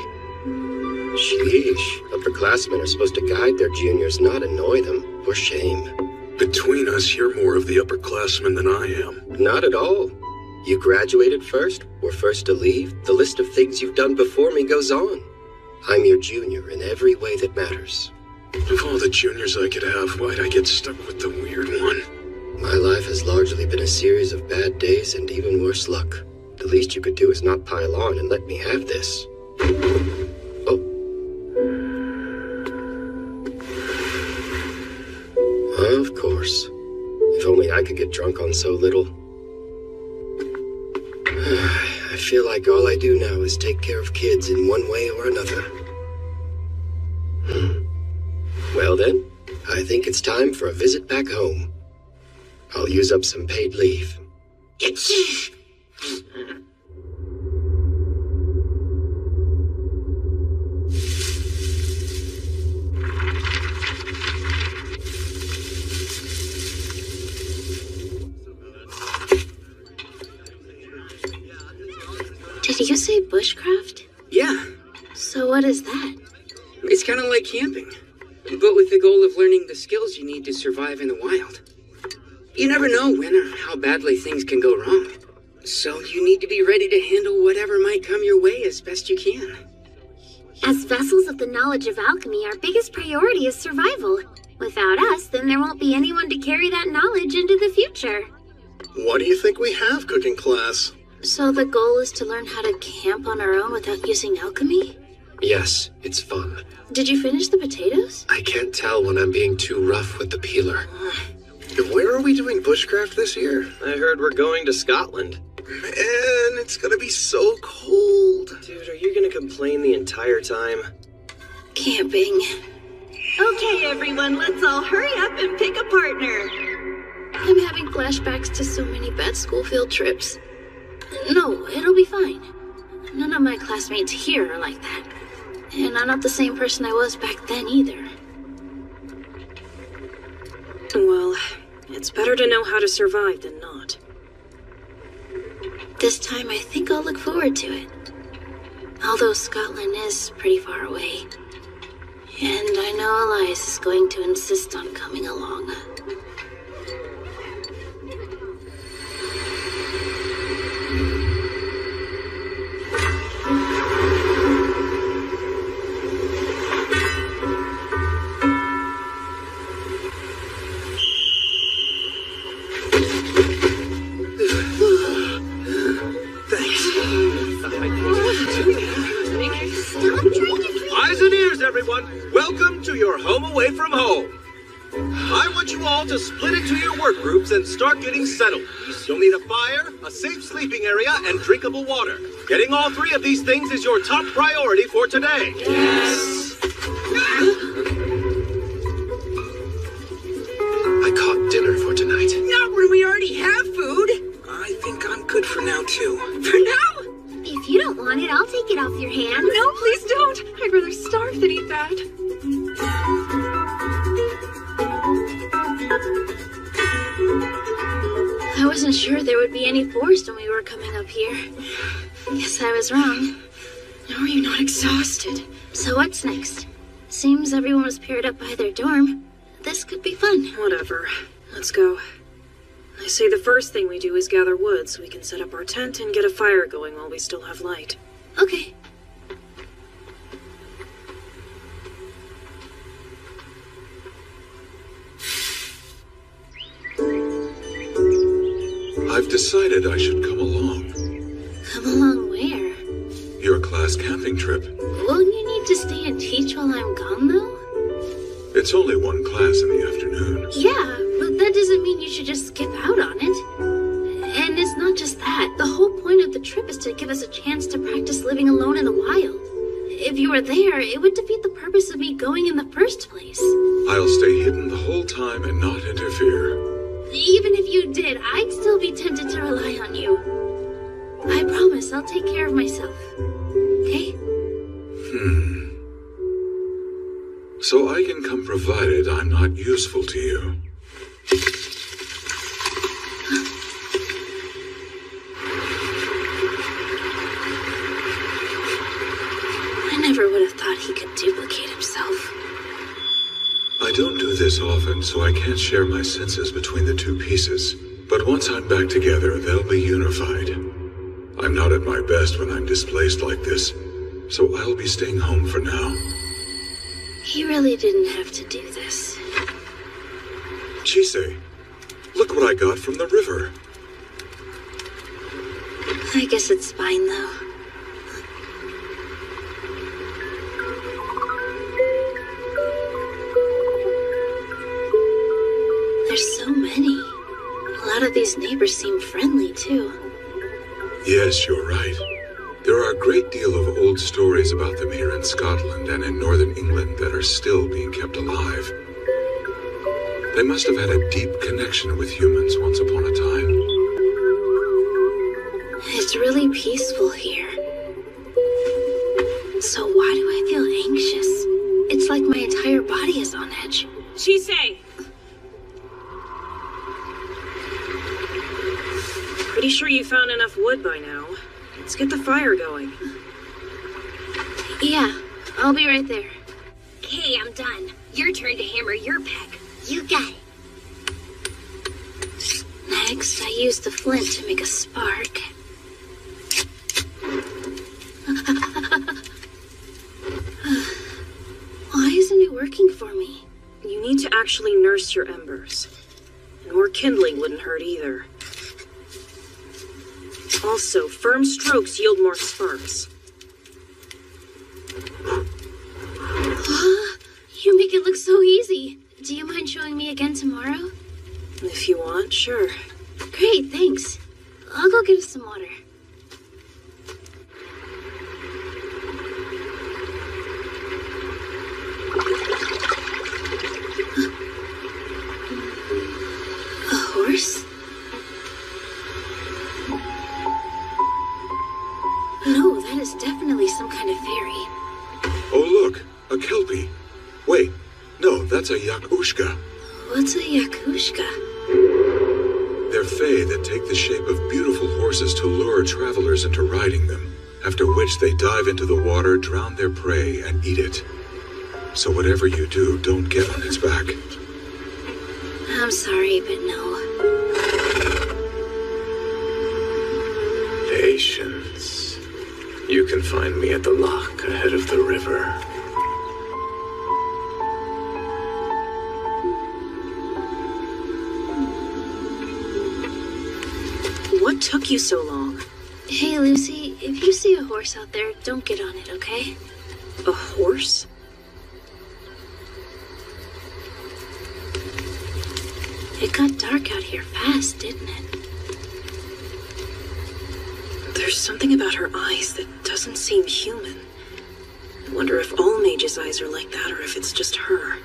Sheesh, upperclassmen are supposed to guide their juniors, not annoy them. For shame. Between us, you're more of the upperclassman than I am. Not at all. You graduated first, were first to leave. The list of things you've done before me goes on. I'm your junior in every way that matters. Of all the juniors I could have, why'd I get stuck with the weird one? My life has largely been a series of bad days and even worse luck. The least you could do is not pile on and let me have this. Oh. Of course. If only I could get drunk on so little. I feel like all I do now is take care of kids in one way or another. Well, Well then, I think it's time for a visit back home. I'll use up some paid leave. Did you say bushcraft? Yeah, So what is that? it's kind of like camping, but with the goal of learning the skills you need to survive in the wild. You never know when or how badly things can go wrong, so you need to be ready to handle whatever might come your way as best you can. As vessels of the knowledge of alchemy, our biggest priority is survival. Without us, then there won't be anyone to carry that knowledge into the future. What do you think we have, cooking class? So the goal is to learn how to camp on our own without using alchemy? Yes, it's fun. Did you finish the potatoes? I can't tell when I'm being too rough with the peeler. Where are we doing bushcraft this year? I heard we're going to Scotland. Man, it's gonna be so cold. Dude, are you gonna complain the entire time? Camping. Okay, everyone, let's all hurry up and pick a partner. I'm having flashbacks to so many bad school field trips. No, it'll be fine. None of my classmates here are like that. And I'm not the same person I was back then either. Well, it's better to know how to survive than not. This time I think I'll look forward to it. Although Scotland is pretty far away. And I know Elias is going to insist on coming along. Eyes and ears, everyone! Welcome to your home away from home! I want you all to split into your work groups and start getting settled. You'll need a fire, a safe sleeping area, and drinkable water. Getting all three of these things is your top priority for today. Yes! I caught dinner for tonight. Not when we already have food. I think I'm good for now, too. For now? If you don't want it, I'll take it off your hands. No, please don't. I'd rather starve than eat that. I wasn't sure there would be any forest when we were coming up here. Guess I was wrong. Are you not exhausted? So what's next? Seems everyone was paired up by their dorm. This could be fun. Whatever. Let's go. I say the first thing we do is gather wood so we can set up our tent and get a fire going while we still have light. Okay. I've decided I should come along. Come along where? Your class camping trip. Won't you need to stay and teach while I'm gone, though? It's only one class in the afternoon. Yeah, but that doesn't mean you should just skip out on it. And it's not just that. The whole point of the trip is to give us a chance to practice living alone in the wild. If you were there, it would defeat the purpose of me going in the first place. I'll stay hidden the whole time and not interfere. Even if you did, I'd still be tempted to rely on you. I promise I'll take care of myself. Okay? So I can come provided I'm not useful to you. I never would have thought he could duplicate himself. I don't do this often, so I can't share my senses between the two pieces. But once I'm back together, they'll be unified. I'm not at my best when I'm displaced like this, so I'll be staying home for now. He really didn't have to do this. Chise, look what I got from the river. I guess it's fine, though. There's so many. A lot of these neighbors seem friendly, too. Yes, you're right. There are a great deal of old stories about them here in Scotland and in northern England that are still being kept alive. They must have had a deep connection with humans once upon a time. It's really peaceful here. So why do I feel anxious? It's like my entire body is on edge. Chisei! Pretty sure you found enough wood by now. Let's get the fire going. Yeah, I'll be right there. Okay, I'm done. Your turn to hammer your peg. You got it. Next, I use the flint to make a spark. Why isn't it working for me? You need to actually nurse your embers. And more kindling wouldn't hurt either. Also, firm strokes yield more sparks. You make it look so easy. Do you mind showing me again tomorrow? If you want, sure. Great, thanks. I'll go get us some water. A horse? No, that is definitely some kind of fairy. Oh, look, a kelpie. Wait, no, that's a yakushka. What's a yakushka? They're fae that take the shape of beautiful horses to lure travelers into riding them, after which they dive into the water, drown their prey, and eat it. So whatever you do, don't get on its back. I'm sorry, but no. Patience. You can find me at the lock ahead of the river. What took you so long? Hey, Lucy, if you see a horse out there, don't get on it, okay? A horse? It got dark out here fast, didn't it? There's something about her eyes that doesn't seem human. I wonder if all mages' eyes are like that or if it's just her.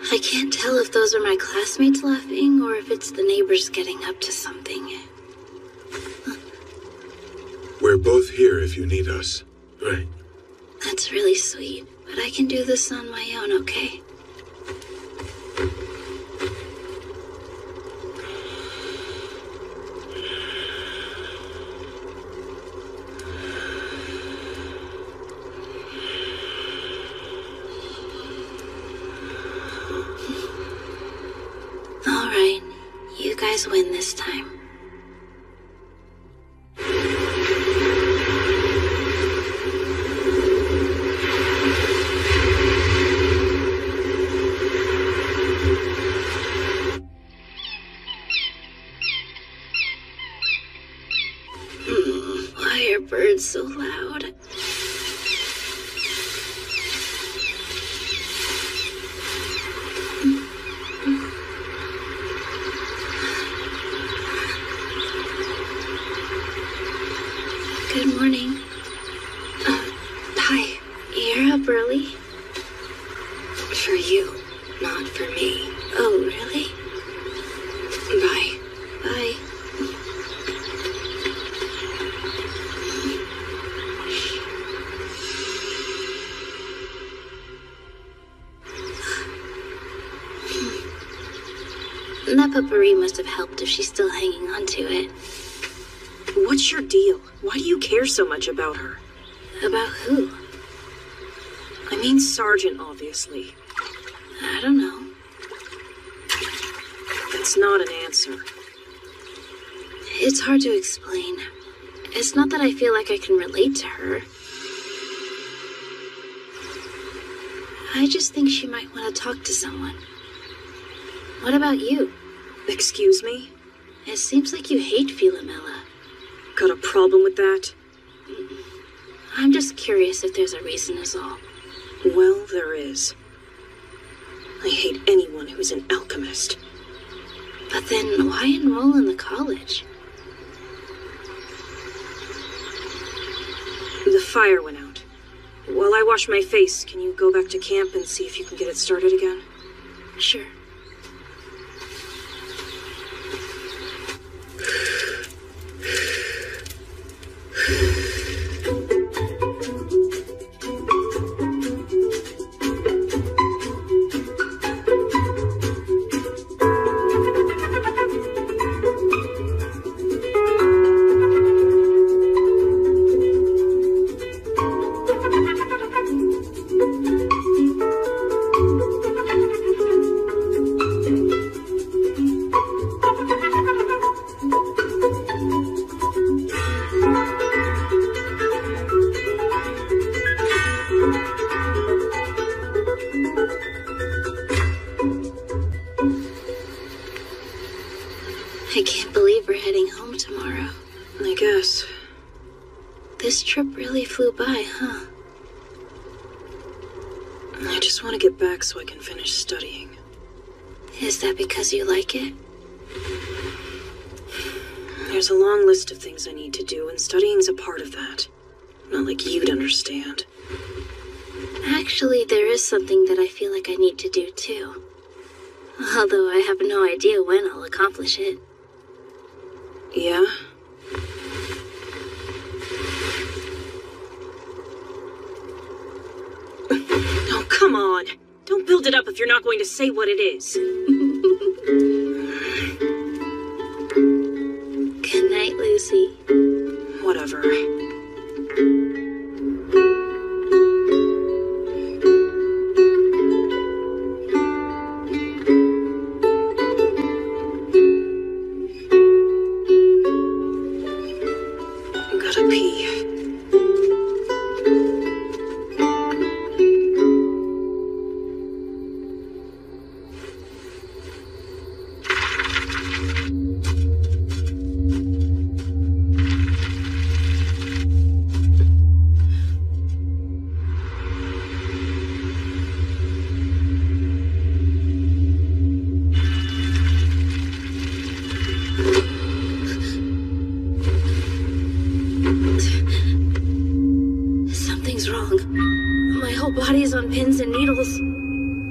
I can't tell if those are my classmates laughing or if it's the neighbors getting up to something. We're both here if you need us. Right. That's really sweet, but I can do this on my own, okay? All right, you guys win this time. Why are birds so loud? Good morning. Hi. You're up early? For you, not for me. Oh, really? Bye. Bye. That potpourri must have helped if she's still hanging on to it. What's your deal? Why do you care so much about her? About who? I mean Sergeant, obviously. I don't know. That's not an answer. It's hard to explain. It's not that I feel like I can relate to her. I just think she might want to talk to someone. What about you? Excuse me? It seems like you hate Philomela. Got a problem with that? I'm just curious if there's a reason is all. Well, there is. I hate anyone who's an alchemist. But then why enroll in the college? The fire went out. While I wash my face, can you go back to camp and see if you can get it started again? Sure. I can't believe we're heading home tomorrow. I guess. This trip really flew by, huh? I just want to get back so I can finish studying. Is that because you like it? There's a long list of things I need to do, and studying's a part of that. Not like you'd understand. Actually, there is something that I feel like I need to do too. Although I have no idea when I'll accomplish it. Yeah? Oh, come on! Don't build it up if you're not going to say what it is. Good night, Lucy. Whatever. Gotta pee. Something's wrong. My whole body is on pins and needles.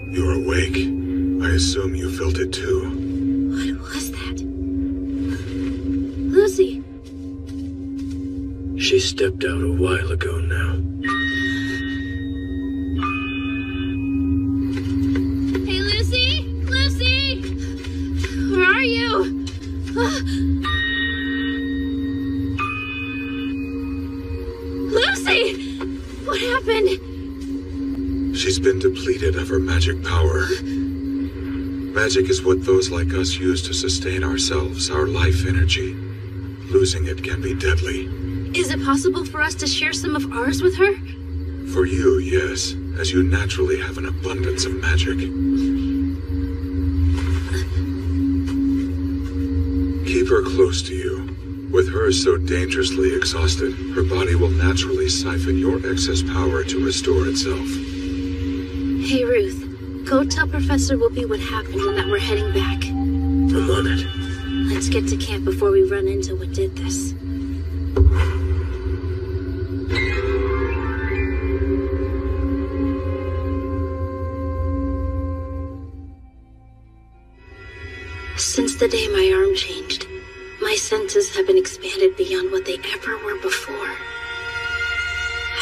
You're awake. I assume you felt it too. What was that? Lucy! She stepped out a while ago now. Hey, Lucy! Lucy! Where are you? Lucy! What happened? She's been depleted of her magic power. Magic is what those like us use to sustain ourselves, our life energy. Losing it can be deadly. Is it possible for us to share some of ours with her? For you, yes, as you naturally have an abundance of magic. Keep her close to you. With her so dangerously exhausted, her body will naturally siphon your excess power to restore itself. Hey, Ruth. Go tell Professor Whoopi what happened and that we're heading back. I'm on it. Let's get to camp before we run into what did this. Since the day my arm changed, my senses have been expanded beyond what they ever were before.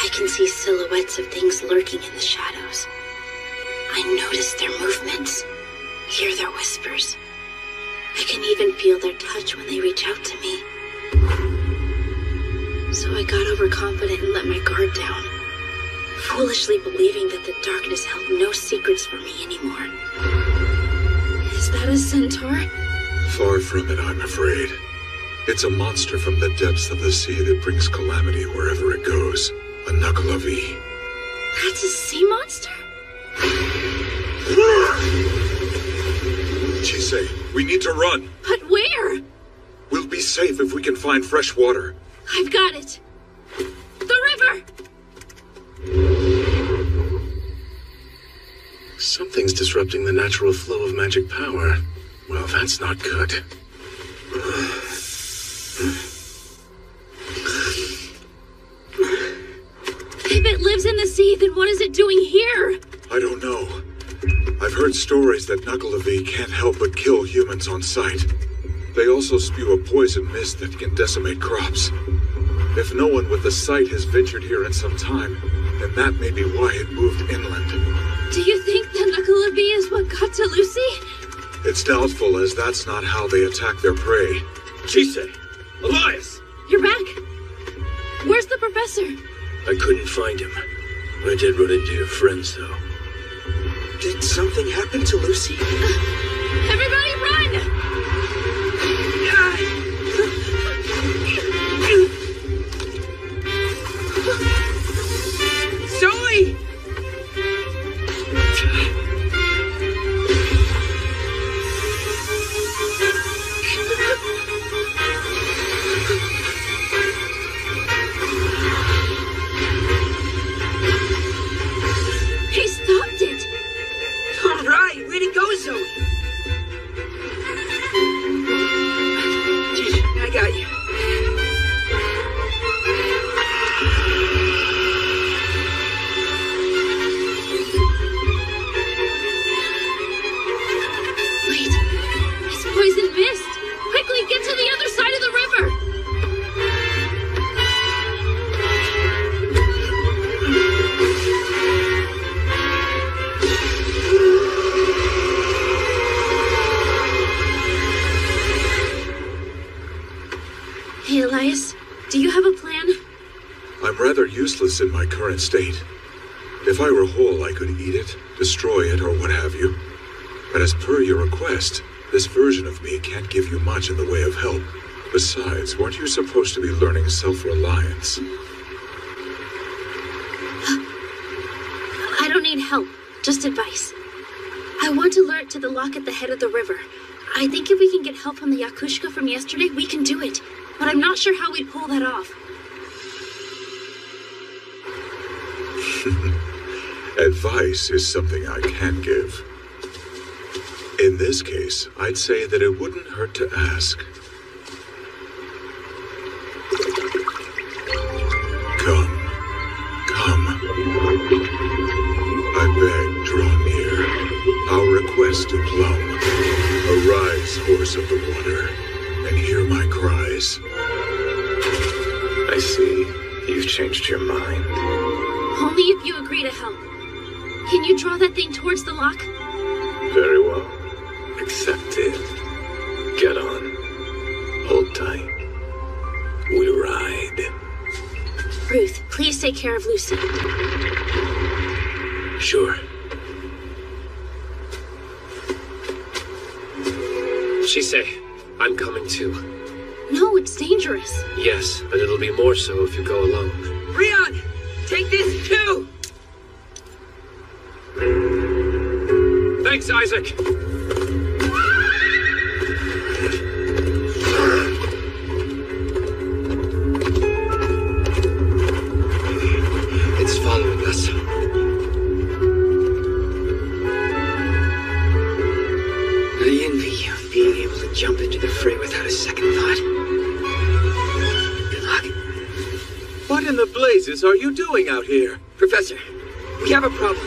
I can see silhouettes of things lurking in the shadows. I notice their movements, hear their whispers. I can even feel their touch when they reach out to me. So I got overconfident and let my guard down, foolishly believing that the darkness held no secrets for me anymore. Is that a centaur? Far from it, I'm afraid. It's a monster from the depths of the sea that brings calamity wherever it goes. A Nuckelavee. That's a sea monster? Chisei, we need to run. But where? We'll be safe if we can find fresh water. I've got it. The river! Something's disrupting the natural flow of magic power. Well, that's not good. If it lives in the sea, then what is it doing here? I don't know. I've heard stories that Nuckelavee can't help but kill humans on sight. They also spew a poison mist that can decimate crops. If no one with the sight has ventured here in some time, then that may be why it moved inland. Do you think that Nuckelavee is what got to Lucy? It's doubtful, as that's not how they attack their prey. Chise! Elias! You're back. Where's the professor? I couldn't find him. I did run into your friends, though. Did something happen to Lucy? Everybody run! Zoe! He stopped it! All right, way to go, Zoe! I got you. Wait, it's poison mist! Quickly, get to the other side of the river! Hey, Elias, do you have a plan? I'm rather useless in my current state. If I were whole, I could eat it, destroy it, or what have you. But as per your request, this version of me can't give you much in the way of help. Besides, weren't you supposed to be learning self-reliance? I don't need help, just advice. I want to lure it to the lock at the head of the river. I think if we can get help from the Yakushka from yesterday, we can do it. But I'm not sure how we'd pull that off. Advice is something I can give. In this case, I'd say that it wouldn't hurt to ask. Come. I beg, draw near. Our request to Plum. Arise, horse of the water, and hear my cries. I see. You've changed your mind. Only if you agree to help. Can you draw that thing towards the lock? Very well. Accepted. Get on. Hold tight. We ride. Ruth, please take care of Lucy. Sure. Chise, I'm coming too. No, it's dangerous. Yes, but it'll be more so if you go alone. Rion, take this too! Thanks, Isaac. It's following us. I envy you, being able to jump into the fray without a second thought. Good luck. What in the blazes are you doing out here? Professor, we have a problem.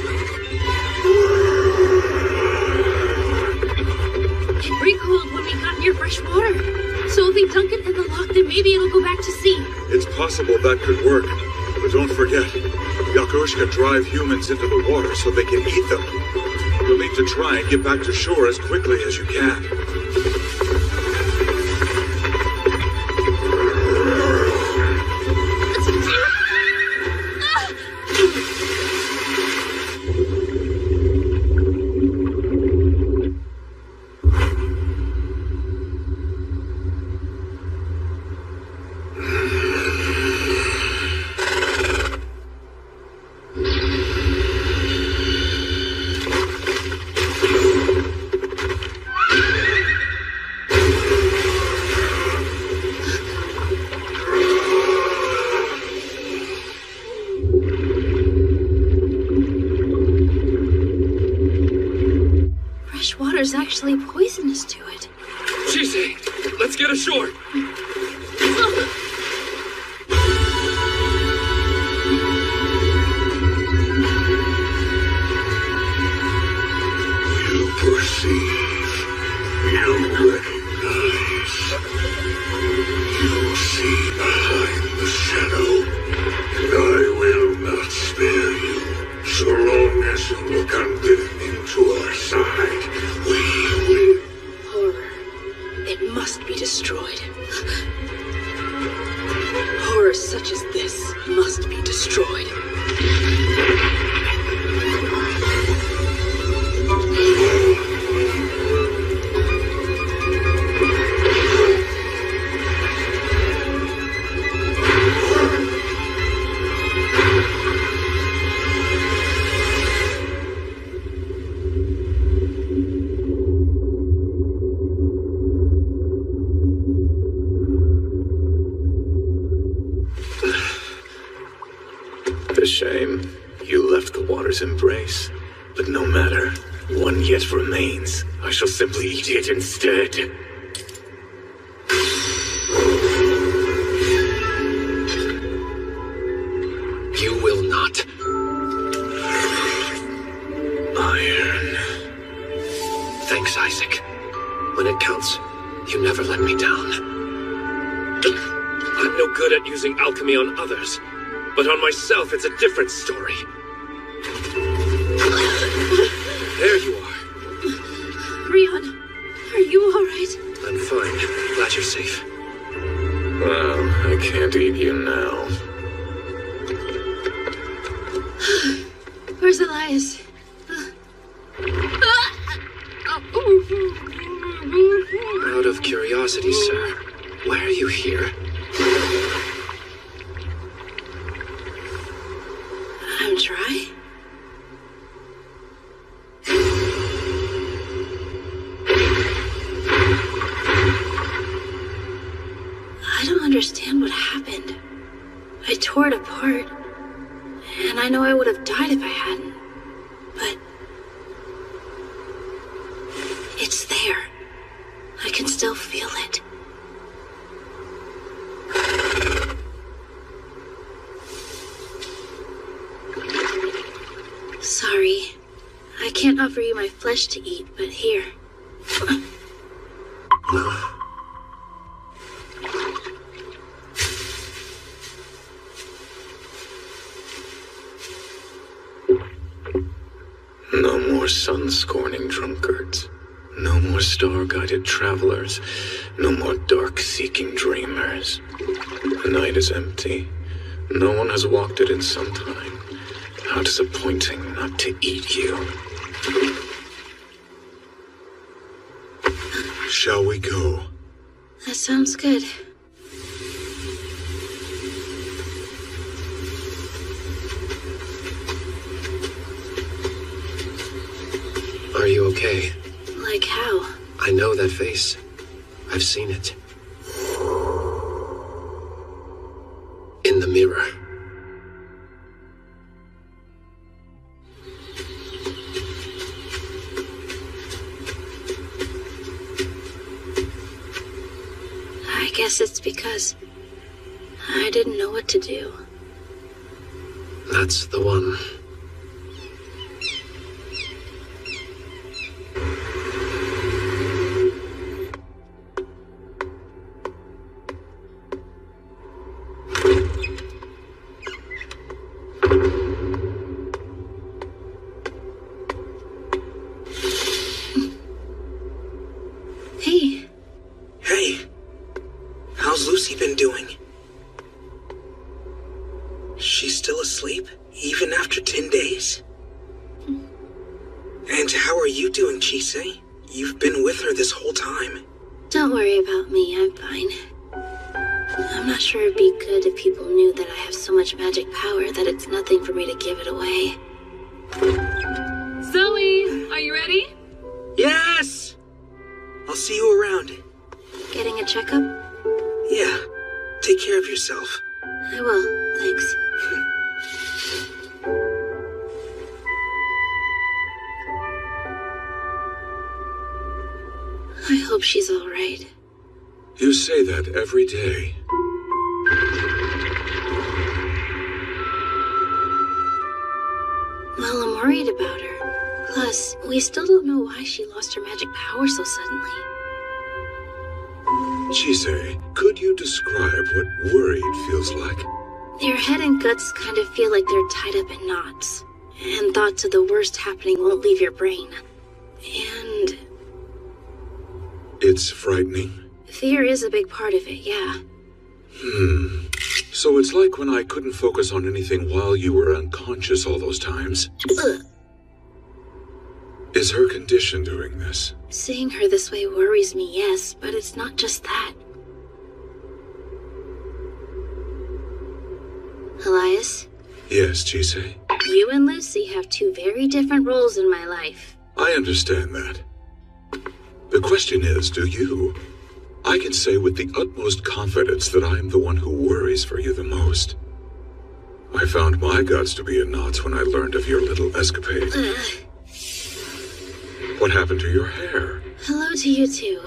It recoiled when we got near fresh water. So if we dunk it in the lock, then maybe it'll go back to sea. It's possible that could work. But don't forget, Yakushka drive humans into the water so they can eat them. You'll need to try and get back to shore as quickly as you can. actually poisonous to it. Chise, let's get ashore. You perceive, you recognize, you see behind the shadow, and I will not spare you. So long as you look unbidden into our side, we will. Horror. It must be destroyed. Horror such as this must be destroyed. A shame. You left the water's embrace. But no matter. One yet remains. I shall simply eat it instead. You will not. Iron. Thanks, Isaac. When it counts, you never let me down. I'm no good at using alchemy on others, but on myself it's a different story. There you are. Rion, are you alright? I'm fine. Glad you're safe. Well, I can't eat you now. Where's Elias? Out of curiosity, sir, why are you here? I'm dry. I don't understand what happened. I tore it apart, and I know I would have died if I hadn't. But it's there. I can still feel it. Sorry. I can't offer you my flesh to eat, but here. No more sun-scorning drunkards. No more star-guided travelers. No more dark-seeking dreamers. The night is empty. No one has walked it in some time. How disappointing not to eat you. Shall we go? That sounds good. Are you okay? Like how? I know that face. I've seen it. In the mirror. I guess it's because I didn't know what to do. That's the one. Hey. Hey. How's Lucy been doing? She's still asleep, even after 10 days? And how are you doing, Chise? You've been with her this whole time. Don't worry about me, I'm fine. I'm not sure it'd be good if people knew that I have so much magic power that it's nothing for me to give it away. Zoe, are you ready? Yes! I'll see you around. Getting a checkup? Yeah. Take care of yourself. I will, thanks. hope she's all right. You say that every day. Well, I'm worried about her. Plus, we still don't know why she lost her magic power so suddenly. Chise, could you describe what worried feels like? Your head and guts kind of feel like they're tied up in knots. And thoughts of the worst happening won't leave your brain. And It's frightening. fear is a big part of it, yeah. So it's like when I couldn't focus on anything while you were unconscious all those times. Ugh. Is her condition doing this? Seeing her this way worries me, yes, but it's not just that. Elias? Yes, Chise. You and Lucy have two very different roles in my life. I understand that. The question is, do you? I can say with the utmost confidence that I am the one who worries for you the most. I found my guts to be in knots when I learned of your little escapade. What happened to your hair? Hello to you too.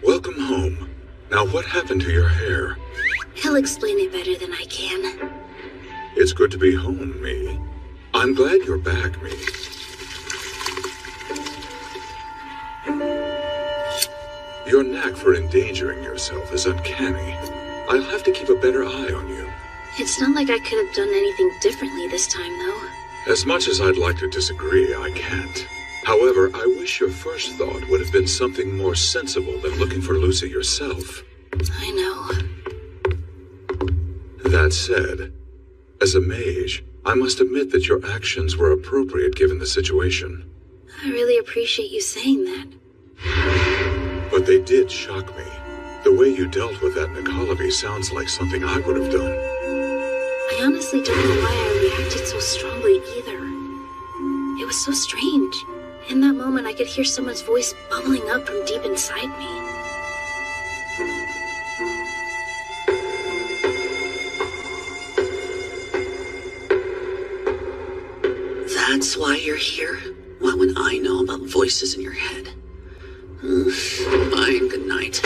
Welcome home. Now what happened to your hair? He'll explain it better than I can. It's good to be home, Me. I'm glad you're back, Me. Your knack for endangering yourself is uncanny. I'll have to keep a better eye on you. It's not like I could have done anything differently this time, though. As much as I'd like to disagree, I can't. However, I wish your first thought would have been something more sensible than looking for Lucy yourself. I know. That said, as a mage, I must admit that your actions were appropriate given the situation. I really appreciate you saying that. But they did shock me. The way you dealt with that Nikolavi sounds like something I would have done. I honestly don't know why I reacted so strongly either. It was so strange. In that moment, I could hear someone's voice bubbling up from deep inside me. That's why you're here? Why would I know about voices in your head? Bye and good night.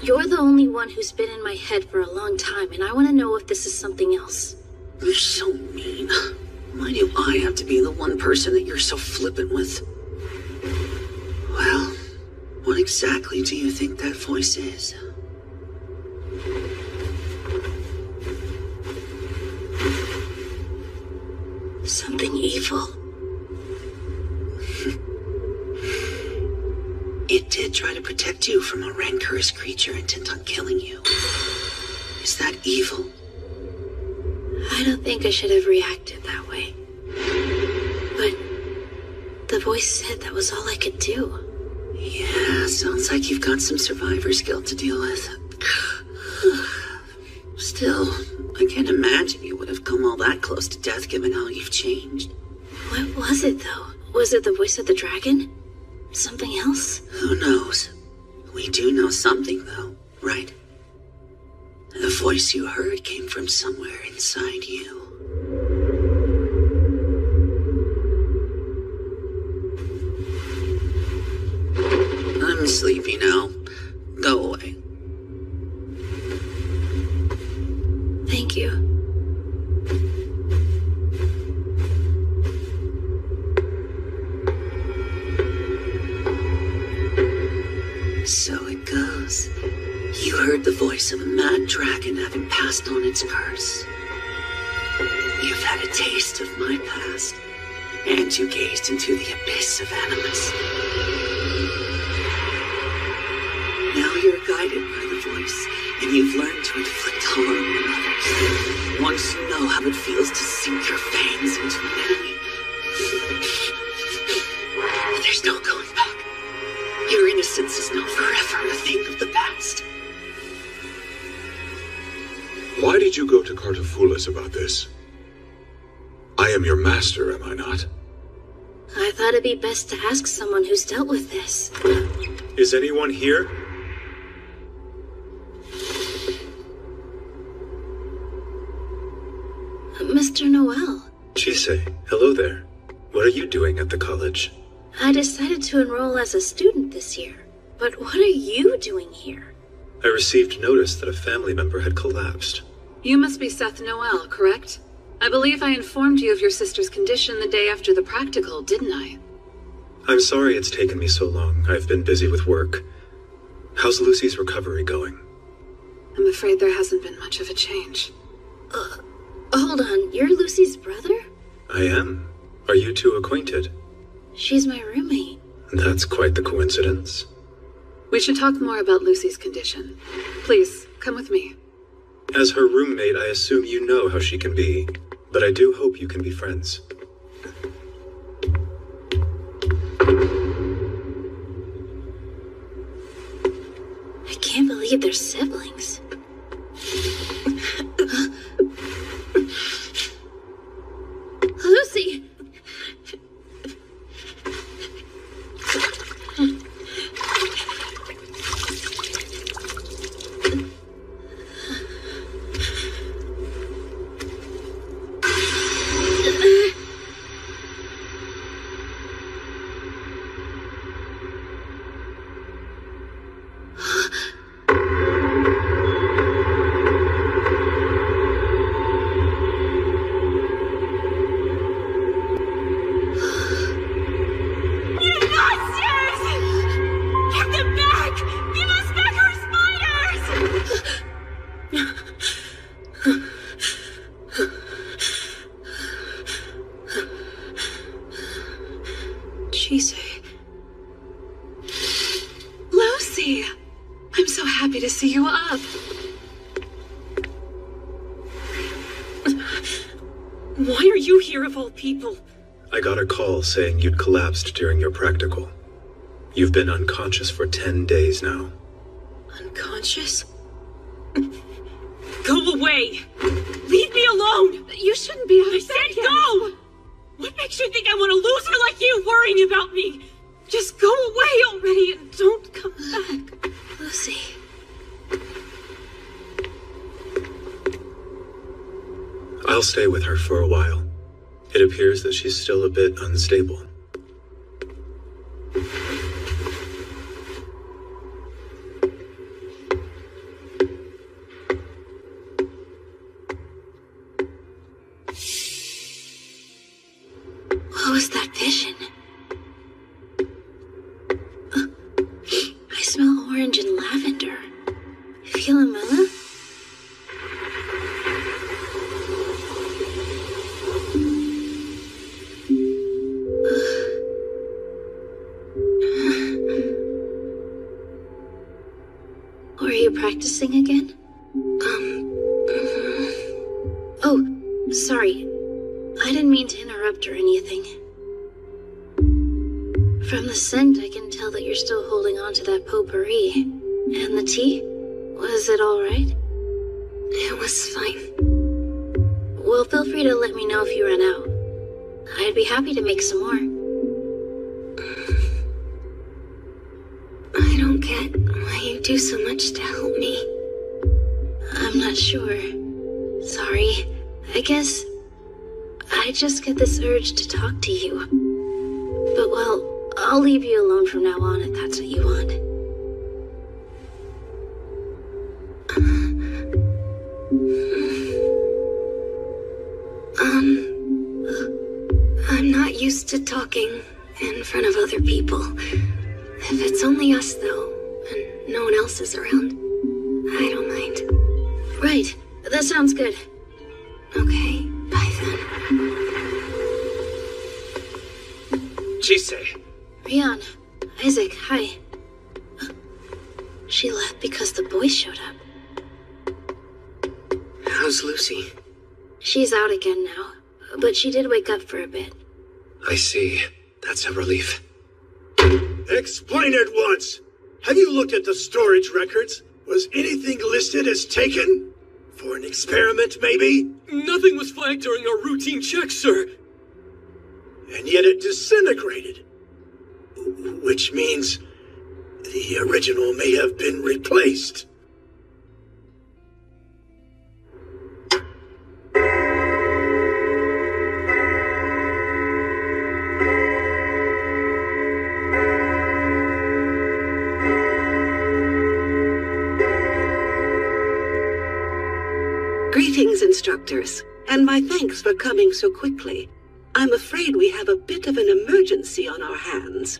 You're the only one who's been in my head for a long time, and I want to know if this is something else. You're so mean. Why do I have to be the one person that you're so flippant with? Well, what exactly do you think that voice is? Something evil. It did try to protect you from a rancorous creature intent on killing you. Is that evil? I don't think I should have reacted that way. But the voice said that was all I could do. Yeah, sounds like you've got some survivor's guilt to deal with. Still, I can't imagine you would have come all that close to death given how you've changed. What was it, though? Was it the voice of the dragon? Something else? Who knows? We do know something, though, right? The voice you heard came from somewhere inside you. I'm sleepy now. Go away. Thank you. So it goes. You heard the voice of a mad dragon having passed on its curse. You've had a taste of my past, and you gazed into the abyss of Animus. Now you're guided by the voice, and you've learned to inflict harm on others. Once you know how it feels to sink your fangs into an enemy, there's no going back. Your innocence is now forever a thing of the past. Why did you go to Cartafulas about this? I am your master, am I not? I thought it'd be best to ask someone who's dealt with this. Is anyone here? Mr. Noel. Chise, hello there. What are you doing at the college? I decided to enroll as a student this year. But what are you doing here? I received notice that a family member had collapsed. You must be Seth Noel, correct? I believe I informed you of your sister's condition the day after the practical, didn't I? I'm sorry it's taken me so long. I've been busy with work. How's Lucy's recovery going? I'm afraid there hasn't been much of a change. Hold on, you're Lucy's brother? I am. Are you two acquainted? She's my roommate. That's quite the coincidence. We should talk more about Lucy's condition. Please, come with me. As her roommate, I assume you know how she can be, but I do hope you can be friends. I can't believe they're siblings. Lucy! Lucy! I'm so happy to see you up. Why are you here of all people? I got a call saying you'd collapsed during your practical. You've been unconscious for 10 days now. Unconscious? Go away! Leave me alone! You shouldn't be I said go! What makes you think I want a loser like you worrying about me? Just go away already and don't come back. Lucy. I'll stay with her for a while. It appears that she's still a bit unstable. What was that vision? I smell orange and lavender. Philomela? Were you practicing again? Oh, sorry. I didn't mean to interrupt or anything. From the scent, I can tell that you're still holding on to that potpourri. And the tea? Was it all right? It was fine. Well, feel free to let me know if you run out. I'd be happy to make some more. I don't get why you do so much to help me. I'm not sure. Sorry. I guess I just get this urge to talk to you. But well, I'll leave you alone from now on if that's what you want. I'm not used to talking in front of other people. If it's only us, though, and no one else is around, I don't mind. Right. That sounds good. Okay, bye then. Chise. Rian. Isaac, hi. She left because the boys showed up. How's Lucy? She's out again now, but she did wake up for a bit. I see. That's a relief. Explain at once! Have you looked at the storage records? Was anything listed as taken? For an experiment, maybe? Nothing was flagged during our routine checks, sir. And yet it disintegrated. Which means the original may have been replaced. Greetings, instructors, and my thanks for coming so quickly. I'm afraid we have a bit of an emergency on our hands.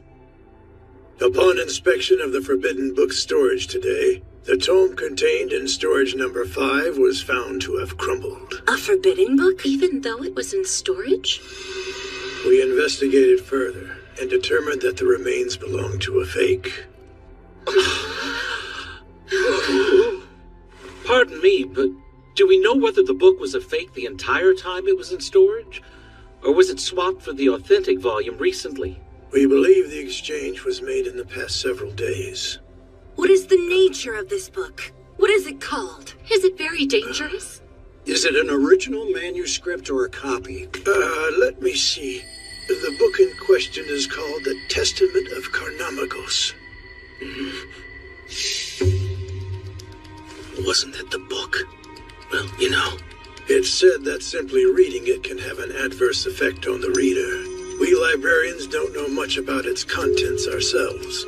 Upon inspection of the Forbidden Book storage today, the tome contained in storage number 5 was found to have crumbled. A forbidden book, even though it was in storage? We investigated further and determined that the remains belonged to a fake. Pardon me, but do we know whether the book was a fake the entire time it was in storage? Or was it swapped for the authentic volume recently? We believe the exchange was made in the past several days. What is the nature of this book? What is it called? Is it very dangerous? Is it an original manuscript or a copy? Let me see. The book in question is called The Testament of Carnamagos. Wasn't that the book? Well, you know. It's said that simply reading it can have an adverse effect on the reader. We librarians don't know much about its contents ourselves.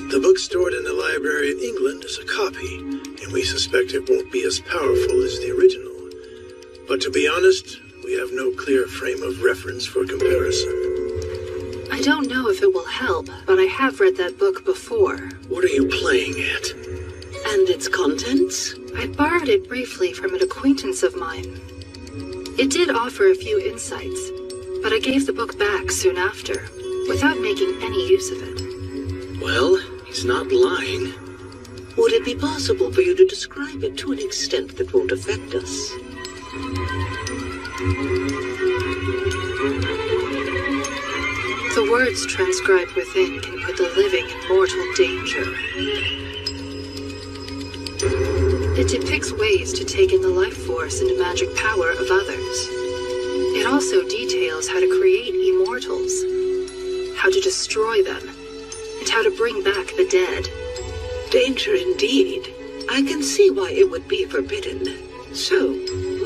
The book stored in the library in England is a copy, and we suspect it won't be as powerful as the original. But to be honest, we have no clear frame of reference for comparison. I don't know if it will help, but I have read that book before. What are you playing at? And its contents? I borrowed it briefly from an acquaintance of mine. It did offer a few insights, but I gave the book back soon after, without making any use of it. Well, he's not lying. Would it be possible for you to describe it to an extent that won't affect us? The words transcribed within can put the living in mortal danger. It depicts ways to take in the life force and magic power of others. It also details how to create immortals, how to destroy them, and how to bring back the dead. Danger indeed. I can see why it would be forbidden. So,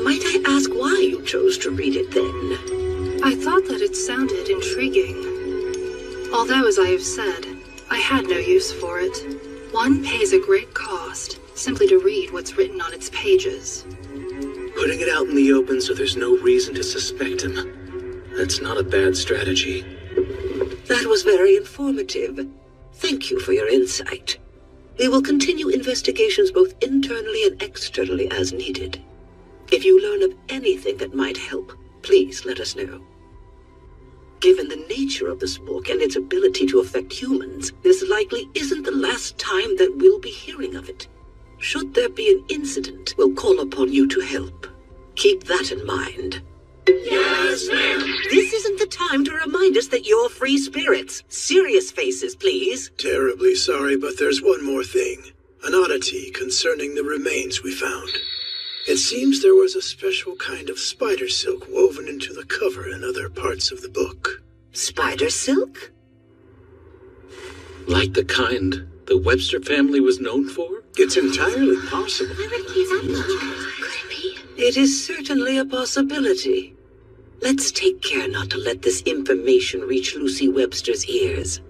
might I ask why you chose to read it then? I thought that it sounded intriguing. Although, as I have said, I had no use for it. One pays a great cost simply to read what's written on its pages. Putting it out in the open so there's no reason to suspect him. That's not a bad strategy. That was very informative. Thank you for your insight. We will continue investigations both internally and externally as needed. If you learn of anything that might help, please let us know. Given the nature of this book and its ability to affect humans, this likely isn't the last time that we'll be hearing of it. Should there be an incident, we'll call upon you to help. Keep that in mind. Yes, ma'am. This isn't the time to remind us that you're free spirits. Serious faces, please. Terribly sorry, but there's one more thing. An oddity concerning the remains we found. It seems there was a special kind of spider silk woven into the cover and other parts of the book. Spider silk? Like the kind the Webster family was known for? It's entirely possible. Why would he have that? Could it be? It is certainly a possibility. Let's take care not to let this information reach Lucy Webster's ears.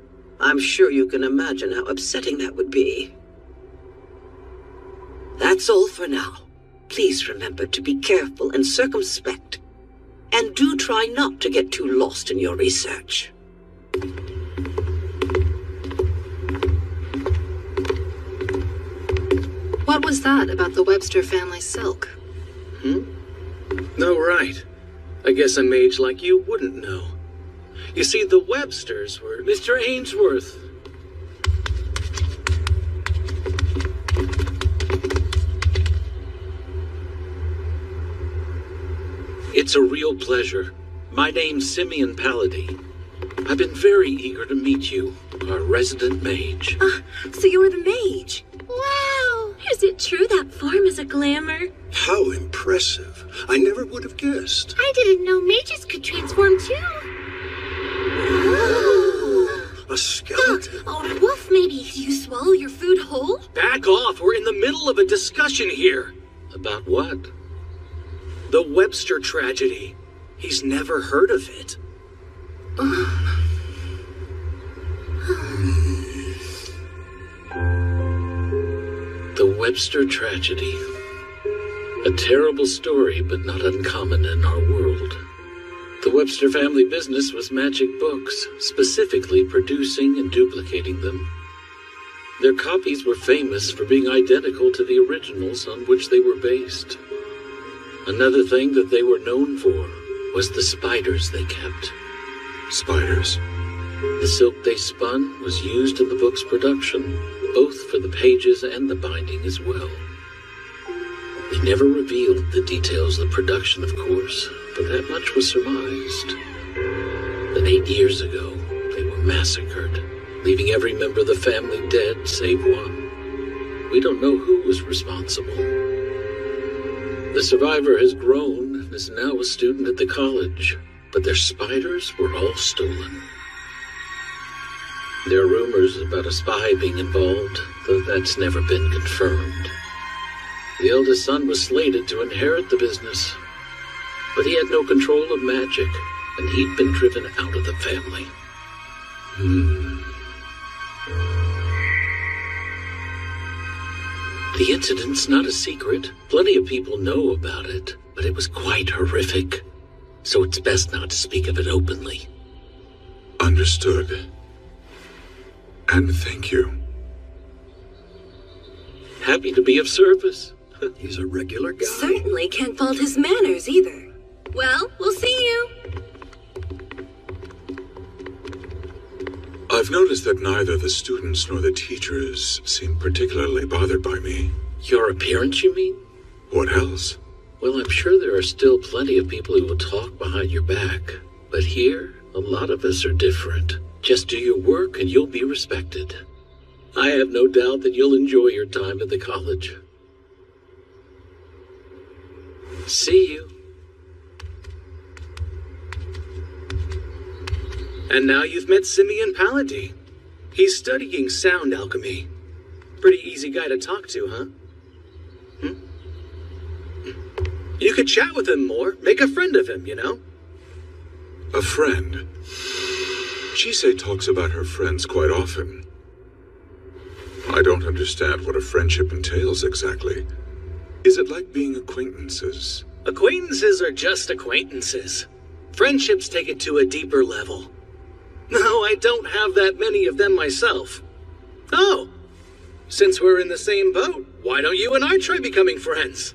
I'm sure you can imagine how upsetting that would be. That's all for now. Please remember to be careful and circumspect. And do try not to get too lost in your research. What was that about the Webster family silk? No, right. I guess a mage like you wouldn't know. You see, the Websters were Mr. Ainsworth. It's a real pleasure. My name's Simeon Pallady. I've been very eager to meet you, our resident mage. So you're the mage? Wow! Is it true that form is a glamour? How impressive. I never would have guessed. I didn't know mages could transform too. A skeleton? Oh, Wolf, maybe you swallow your food whole? Back off! We're in the middle of a discussion here. About what? The Webster tragedy. He's never heard of it. The Webster tragedy. A terrible story, but not uncommon in our world. The Webster family business was magic books, specifically producing and duplicating them. Their copies were famous for being identical to the originals on which they were based. Another thing that they were known for was the spiders they kept. Spiders? The silk they spun was used in the book's production, both for the pages and the binding as well. They never revealed the details of the production, of course, but that much was surmised. Then 8 years ago, they were massacred, leaving every member of the family dead save one. We don't know who was responsible. The survivor has grown and is now a student at the college, but their spiders were all stolen. There are rumors about a spy being involved, though that's never been confirmed. The eldest son was slated to inherit the business, but he had no control of magic, and he'd been driven out of the family. The incident's not a secret. Plenty of people know about it, but it was quite horrific, so it's best not to speak of it openly. Understood. And thank you. Happy to be of service. He's a regular guy. Certainly can't fault his manners either. Well, we'll see you. I've noticed that neither the students nor the teachers seem particularly bothered by me. Your appearance, you mean? What else? Well, I'm sure there are still plenty of people who will talk behind your back. But here, a lot of us are different. Just do your work and you'll be respected. I have no doubt that you'll enjoy your time at the college. See you. And now you've met Simeon Paladin. He's studying sound alchemy. Pretty easy guy to talk to, huh? You could chat with him more, make a friend of him, you know? A friend? Chise talks about her friends quite often. I don't understand what a friendship entails exactly. Is it like being acquaintances? Acquaintances are just acquaintances. Friendships take it to a deeper level. No, I don't have that many of them myself. Oh, since we're in the same boat, why don't you and I try becoming friends?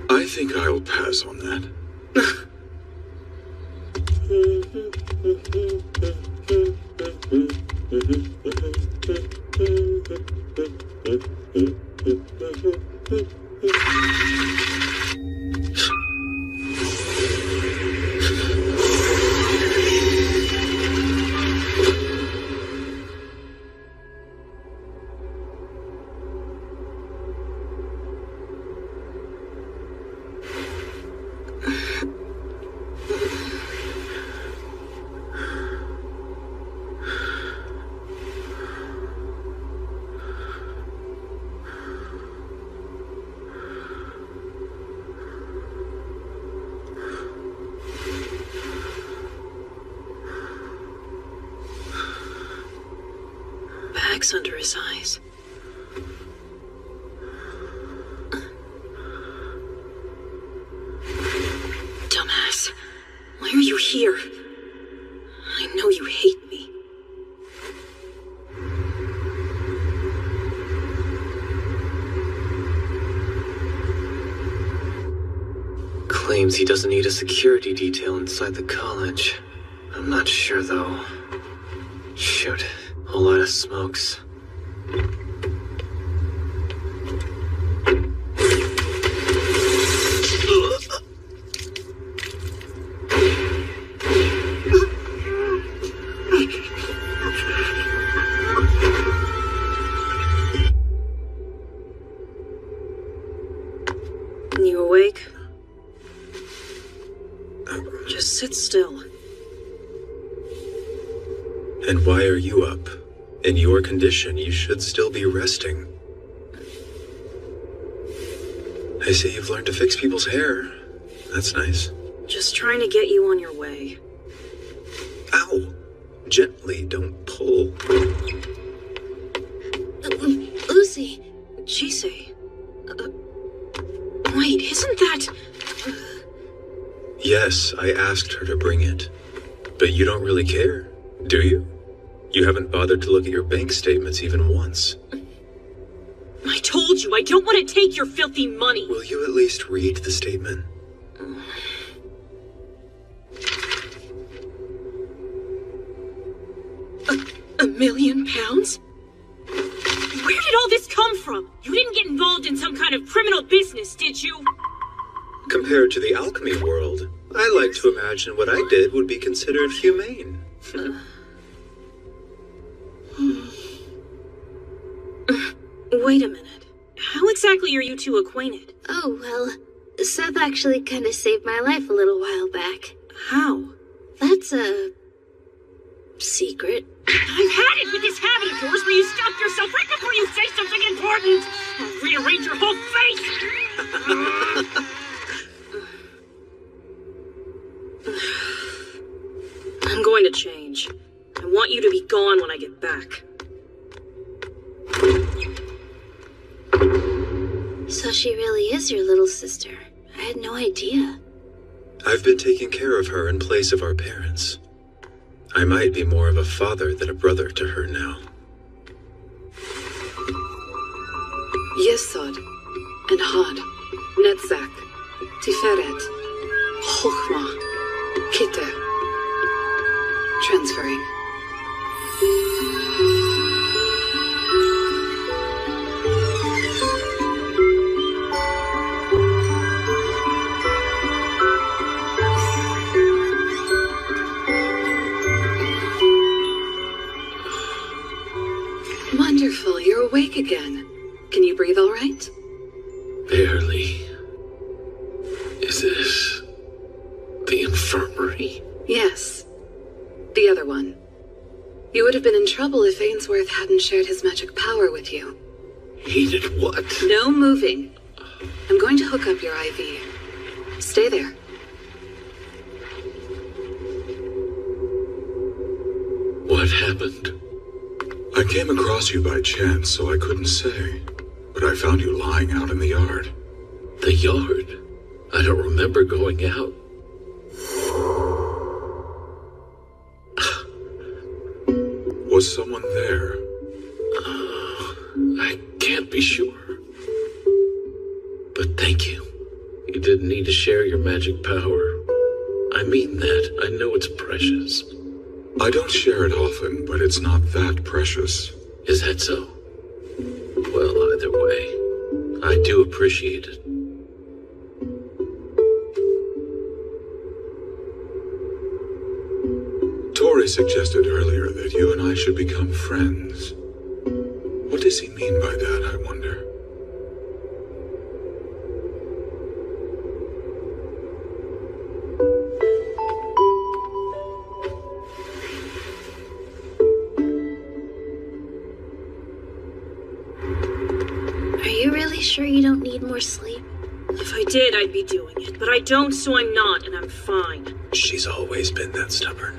I think I'll pass on that. Bags under his eyes. Dumbass. Why are you here? I know you hate me. Claims he doesn't need a security detail inside the college. I'm not sure, though. Shoot. A lot of smokes. You awake? Just sit still. And why are you up? In your condition, you should still be resting. I see you've learned to fix people's hair. That's nice. Just trying to get you on your way. Ow! Gently, don't pull. Lucy. see. Chisei? Wait, isn't that... Yes, I asked her to bring it. But you don't really care, do you? You haven't bothered to look at your bank statements even once. I told you, I don't want to take your filthy money! Will you at least read the statement? £1 million? Where did all this come from? You didn't get involved in some kind of criminal business, did you? Compared to the alchemy world, I like to imagine what I did would be considered humane. Wait a minute. How exactly are you two acquainted? Oh, well, Seth actually kind of saved my life a little while back. How? That's a... secret. I've had it with this habit of yours where you stop yourself right before you say something important! I'll rearrange your whole face! I'm going to change. I want you to be gone when I get back. So she really is your little sister. I had no idea. I've been taking care of her in place of our parents. I might be more of a father than a brother to her now. Yesod and Had, Netzach, Tiferet, Chochmah, Kitter. Transferring. Wonderful, you're awake again. Can you breathe all right? Barely. Is this the infirmary? Yes. The other one. You would have been in trouble if Ainsworth hadn't shared his magic power with you. He did what? No moving. I'm going to hook up your IV. Stay there. What happened? I came across you by chance, so I couldn't say. But I found you lying out in the yard. The yard? I don't remember going out. Was someone there? I can't be sure. But thank you. You didn't need to share your magic power. I mean that. I know it's precious. I don't share it often, but it's not that precious. Is that so? Well, either way, I do appreciate it. Tori suggested earlier that you and I should become friends. What does he mean by that, I wonder? Are you really sure you don't need more sleep? If I did, I'd be doing it. But I don't, so I'm not, and I'm fine. She's always been that stubborn.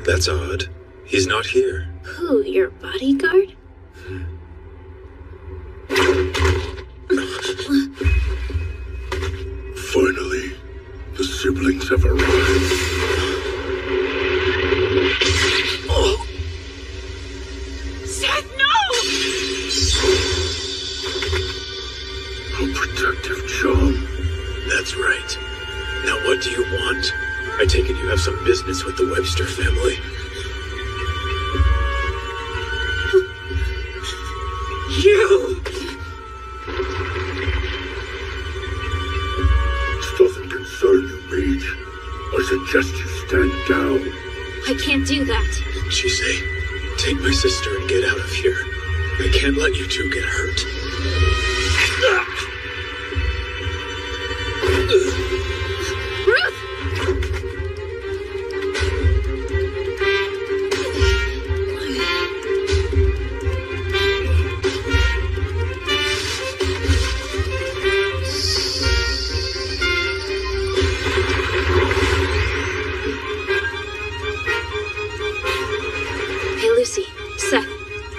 That's odd. He's not here. Who, your bodyguard? Finally, the siblings have arrived. Oh! Seth, no! A protective charm. That's right. Now what do you want? I take it you have some business with the Webster family. You! This doesn't concern you, Mage. I suggest you stand down. I can't do that. Chisei, take my sister and get out of here. I can't let you two get hurt.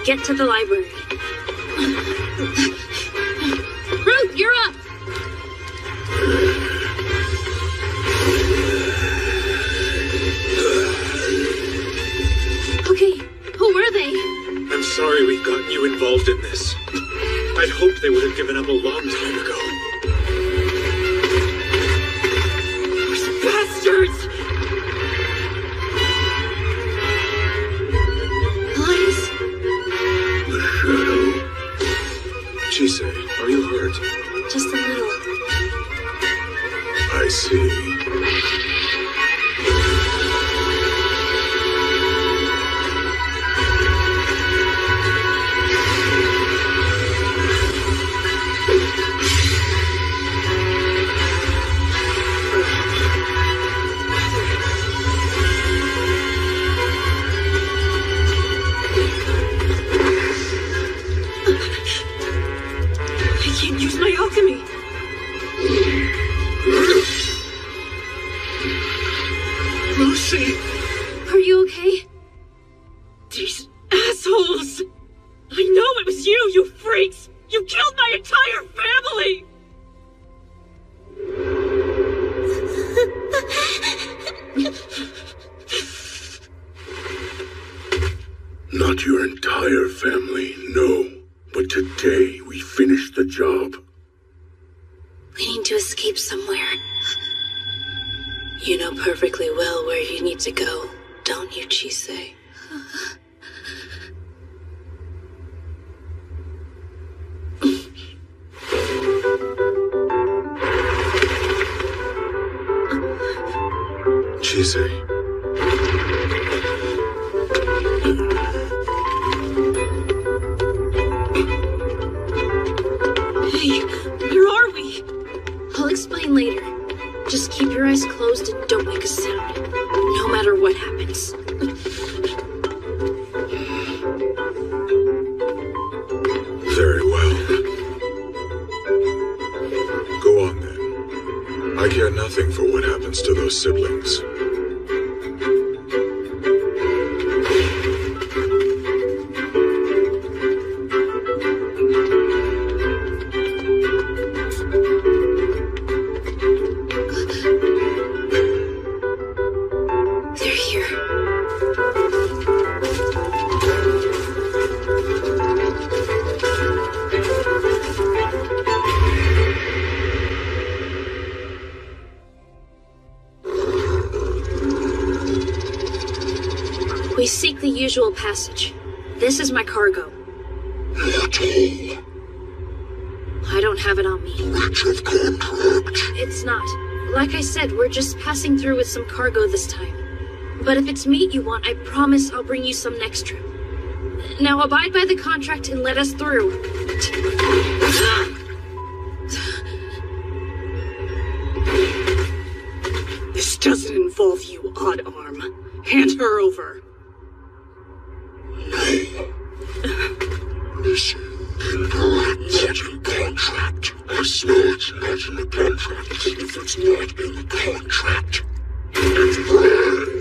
get to the library. Ruth, you're up! Okay, who were they? I'm sorry we've gotten you involved in this. I'd hoped they would have given up a long time ago. Those bastards! Elias? The shadow. Chise, are you hurt? Just a little. I see. I can't use my alchemy. Lucy! Are you okay? These assholes! I know it was you, you freaks! You killed my entire family! Not your entire family, no. But today, we finished the job. We need to escape somewhere. You know perfectly well where you need to go, don't you, Chise? Chise. Hey, where are we? I'll explain later. Just keep your eyes closed and don't make a sound, no matter what happens. Very well. Go on then. I care nothing for what happens to those siblings. They're here. We seek the usual passage. This is my cargo. Not all. I don't have it on me. Breach of contract. It's not. Like I said, we're just passing through with some cargo this time. But if it's meat you want, I promise I'll bring you some next trip. Now abide by the contract and let us through. This doesn't involve you, Odd Arm. Hand her over. Listen, incorrect contract. I swear it's not in the contract. If it's not in the contract, it's mine.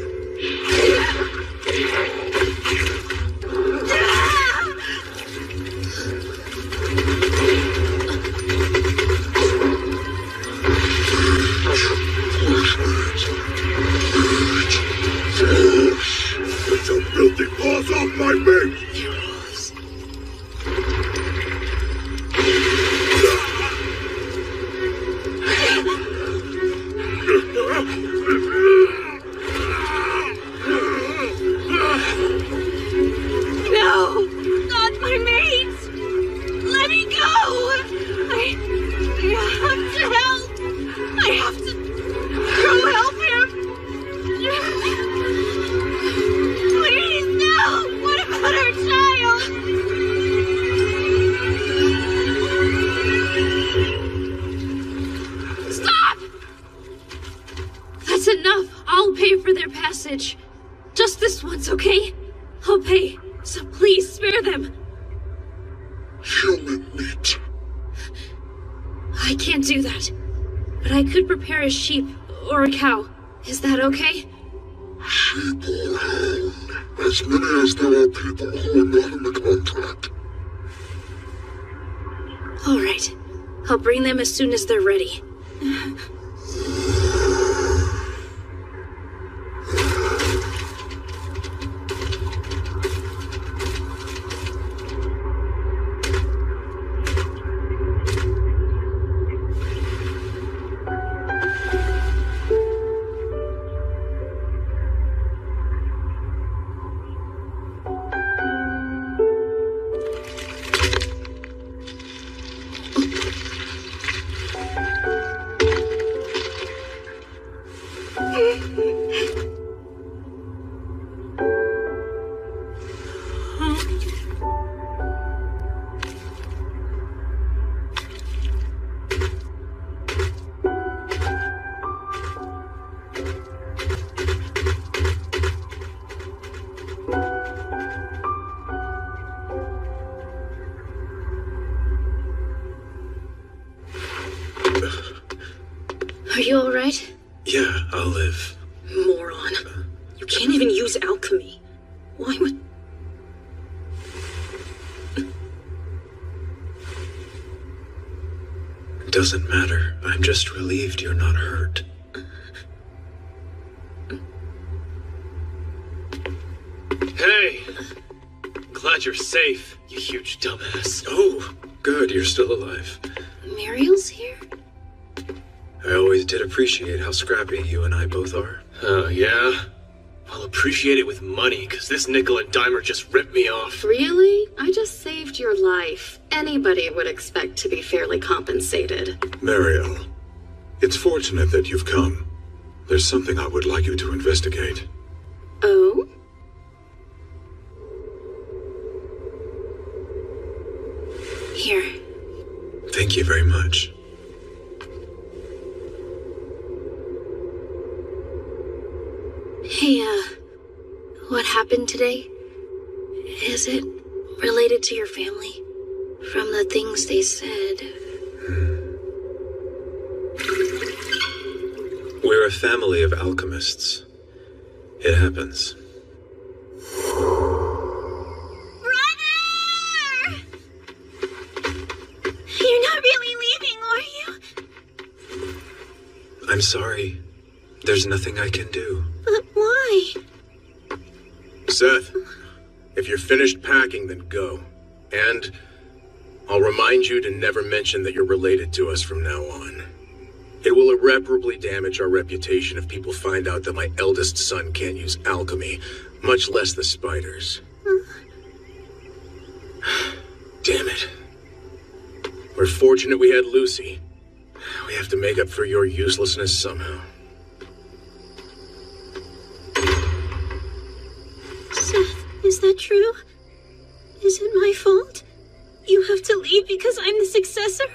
It's a filthy paws off my mate! No! Not my mate! Let me go! I have to help! I have to go help him! Please, no! What about our child? Stop! That's enough. I'll pay for their passage. Just this once, okay? I'll pay. So please spare them. Human meat. I can't do that. But I could prepare a sheep or a cow. Is that okay? Sheep or as many as there are people who are not in the contract. All right. I'll bring them as soon as they're ready. Are you all right? Yeah, I'll live. Moron. You can't even use alchemy. Why would... It doesn't matter. I'm just relieved you're not hurt. Hey! Glad you're safe, you huge dumbass. Oh, good, you're still alive. Muriel's here? I always did appreciate how scrappy you and I both are. Oh, yeah? I'll appreciate it with money, because this nickel and dimer just ripped me off. Really? I just saved your life. Anybody would expect to be fairly compensated. Mariel, it's fortunate that you've come. There's something I would like you to investigate. Oh? Here. Thank you very much. Hey, what happened today? Is it related to your family? From the things they said. We're a family of alchemists. It happens. You're not really leaving, are you? I'm sorry. There's nothing I can do. But why? Seth, if you're finished packing, then go. And I'll remind you to never mention that you're related to us from now on. It will irreparably damage our reputation if people find out that my eldest son can't use alchemy, much less the spiders. Damn it. We're fortunate we had Lucy. We have to make up for your uselessness somehow. Seth, is that true? Is it my fault? You have to leave because I'm the successor?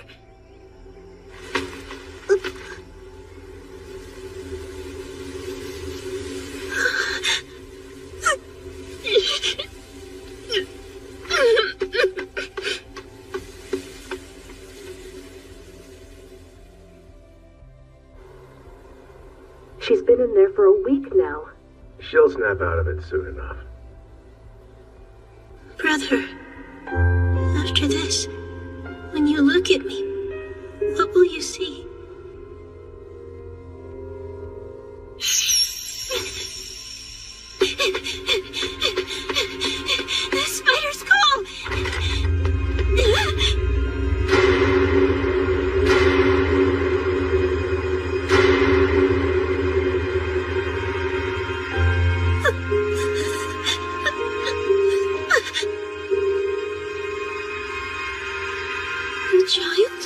She's been in there for a week now. She'll snap out of it soon enough. Brother, after this, when you look at me, what will you see? The spider's call! A child?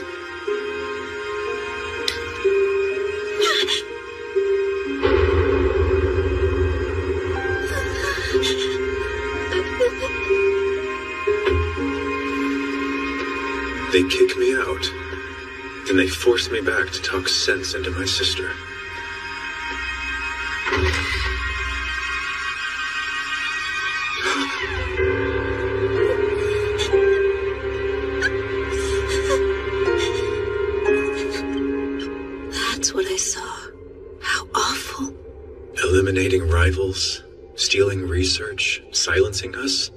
They kick me out. Then they force me back to talk sense into my sister. That's what I saw. How awful. Eliminating rivals, stealing research, silencing us.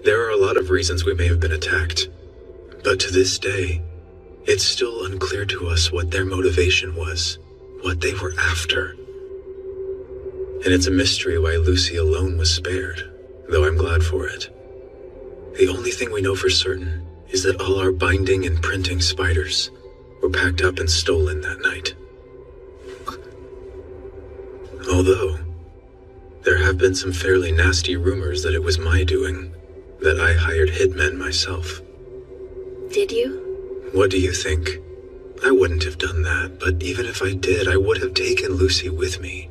There are a lot of reasons we may have been attacked. But to this day, it's still unclear to us what their motivation was, what they were after. And it's a mystery why Lucy alone was spared, though I'm glad for it. The only thing we know for certain is that all our binding and printing spiders were packed up and stolen that night. Although, there have been some fairly nasty rumors that it was my doing, that I hired hitmen myself. Did you? What do you think? I wouldn't have done that, but even if I did, I would have taken Lucy with me.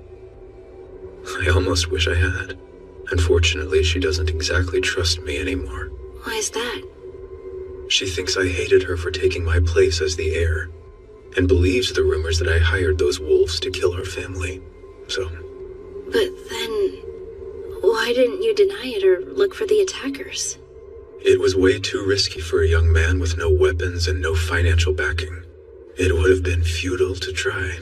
I almost wish I had. Unfortunately, she doesn't exactly trust me anymore. Why is that? She thinks I hated her for taking my place as the heir, and believes the rumors that I hired those wolves to kill her family. So... But then... why didn't you deny it or look for the attackers? It was way too risky for a young man with no weapons and no financial backing. It would have been futile to try.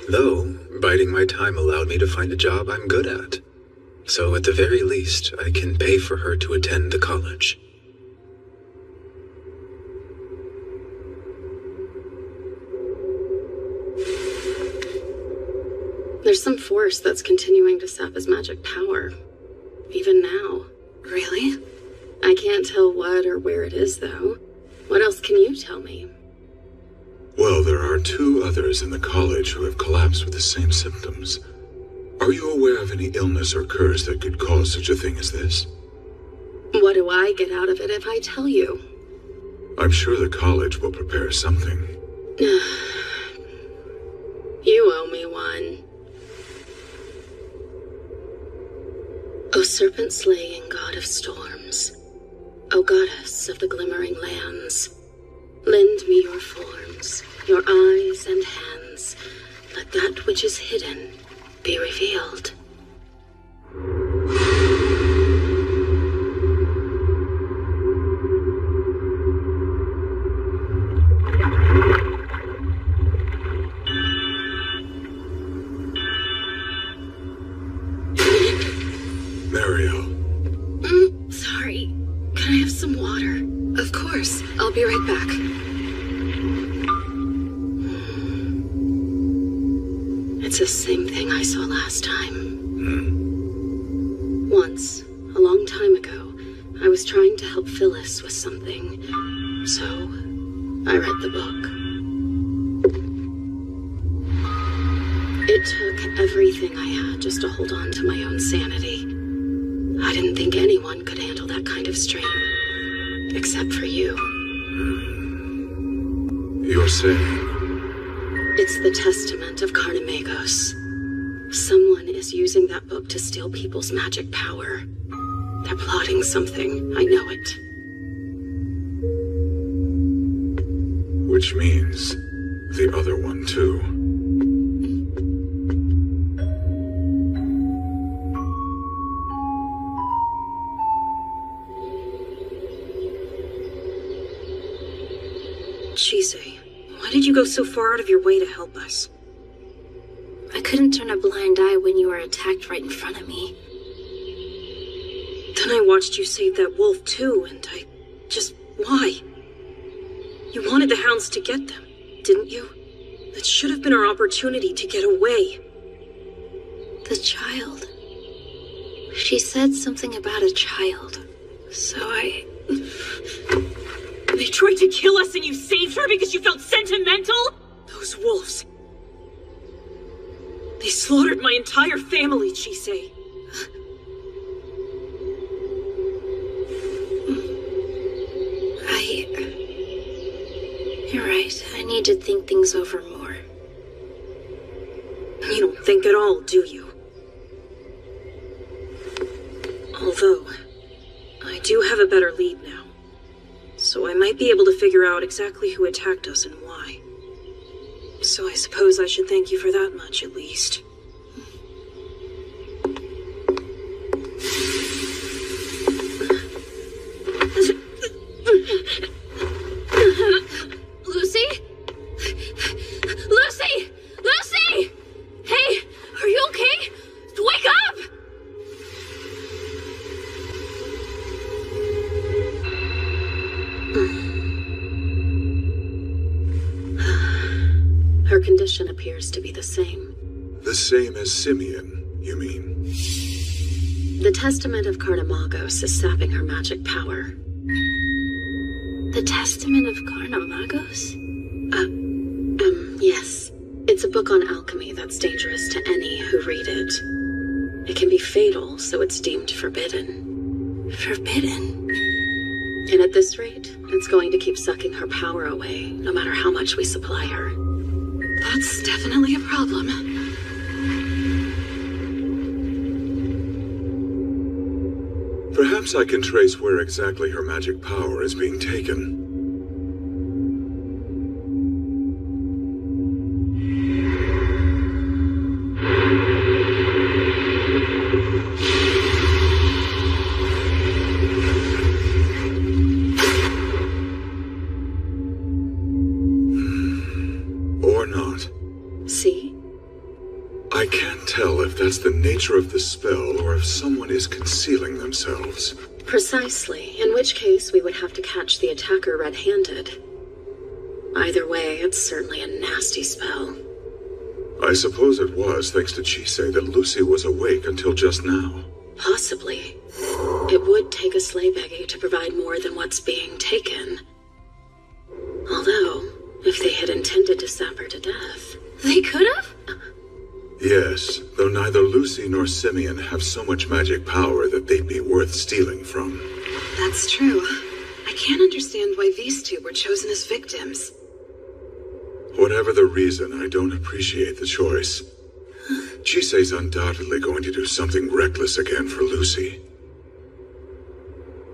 Though, biding my time allowed me to find a job I'm good at. So at the very least, I can pay for her to attend the college. There's some force that's continuing to sap his magic power. Even now. Really? I can't tell what or where it is, though. What else can you tell me? Well, there are 2 others in the college who have collapsed with the same symptoms. Are you aware of any illness or curse that could cause such a thing as this? What do I get out of it if I tell you? I'm sure the college will prepare something. You owe me one. O serpent-slaying god of storms, O goddess of the glimmering lands, lend me your forms, your eyes and hands. Let that which is hidden be revealed. Sorry. Can I have some water? Of course. I'll be right back. It's the same thing I saw last time. Once, a long time ago, I was trying to help Phyllis with something. So, I read the book. It took everything I had just to hold on to my own sanity. I didn't think anyone could handle that kind of strain. Except for you. You're saying? It's the testament of Carnimagos. Someone is using that book to steal people's magic power. They're plotting something. I know it. Which means the other one, too. Chise, why did you go so far out of your way to help us? I couldn't turn a blind eye when you were attacked right in front of me. Then I watched you save that wolf too, and I just... why? You wanted the hounds to get them, didn't you? That should have been our opportunity to get away. The child. She said something about a child, so I... They tried to kill us and you saved her because you felt sentimental? Those wolves. They slaughtered my entire family, Chise. You're right. I need to think things over more. You don't think at all, do you? Although, I do have a better lead now. So I might be able to figure out exactly who attacked us and why. So I suppose I should thank you for that much, at least. Lucy? Lucy! Lucy! Hey, are you okay? Wake up! function appears to be the same. The same as Simeon, you mean? The Testament of Carnamagos is sapping her magic power. The Testament of Carnamagos? Yes. It's a book on alchemy that's dangerous to any who read it. It can be fatal, so it's deemed forbidden. Forbidden? And at this rate, it's going to keep sucking her power away, no matter how much we supply her. That's definitely a problem. Perhaps I can trace where exactly her magic power is being taken. Or not. See? I can't tell if that's the nature of the spell or if someone is concealing themselves. Precisely, in which case we would have to catch the attacker red-handed. Either way, it's certainly a nasty spell. I suppose it was thanks to Chisei that Lucy was awake until just now. Possibly. It would take a Sleighbaggy to provide more than what's being taken. Although, if they had intended to sap her to death... They could have? Yes, though neither Lucy nor Simeon have so much magic power that they'd be worth stealing from. That's true. I can't understand why these two were chosen as victims. Whatever the reason, I don't appreciate the choice. Chisei's undoubtedly going to do something reckless again for Lucy.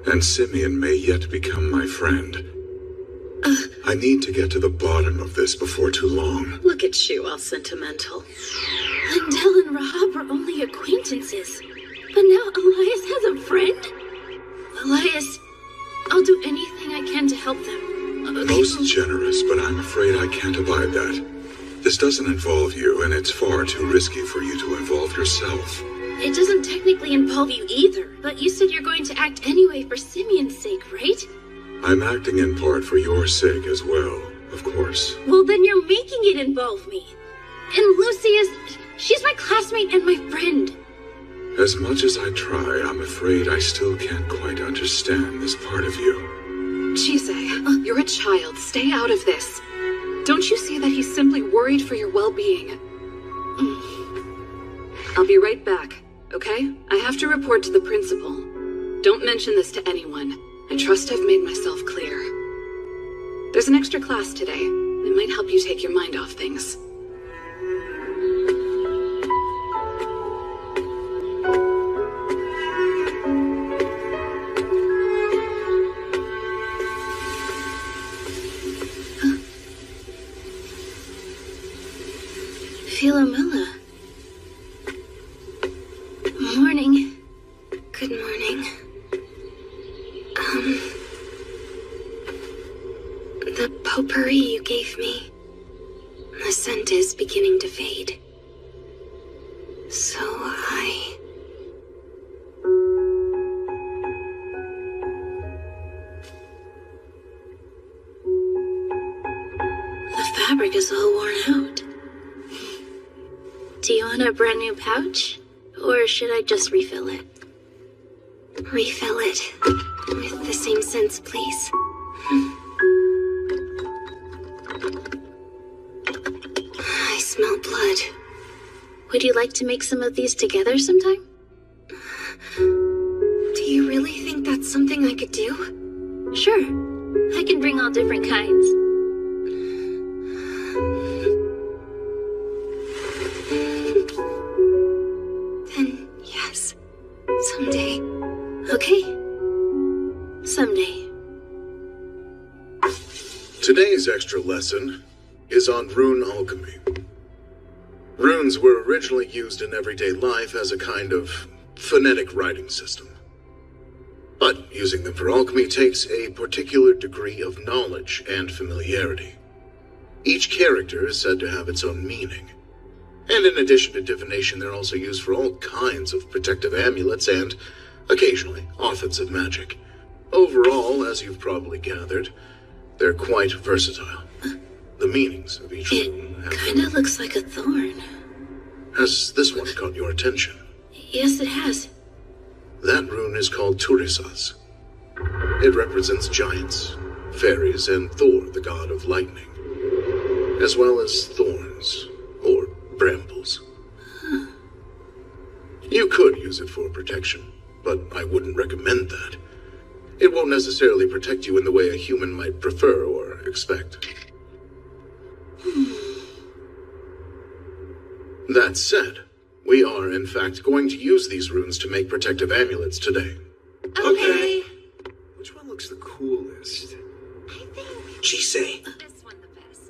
And Simeon may yet become my friend. I need to get to the bottom of this before too long. Look at you, all sentimental. Lindell and Rahab were only acquaintances. But now Elias has a friend? Elias, I'll do anything I can to help them. Most generous, but I'm afraid I can't abide that. This doesn't involve you, and it's far too risky for you to involve yourself. It doesn't technically involve you either, but you said you're going to act anyway for Simeon's sake, right? I'm acting in part for your sake as well, of course. Well, then you're making it involve me. And Lucy she's my classmate and my friend. As much as I try, I'm afraid I still can't quite understand this part of you. Chisei, you're a child. Stay out of this. Don't you see that he's simply worried for your well-being? I'll be right back, okay? I have to report to the principal. Don't mention this to anyone. I trust I've made myself clear. There's an extra class today. It might help you take your mind off things. Philomela. Morning. Good morning. The potpourri you gave me. The scent is beginning to fade. So the fabric is all worn out. Do you want a brand new pouch? Or should I just refill it? Refill it. With the same scents, please. I smell blood. Would you like to make some of these together sometime? Do you really think that's something I could do? Sure. I can bring all different kinds. Then, yes. Someday. Okay? Someday. Today's extra lesson is on rune alchemy. Runes were originally used in everyday life as a kind of phonetic writing system. But using them for alchemy takes a particular degree of knowledge and familiarity. Each character is said to have its own meaning. And in addition to divination, they're also used for all kinds of protective amulets and, occasionally, offensive magic. Overall, as you've probably gathered, they're quite versatile. The meanings of each rune have... Kinda looks like a thorn. Has this one caught your attention? Yes, it has. That rune is called Turisas. It represents giants, fairies, and Thor, the god of lightning, as well as thorns, or brambles. Huh. You could use it for protection, but I wouldn't recommend that. It won't necessarily protect you in the way a human might prefer or expect. That said, we are, in fact, going to use these runes to make protective amulets today. Okay. Which one looks the coolest? Jisei.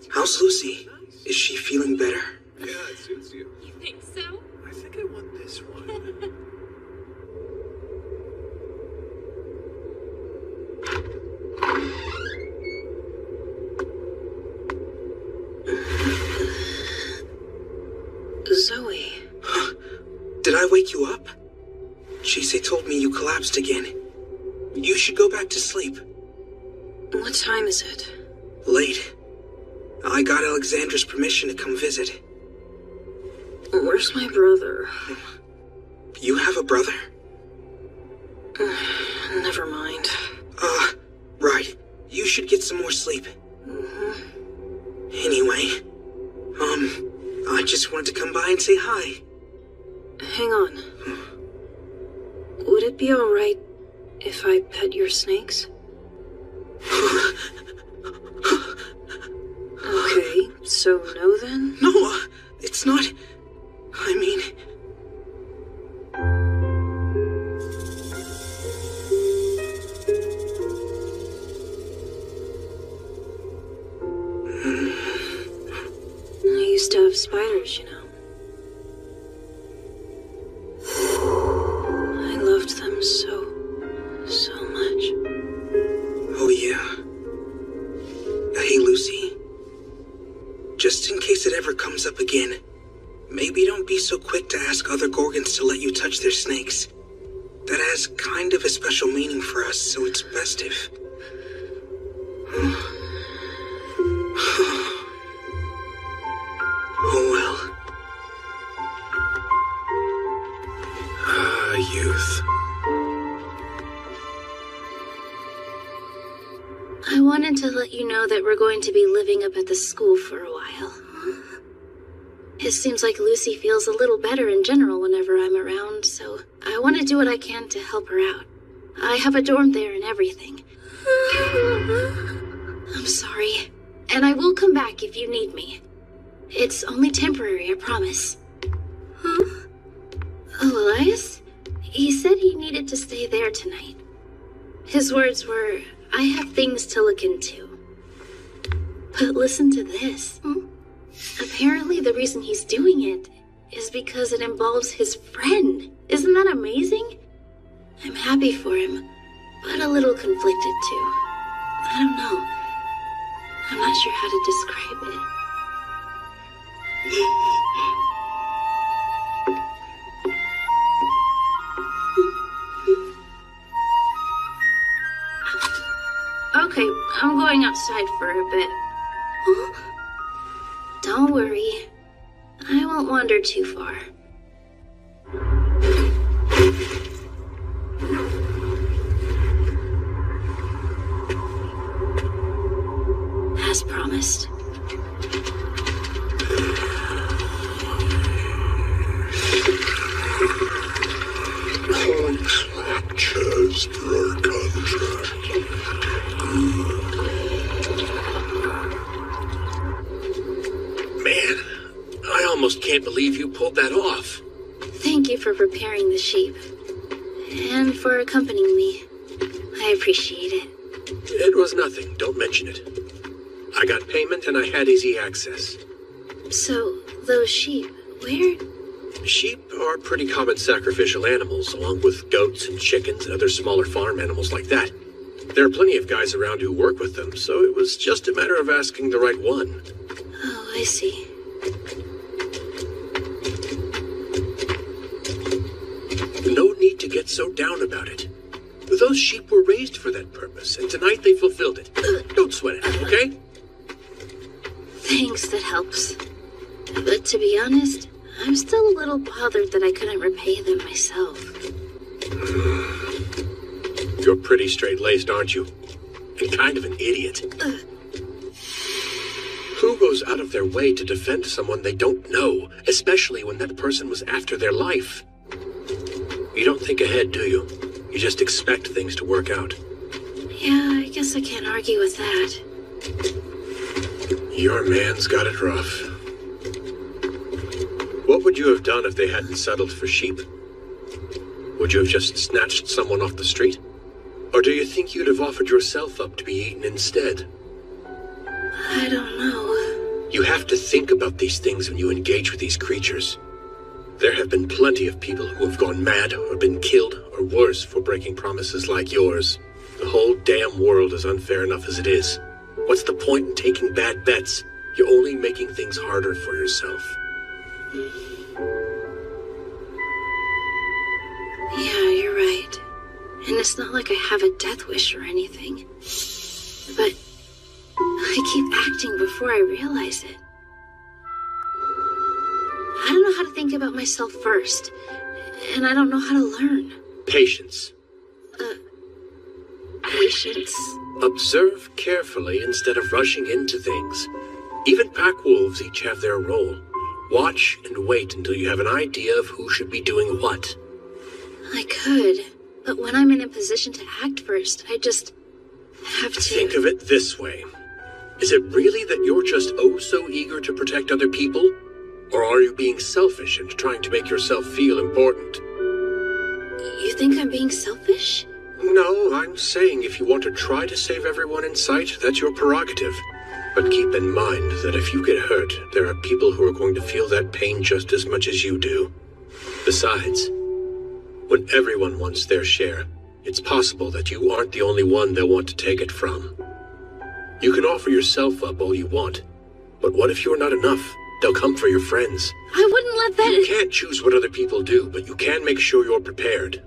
How's Lucy? Is she feeling better? Yeah, it suits you. You think so? I think I want this one. Zoe. Did I wake you up? Jisei told me you collapsed again. You should go back to sleep. What time is it? Late. I got Alexandra's permission to come visit. Where's my brother? You have a brother? Never mind. Right. You should get some more sleep. Anyway, I just wanted to come by and say hi. Hang on. Would it be alright if I pet your snakes? Okay, so no then? No, it's not. I mean... I used to have spiders, you know. I loved them so much. Oh, yeah. Hey, Lucy. Just in case it ever comes up again, maybe don't be so quick to ask other Gorgons to let you touch their snakes. That has kind of a special meaning for us, so it's best if... Oh, well. Youth. I wanted to let you know that we're going to be living up at the school for a while. It seems like Lucy feels a little better in general whenever I'm around, so I want to do what I can to help her out. I have a dorm there and everything. I'm sorry. And I will come back if you need me. It's only temporary, I promise. Huh? Oh, Elias? He said he needed to stay there tonight. His words were, I have things to look into. But listen to this. Apparently the reason he's doing it is because it involves his friend. Isn't that amazing? I'm happy for him, but a little conflicted too. I don't know. I'm not sure how to describe it. Okay, I'm going outside for a bit. Don't worry. I won't wander too far. As promised. Chest for our contract. Man, I almost can't believe you pulled that off. Thank you for preparing the sheep. And for accompanying me. I appreciate it. It was nothing. Don't mention it. I got payment and I had easy access. So, those sheep, where? Sheep are pretty common sacrificial animals, along with goats and chickens and other smaller farm animals like that. There are plenty of guys around who work with them, so it was just a matter of asking the right one. Oh, I see. No need to get so down about it. Those sheep were raised for that purpose, and tonight they fulfilled it. Don't sweat it, okay? Thanks, that helps. But to be honest, I'm still a little bothered that I couldn't repay them myself. You're pretty straight-laced, aren't you? And kind of an idiot. Who goes out of their way to defend someone they don't know, especially when that person was after their life? You don't think ahead, do you? You just expect things to work out. Yeah, I guess I can't argue with that. Your man's got it rough. What would you have done if they hadn't settled for sheep? Would you have just snatched someone off the street? Or do you think you'd have offered yourself up to be eaten instead? I don't know. You have to think about these things when you engage with these creatures. There have been plenty of people who have gone mad or been killed or worse for breaking promises like yours. The whole damn world is unfair enough as it is. What's the point in taking bad bets? You're only making things harder for yourself. Yeah, you're right. And it's not like I have a death wish or anything. But I keep acting before I realize it. I don't know how to think about myself first. And I don't know how to learn. Patience. Patience. Observe carefully instead of rushing into things. Even pack wolves each have their role. Watch and wait until you have an idea of who should be doing what. I could, but when I'm in a position to act first, I just have to... Think of it this way. Is it really that you're just oh so eager to protect other people? Or are you being selfish and trying to make yourself feel important? You think I'm being selfish? No, I'm saying if you want to try to save everyone in sight, that's your prerogative. But keep in mind that if you get hurt, there are people who are going to feel that pain just as much as you do. Besides, when everyone wants their share, it's possible that you aren't the only one they'll want to take it from. You can offer yourself up all you want, but what if you're not enough? They'll come for your friends. I wouldn't let that... You can't choose what other people do, but you can make sure you're prepared.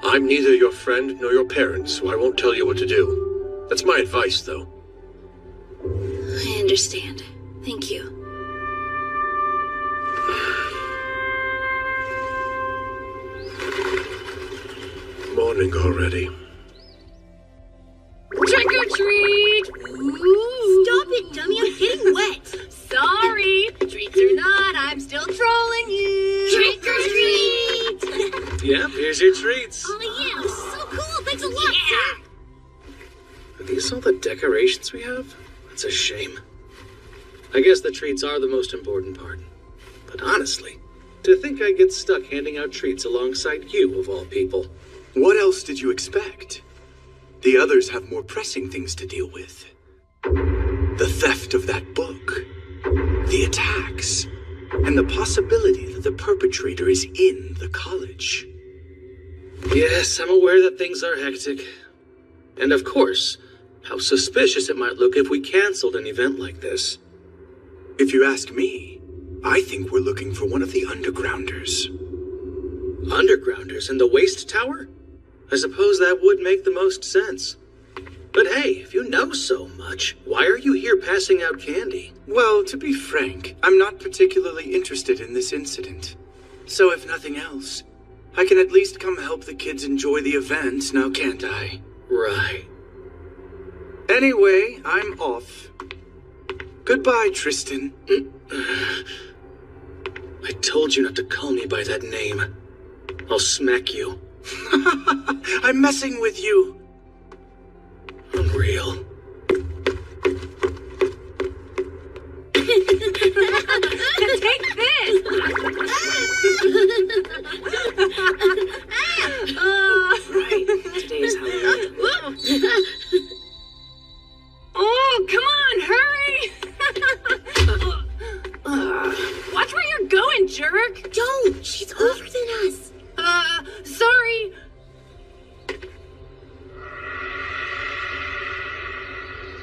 I'm neither your friend nor your parents, so I won't tell you what to do. That's my advice, though. I understand. Thank you. Morning already. Trick or treat! Ooh. Stop it, dummy, I'm getting wet. Sorry, treats or not, I'm still trolling you. Trick or treat! Yep, here's your treats. Oh yeah, this is so cool, thanks a lot, sir. Are these all the decorations we have? That's a shame. I guess the treats are the most important part. But honestly, to think I'd get stuck handing out treats alongside you, of all people. What else did you expect? The others have more pressing things to deal with. The theft of that book, the attacks, and the possibility that the perpetrator is in the college. Yes, I'm aware that things are hectic. And of course, how suspicious it might look if we canceled an event like this. If you ask me, I think we're looking for one of the undergrounders. Undergrounders in the waste tower? I suppose that would make the most sense. But hey, if you know so much, why are you here passing out candy? Well, to be frank, I'm not particularly interested in this incident. So if nothing else, I can at least come help the kids enjoy the event, now can't I? Right. Anyway, I'm off. Goodbye, Tristan. I told you not to call me by that name. I'll smack you. I'm messing with you. Unreal. Take this! Right, today's Halloween. Oh, come on, hurry! Watch where you're going, jerk! Don't! She's older than us. Sorry.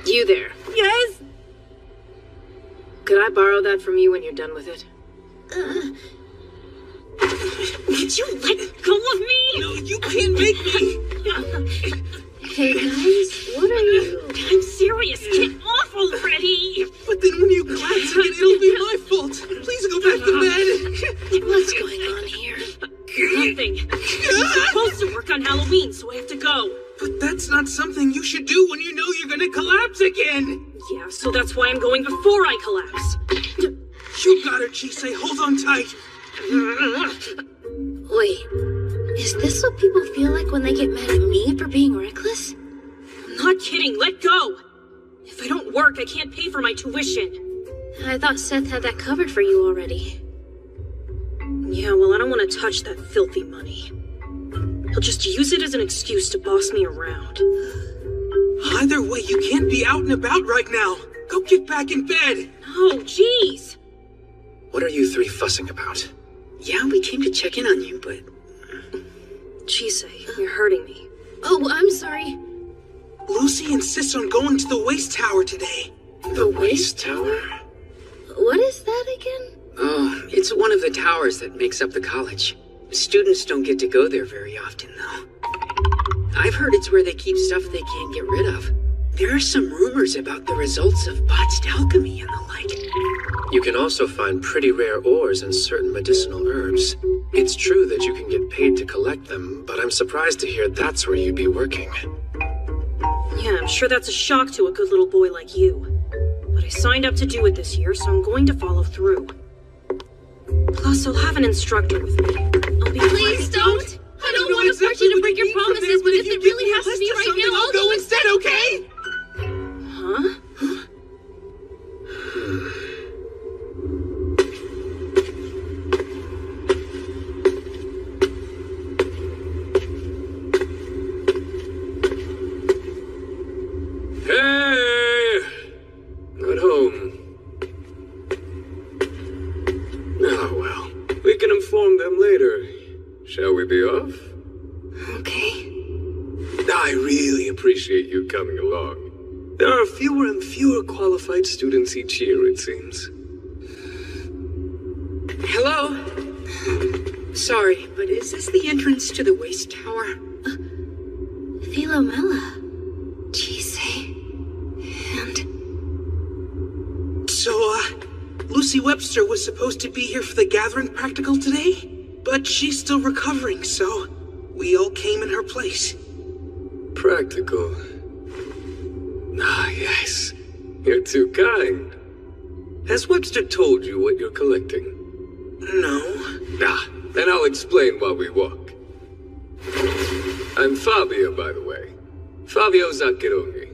You there. Yes? Could I borrow that from you when you're done with it? Did you let go of me? No, you can't make me! Hey guys, what are you? I'm serious, get off enough already! But then when you collapse again, it'll be my fault. Please go back to bed. What's going on here? Nothing. I'm supposed to work on Halloween, so I have to go. But that's not something you should do when you know you're gonna collapse again. Yeah, so that's why I'm going before I collapse. You got her, Chisei. Hold on tight. Wait, is this what people feel like when they get mad at me for being reckless? I'm not kidding. Let go. If I don't work, I can't pay for my tuition. I thought Seth had that covered for you already. Yeah, well, I don't want to touch that filthy money. He'll just use it as an excuse to boss me around. Either way, you can't be out and about right now. Go get back in bed. No, jeez. What are you three fussing about? Yeah, we came to check in on you, but... Chisei, you're hurting me. Oh, I'm sorry. Lucy insists on going to the waste tower today. The waste tower? What is that again? Oh, it's one of the towers that makes up the college. Students don't get to go there very often, though. I've heard it's where they keep stuff they can't get rid of. There are some rumors about the results of botched alchemy and the like. You can also find pretty rare ores and certain medicinal herbs. It's true that you can get paid to collect them, but I'm surprised to hear that's where you'd be working. Yeah, I'm sure that's a shock to a good little boy like you. But I signed up to do it this year, so I'm going to follow through. Plus, I'll have an instructor with me. I'll be Please don't! I don't want to force you to break your promises, but if it really has to be right now, I'll go instead, okay? Huh? Hey! Not home. Oh, well. We can inform them later. Shall we be off? Okay. I really appreciate you coming along. There are fewer and fewer qualified students each year, it seems. Hello? Sorry, but is this the entrance to the waste tower? Philomela. Chisei. And... So, Lucy Webster was supposed to be here for the gathering practical today? But she's still recovering, so we all came in her place. Practical. Ah, yes. You're too kind. Has Webster told you what you're collecting? No. Ah, then I'll explain while we walk. I'm Fabio, by the way. Fabio Zaccheroni.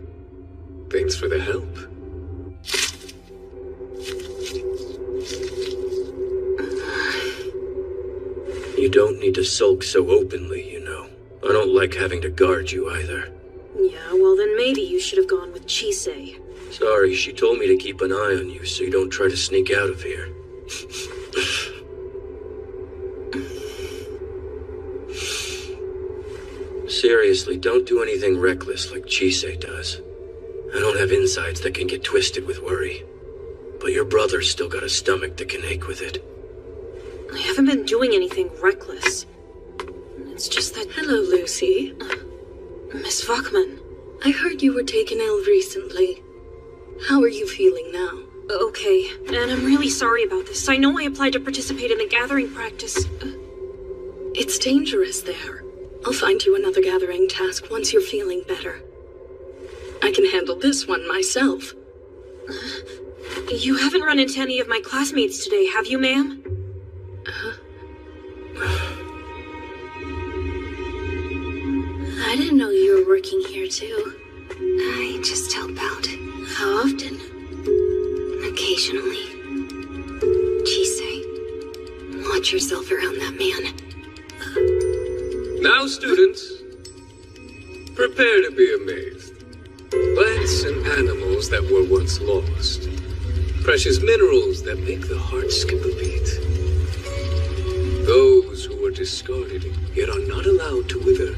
Thanks for the help. You don't need to sulk so openly, you know. I don't like having to guard you either. Yeah, well then maybe you should have gone with Chisei. Sorry, she told me to keep an eye on you so you don't try to sneak out of here. Seriously, don't do anything reckless like Chisei does. I don't have insides that can get twisted with worry. But your brother's still got a stomach that can ache with it. I haven't been doing anything reckless. It's just that... Hello, Lucy. Miss Vuckman. I heard you were taken ill recently. How are you feeling now? Okay, and I'm really sorry about this. I know I applied to participate in the gathering practice. It's dangerous there. I'll find you another gathering task once you're feeling better. I can handle this one myself. You haven't run into any of my classmates today, have you, ma'am? I didn't know you were working here, too. I just help out. How often? Occasionally. Chisei, watch yourself around that man. Now, students, prepare to be amazed. Plants and animals that were once lost. Precious minerals that make the heart skip a beat. Those who were discarded yet are not allowed to wither.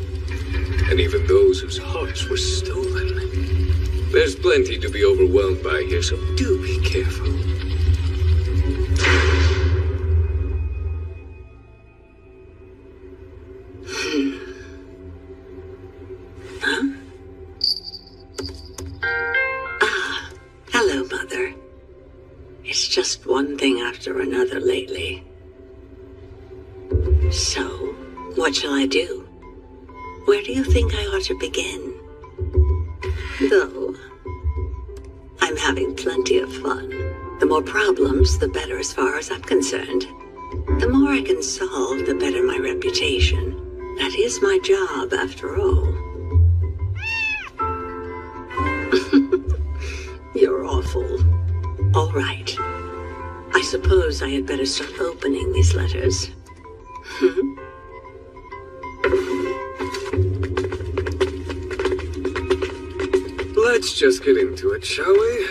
And even those whose hearts were stolen. There's plenty to be overwhelmed by here, so do be careful. after another lately. So, what shall I do? Where do you think I ought to begin? Though, I'm having plenty of fun. The more problems, the better as far as I'm concerned. The more I can solve, the better my reputation. That is my job, after all. You're awful. All right. I suppose I had better start opening these letters. Let's just get into it, shall we?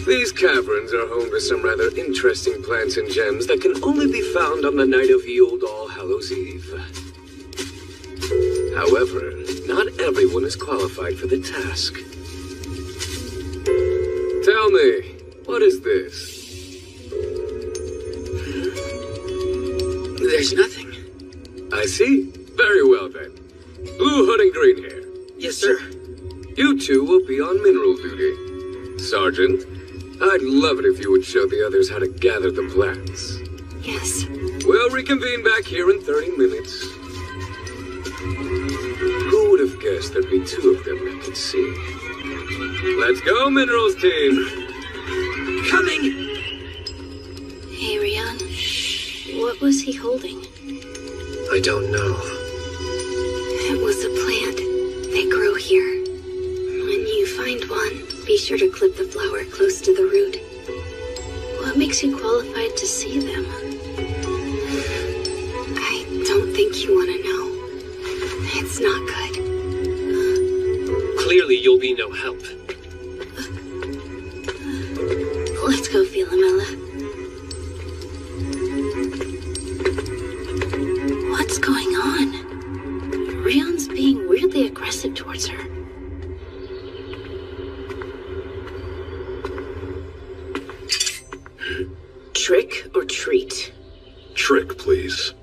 These caverns are home to some rather interesting plants and gems that can only be found on the night of Ye Olde All Hallows Eve. However, not everyone is qualified for the task. Tell me, what is this? There's nothing. I see. Very well then. Blue hood and green hair. Yes, sir. You two will be on mineral duty. Sergeant, I'd love it if you would show the others how to gather the plants. Yes. We'll reconvene back here in 30 minutes. Who would have guessed there'd be two of them that could see? Let's go, Minerals team! Coming! Hey, Rian. What was he holding? I don't know. It was a plant. They grow here. When you find one, be sure to clip the flower close to the root. What makes you qualified to see them? I don't think you want to know. It's not good. Clearly you'll be no help. Let's go, Philomela. What's going on? Rion's being weirdly aggressive towards her. Trick or treat? Trick, please.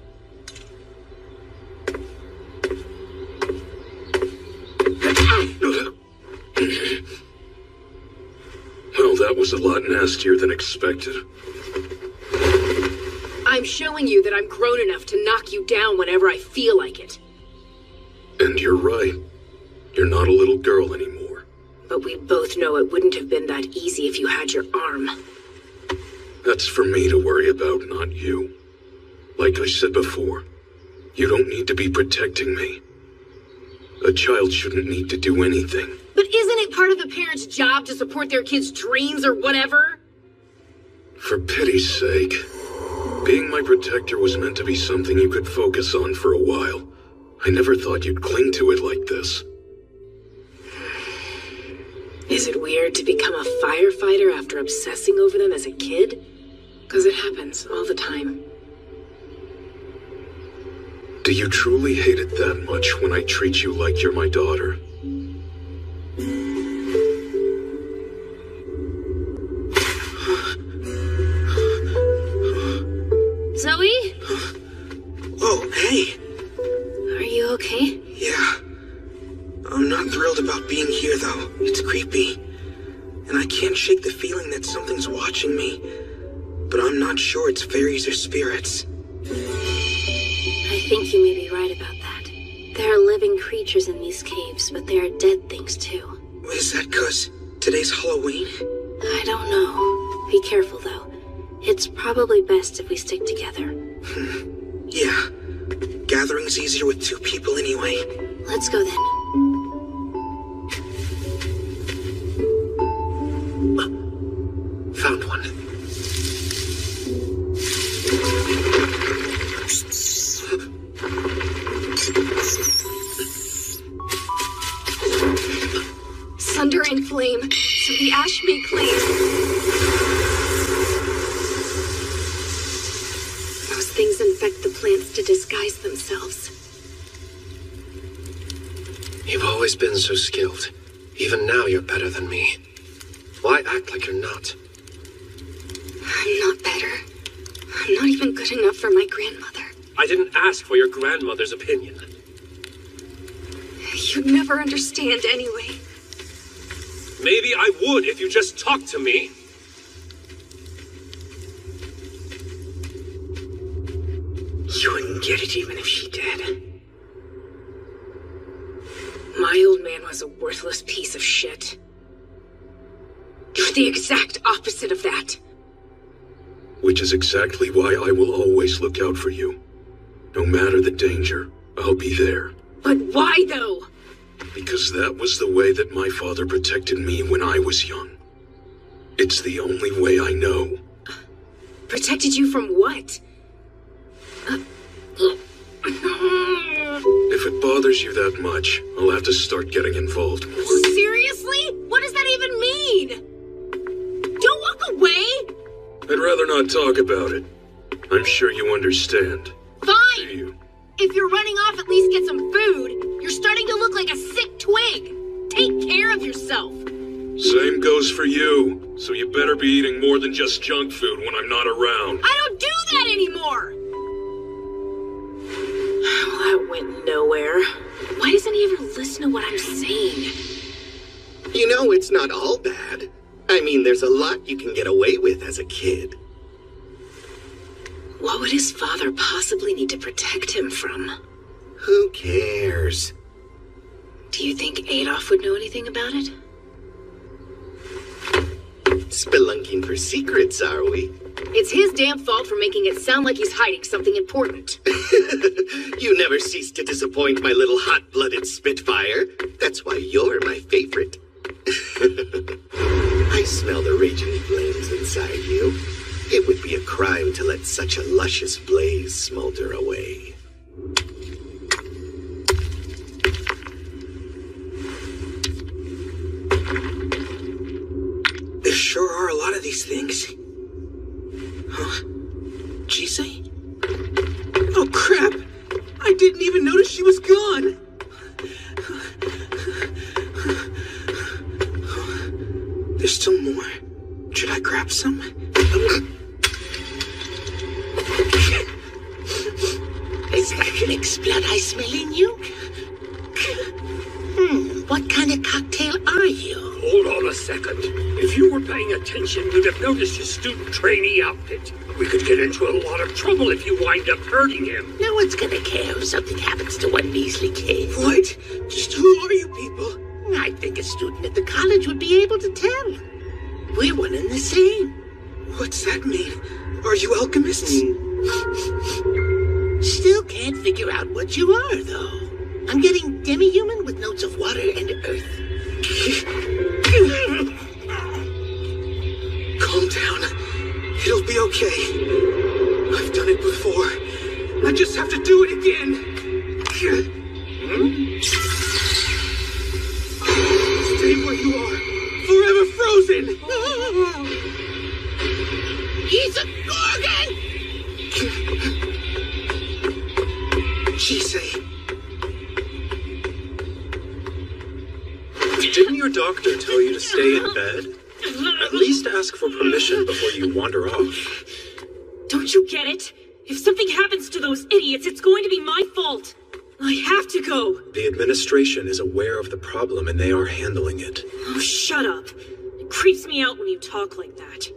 Well, that was a lot nastier than expected. I'm showing you that I'm grown enough to knock you down whenever I feel like it. And you're right. You're not a little girl anymore. But we both know it wouldn't have been that easy if you had your arm. That's for me to worry about, not you. Like I said before, you don't need to be protecting me. A child shouldn't need to do anything. But isn't it part of the parent's job to support their kids' dreams or whatever? For pity's sake. Being my protector was meant to be something you could focus on for a while. I never thought you'd cling to it like this. Is it weird to become a firefighter after obsessing over them as a kid? Because it happens all the time. Do you truly hate it that much when I treat you like you're my daughter? Zoe? Oh, hey. Are you okay? Yeah. I'm not thrilled about being here, though. It's creepy. And I can't shake the feeling that something's watching me. But I'm not sure it's fairies or spirits. I think you may be right about that. There are living creatures in these caves, but there are dead things too. Is that 'cause today's Halloween? I don't know. Be careful, though. It's probably best if we stick together. Yeah. Gathering's easier with two people anyway. Let's go then. Found one. Sunder and flame, so the ash may cling. Those things infect the plants to disguise themselves. You've always been so skilled. Even now you're better than me. Why act like you're not? I'm not better. I'm not even good enough for my grandmother. I didn't ask for your grandmother's opinion. You'd never understand anyway. Maybe I would if you just talked to me. You wouldn't get it even if she did. My old man was a worthless piece of shit. You're the exact opposite of that. Which is exactly why I will always look out for you. No matter the danger, I'll be there. But why, though? Because that was the way that my father protected me when I was young. It's the only way I know. Protected you from what? If it bothers you that much, I'll have to start getting involved more. Seriously? What does that even mean? Don't walk away! I'd rather not talk about it. I'm sure you understand. Fine! If you're running off, at least get some food. You're starting to look like a sick twig. Take care of yourself. Same goes for you. So you better be eating more than just junk food when I'm not around. I don't do that anymore! Well, that went nowhere. Why doesn't he ever listen to what I'm saying? You know, it's not all bad. I mean, there's a lot you can get away with as a kid. What would his father possibly need to protect him from? Who cares? Do you think Adolf would know anything about it? Spelunking for secrets, are we? It's his damn fault for making it sound like he's hiding something important. You never cease to disappoint my little hot-blooded Spitfire. That's why you're my favorite. I smell the raging flames inside you. It would be a crime to let such a luscious blaze smolder away. There sure are a lot of these things. Huh? Chisei? Oh, crap! I didn't even notice she was gone! There's still more. Should I grab some? Is that Nick's blood I smell in you? What kind of cocktail are you? Hold on a second. If you were paying attention, you'd have noticed his student trainee outfit. We could get into a lot of trouble if you wind up hurting him. No one's gonna care if something happens to one measly kid. What? Just who are you people? I think a student at the college would be able to tell. We're one and the same. What's that mean? Are you alchemists? Still can't figure out what you are, though. I'm getting demi-human with notes of water and earth. Calm down. It'll be okay. I've done it before. I just have to do it again. Stay where you are. Forever frozen. He's a Gorgon! Chisei. Didn't your doctor tell you to stay in bed? At least ask for permission before you wander off. Don't you get it? If something happens to those idiots, it's going to be my fault. I have to go. The administration is aware of the problem and they are handling it. Oh, shut up. It creeps me out when you talk like that.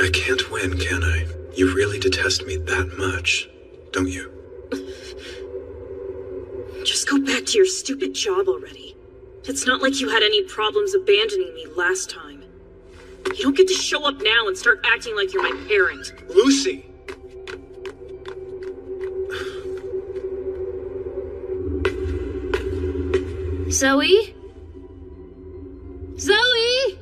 I can't win, can I? You really detest me that much, don't you? Just go back to your stupid job already. It's not like you had any problems abandoning me last time. You don't get to show up now and start acting like you're my parent. Lucy! Zoe? Zoe?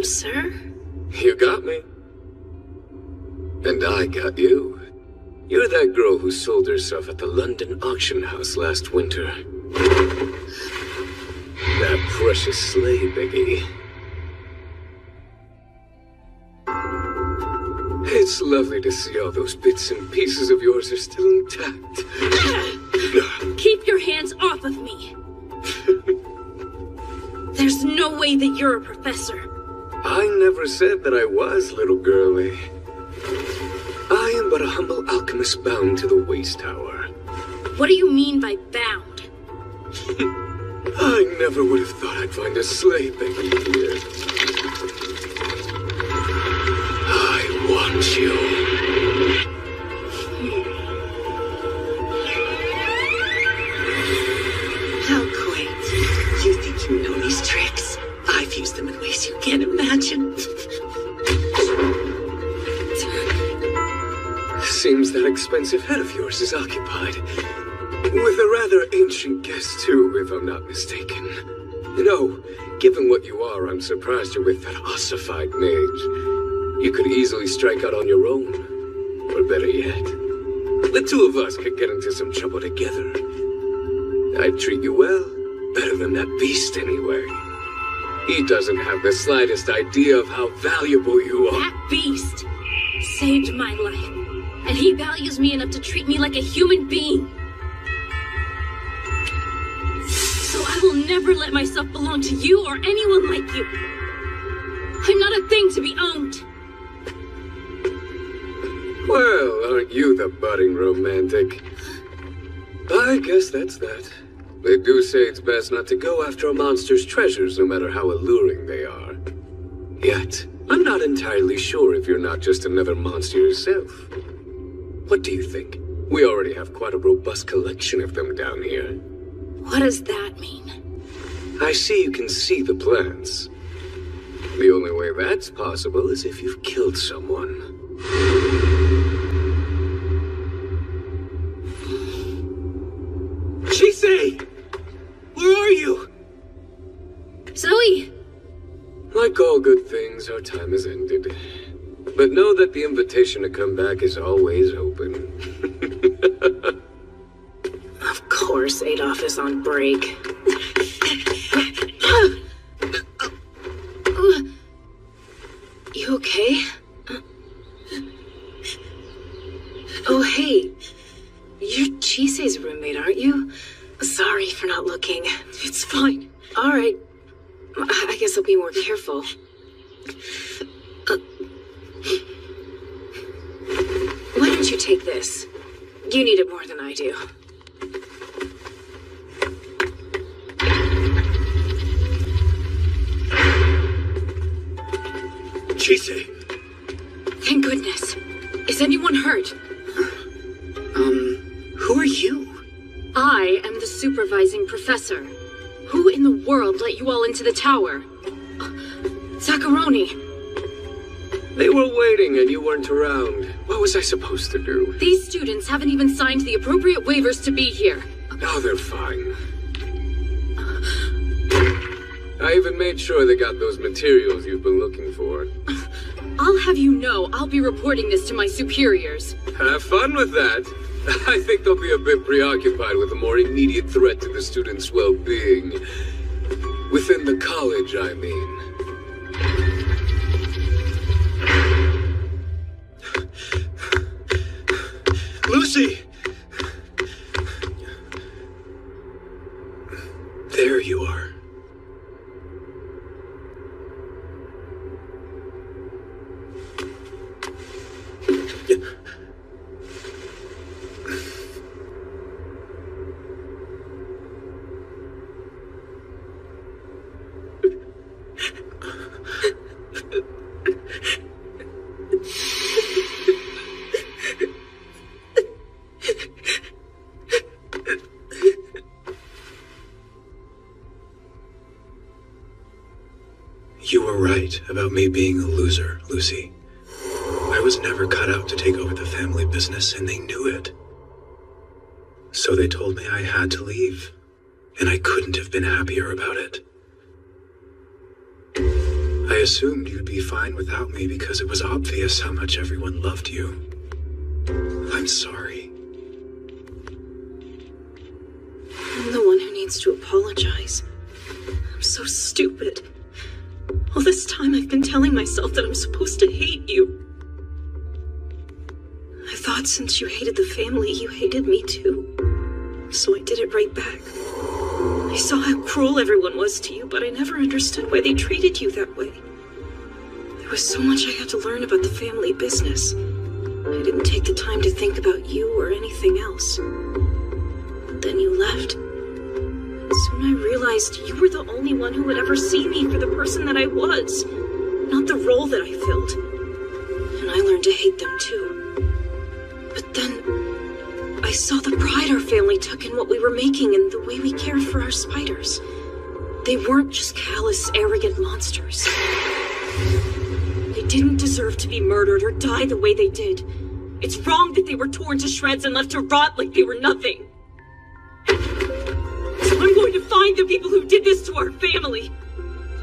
Sir? You got me. And I got you. You're that girl who sold herself at the London auction house last winter. That precious slave, Biggie. It's lovely to see all those bits and pieces of yours are still intact. Keep your hands off of me. There's no way that you're a professor. I never said that I was, little girlie. I am but a humble alchemist bound to the Waste Tower. What do you mean by bound? I never would have thought I'd find a slave begging here. I want you. How quaint. You think you know these tricks? I've used them in ways you can't imagine. Seems that expensive head of yours is occupied. With a rather ancient guest, too, if I'm not mistaken. You know, given what you are, I'm surprised you're with that ossified mage. You could easily strike out on your own. Or better yet, the two of us could get into some trouble together. I'd treat you well. Better than that beast, anyway. He doesn't have the slightest idea of how valuable you are. That beast saved my life. And he values me enough to treat me like a human being. So I will never let myself belong to you or anyone like you. I'm not a thing to be owned. Well, aren't you the budding romantic? I guess that's that. They do say it's best not to go after a monster's treasures, no matter how alluring they are. Yet, I'm not entirely sure if you're not just another monster yourself. What do you think? We already have quite a robust collection of them down here. What does that mean? I see you can see the plants. The only way that's possible is if you've killed someone. Chisei! Where are you? Zoe! Like all good things, our time has ended. But know that the invitation to come back is always open. Of course, Adolf is on break. You okay? Oh, hey. You're Chisei's roommate, aren't you? Sorry for not looking. It's fine. All right. I guess I'll be more careful. Why don't you take this? You need it more than I do. Chisei! Thank goodness. Is anyone hurt? Who are you? I am the supervising professor. Who in the world let you all into the tower? Zacharoni! They were waiting and you weren't around. What was I supposed to do? These students haven't even signed the appropriate waivers to be here. Now they're fine. I even made sure they got those materials you've been looking for. I'll have you know I'll be reporting this to my superiors. Have fun with that. I think they'll be a bit preoccupied with a more immediate threat to the students' well-being. Within the college, I mean. Lucy! There you are. You were right about me being a loser, Lucy. I was never cut out to take over the family business, and they knew it. So they told me I had to leave, and I couldn't have been happier about it. I assumed you'd be fine without me because it was obvious how much everyone loved you. I'm sorry. I'm the one who needs to apologize. I'm so stupid. All this time I've been telling myself that I'm supposed to hate you. I thought since you hated the family, you hated me too. So I did it right back. I saw how cruel everyone was to you, but I never understood why they treated you that way. There was so much I had to learn about the family business. I didn't take the time to think about you or anything else. Then you left. Soon I realized you were the only one who would ever see me for the person that I was, not the role that I filled. And I learned to hate them too. But then I saw the pride our family took in what we were making and the way we cared for our spiders. They weren't just callous, arrogant monsters. They didn't deserve to be murdered or die the way they did. It's wrong that they were torn to shreds and left to rot like they were nothing. So I'm going to find the people who did this to our family.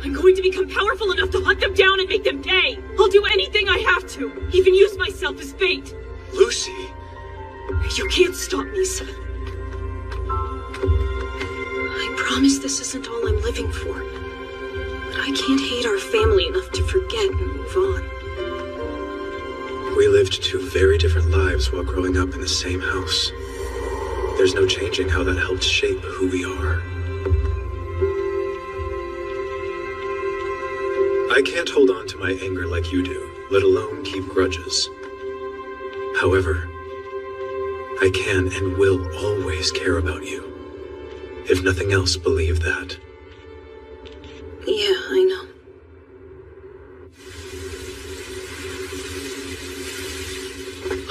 I'm going to become powerful enough to hunt them down and make them pay. I'll do anything I have to, even use myself as bait. Lucy! You can't stop me, son. I promise this isn't all I'm living for. But I can't hate our family enough to forget and move on. We lived two very different lives while growing up in the same house. There's no changing how that helped shape who we are. I can't hold on to my anger like you do, let alone keep grudges. However, I can and will always care about you. If nothing else, believe that. Yeah, I know.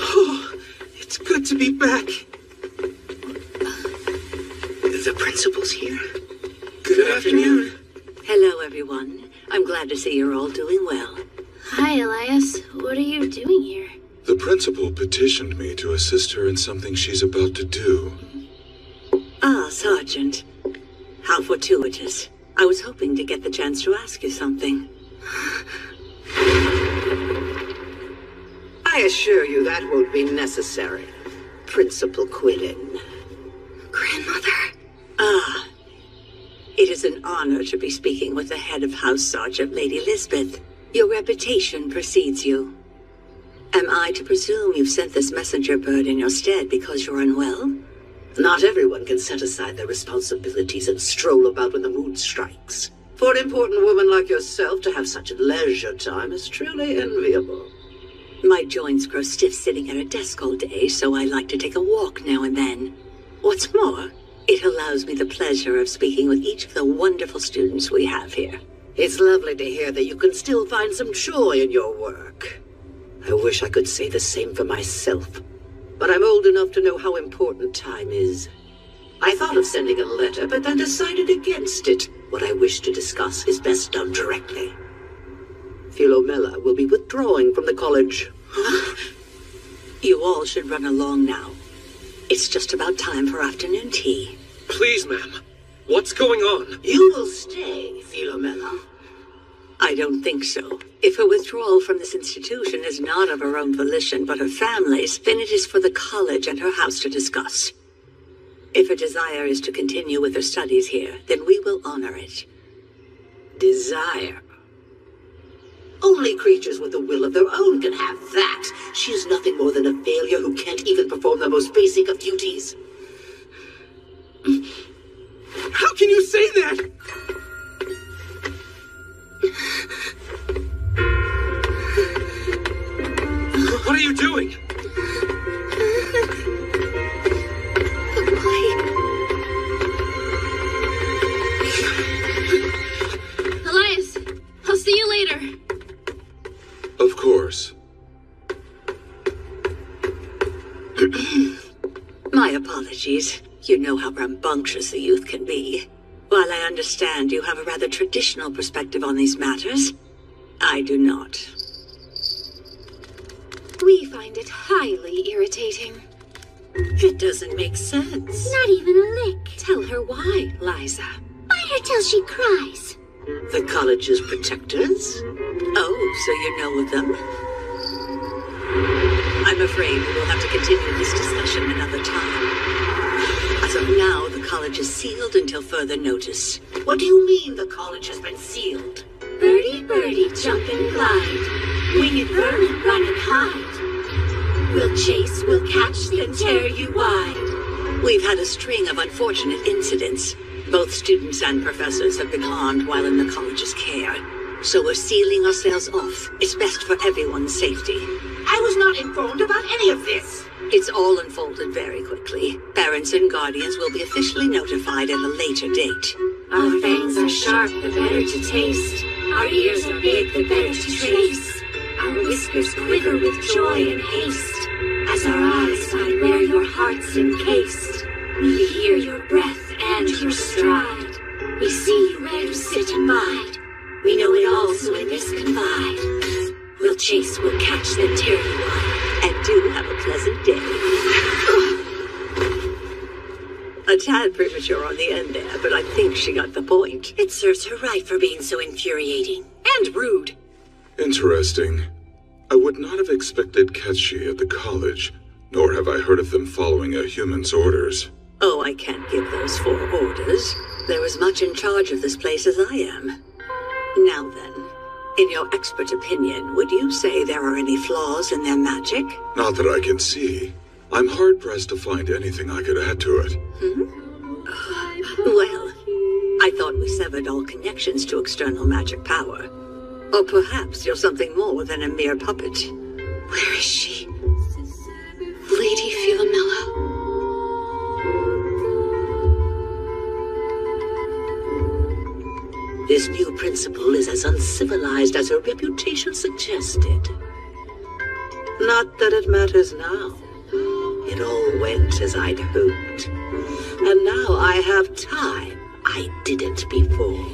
Oh, it's good to be back. The principal's here. Good afternoon. Hello, everyone. I'm glad to see you're all doing well. Hi, Elias. What are you doing here? The principal petitioned me to assist her in something she's about to do. Ah, Sergeant. How fortuitous. I was hoping to get the chance to ask you something. I assure you that won't be necessary, Principal Quidden. Grandmother. Ah. It is an honor to be speaking with the head of House Sergeant, Lady Lisbeth. Your reputation precedes you. Am I to presume you've sent this messenger bird in your stead because you're unwell? Not everyone can set aside their responsibilities and stroll about when the mood strikes. For an important woman like yourself to have such leisure time is truly enviable. My joints grow stiff sitting at a desk all day, so I like to take a walk now and then. What's more, it allows me the pleasure of speaking with each of the wonderful students we have here. It's lovely to hear that you can still find some joy in your work. I wish I could say the same for myself, but I'm old enough to know how important time is. I thought of sending a letter, but then decided against it. What I wish to discuss is best done directly. Philomela will be withdrawing from the college. You all should run along now. It's just about time for afternoon tea. Please, ma'am. What's going on? You will stay, Philomela. I don't think so. If her withdrawal from this institution is not of her own volition, but her family's, then it is for the college and her house to discuss. If her desire is to continue with her studies here, then we will honor it. Desire? Only creatures with a will of their own can have that. She is nothing more than a failure who can't even perform the most basic of duties. How can you say that? What are you doing? Elias, I'll see you later. Of course. My apologies. You know how rambunctious the youth can be. While I understand you have a rather traditional perspective on these matters, I do not. We find it highly irritating. It doesn't make sense. Not even a lick. Tell her why, Liza. Bite her till she cries. The college's protectors? Oh, so you know of them? I'm afraid we will have to continue this discussion another time. As of now, the college is sealed until further notice. What do you mean the college has been sealed? Birdie, birdie, jump and glide. Winged vermin, run and hide. We'll chase, we'll catch, then tear you wide. We've had a string of unfortunate incidents. Both students and professors have been harmed while in the college's care. So we're sealing ourselves off. It's best for everyone's safety. I was not informed about any of this. It's all unfolded very quickly. Parents and guardians will be officially notified at a later date. Our fangs are sharp, the better to taste. Our ears are big, the better to trace. Our whiskers quiver with joy and haste. As our eyes find where your heart's encased. We hear your breath and your stride. We see you where you sit and bide. We know it all, so in this confide. We'll chase, we'll catch, then tear you wide. And do have a pleasant day. A tad premature on the end there, but I think she got the point. It serves her right for being so infuriating. And rude. Interesting. I would not have expected Ketchi at the college, nor have I heard of them following a human's orders. Oh, I can't give those 4 orders. They're as much in charge of this place as I am. Now then, in your expert opinion, would you say there are any flaws in their magic? Not that I can see. I'm hard-pressed to find anything I could add to it. Well, I thought we severed all connections to external magic power. Or perhaps you're something more than a mere puppet. Where is she? Lady Philomela? This new principal is as uncivilized as her reputation suggested. Not that it matters now. It all went as I'd hoped. And now I have time I didn't before.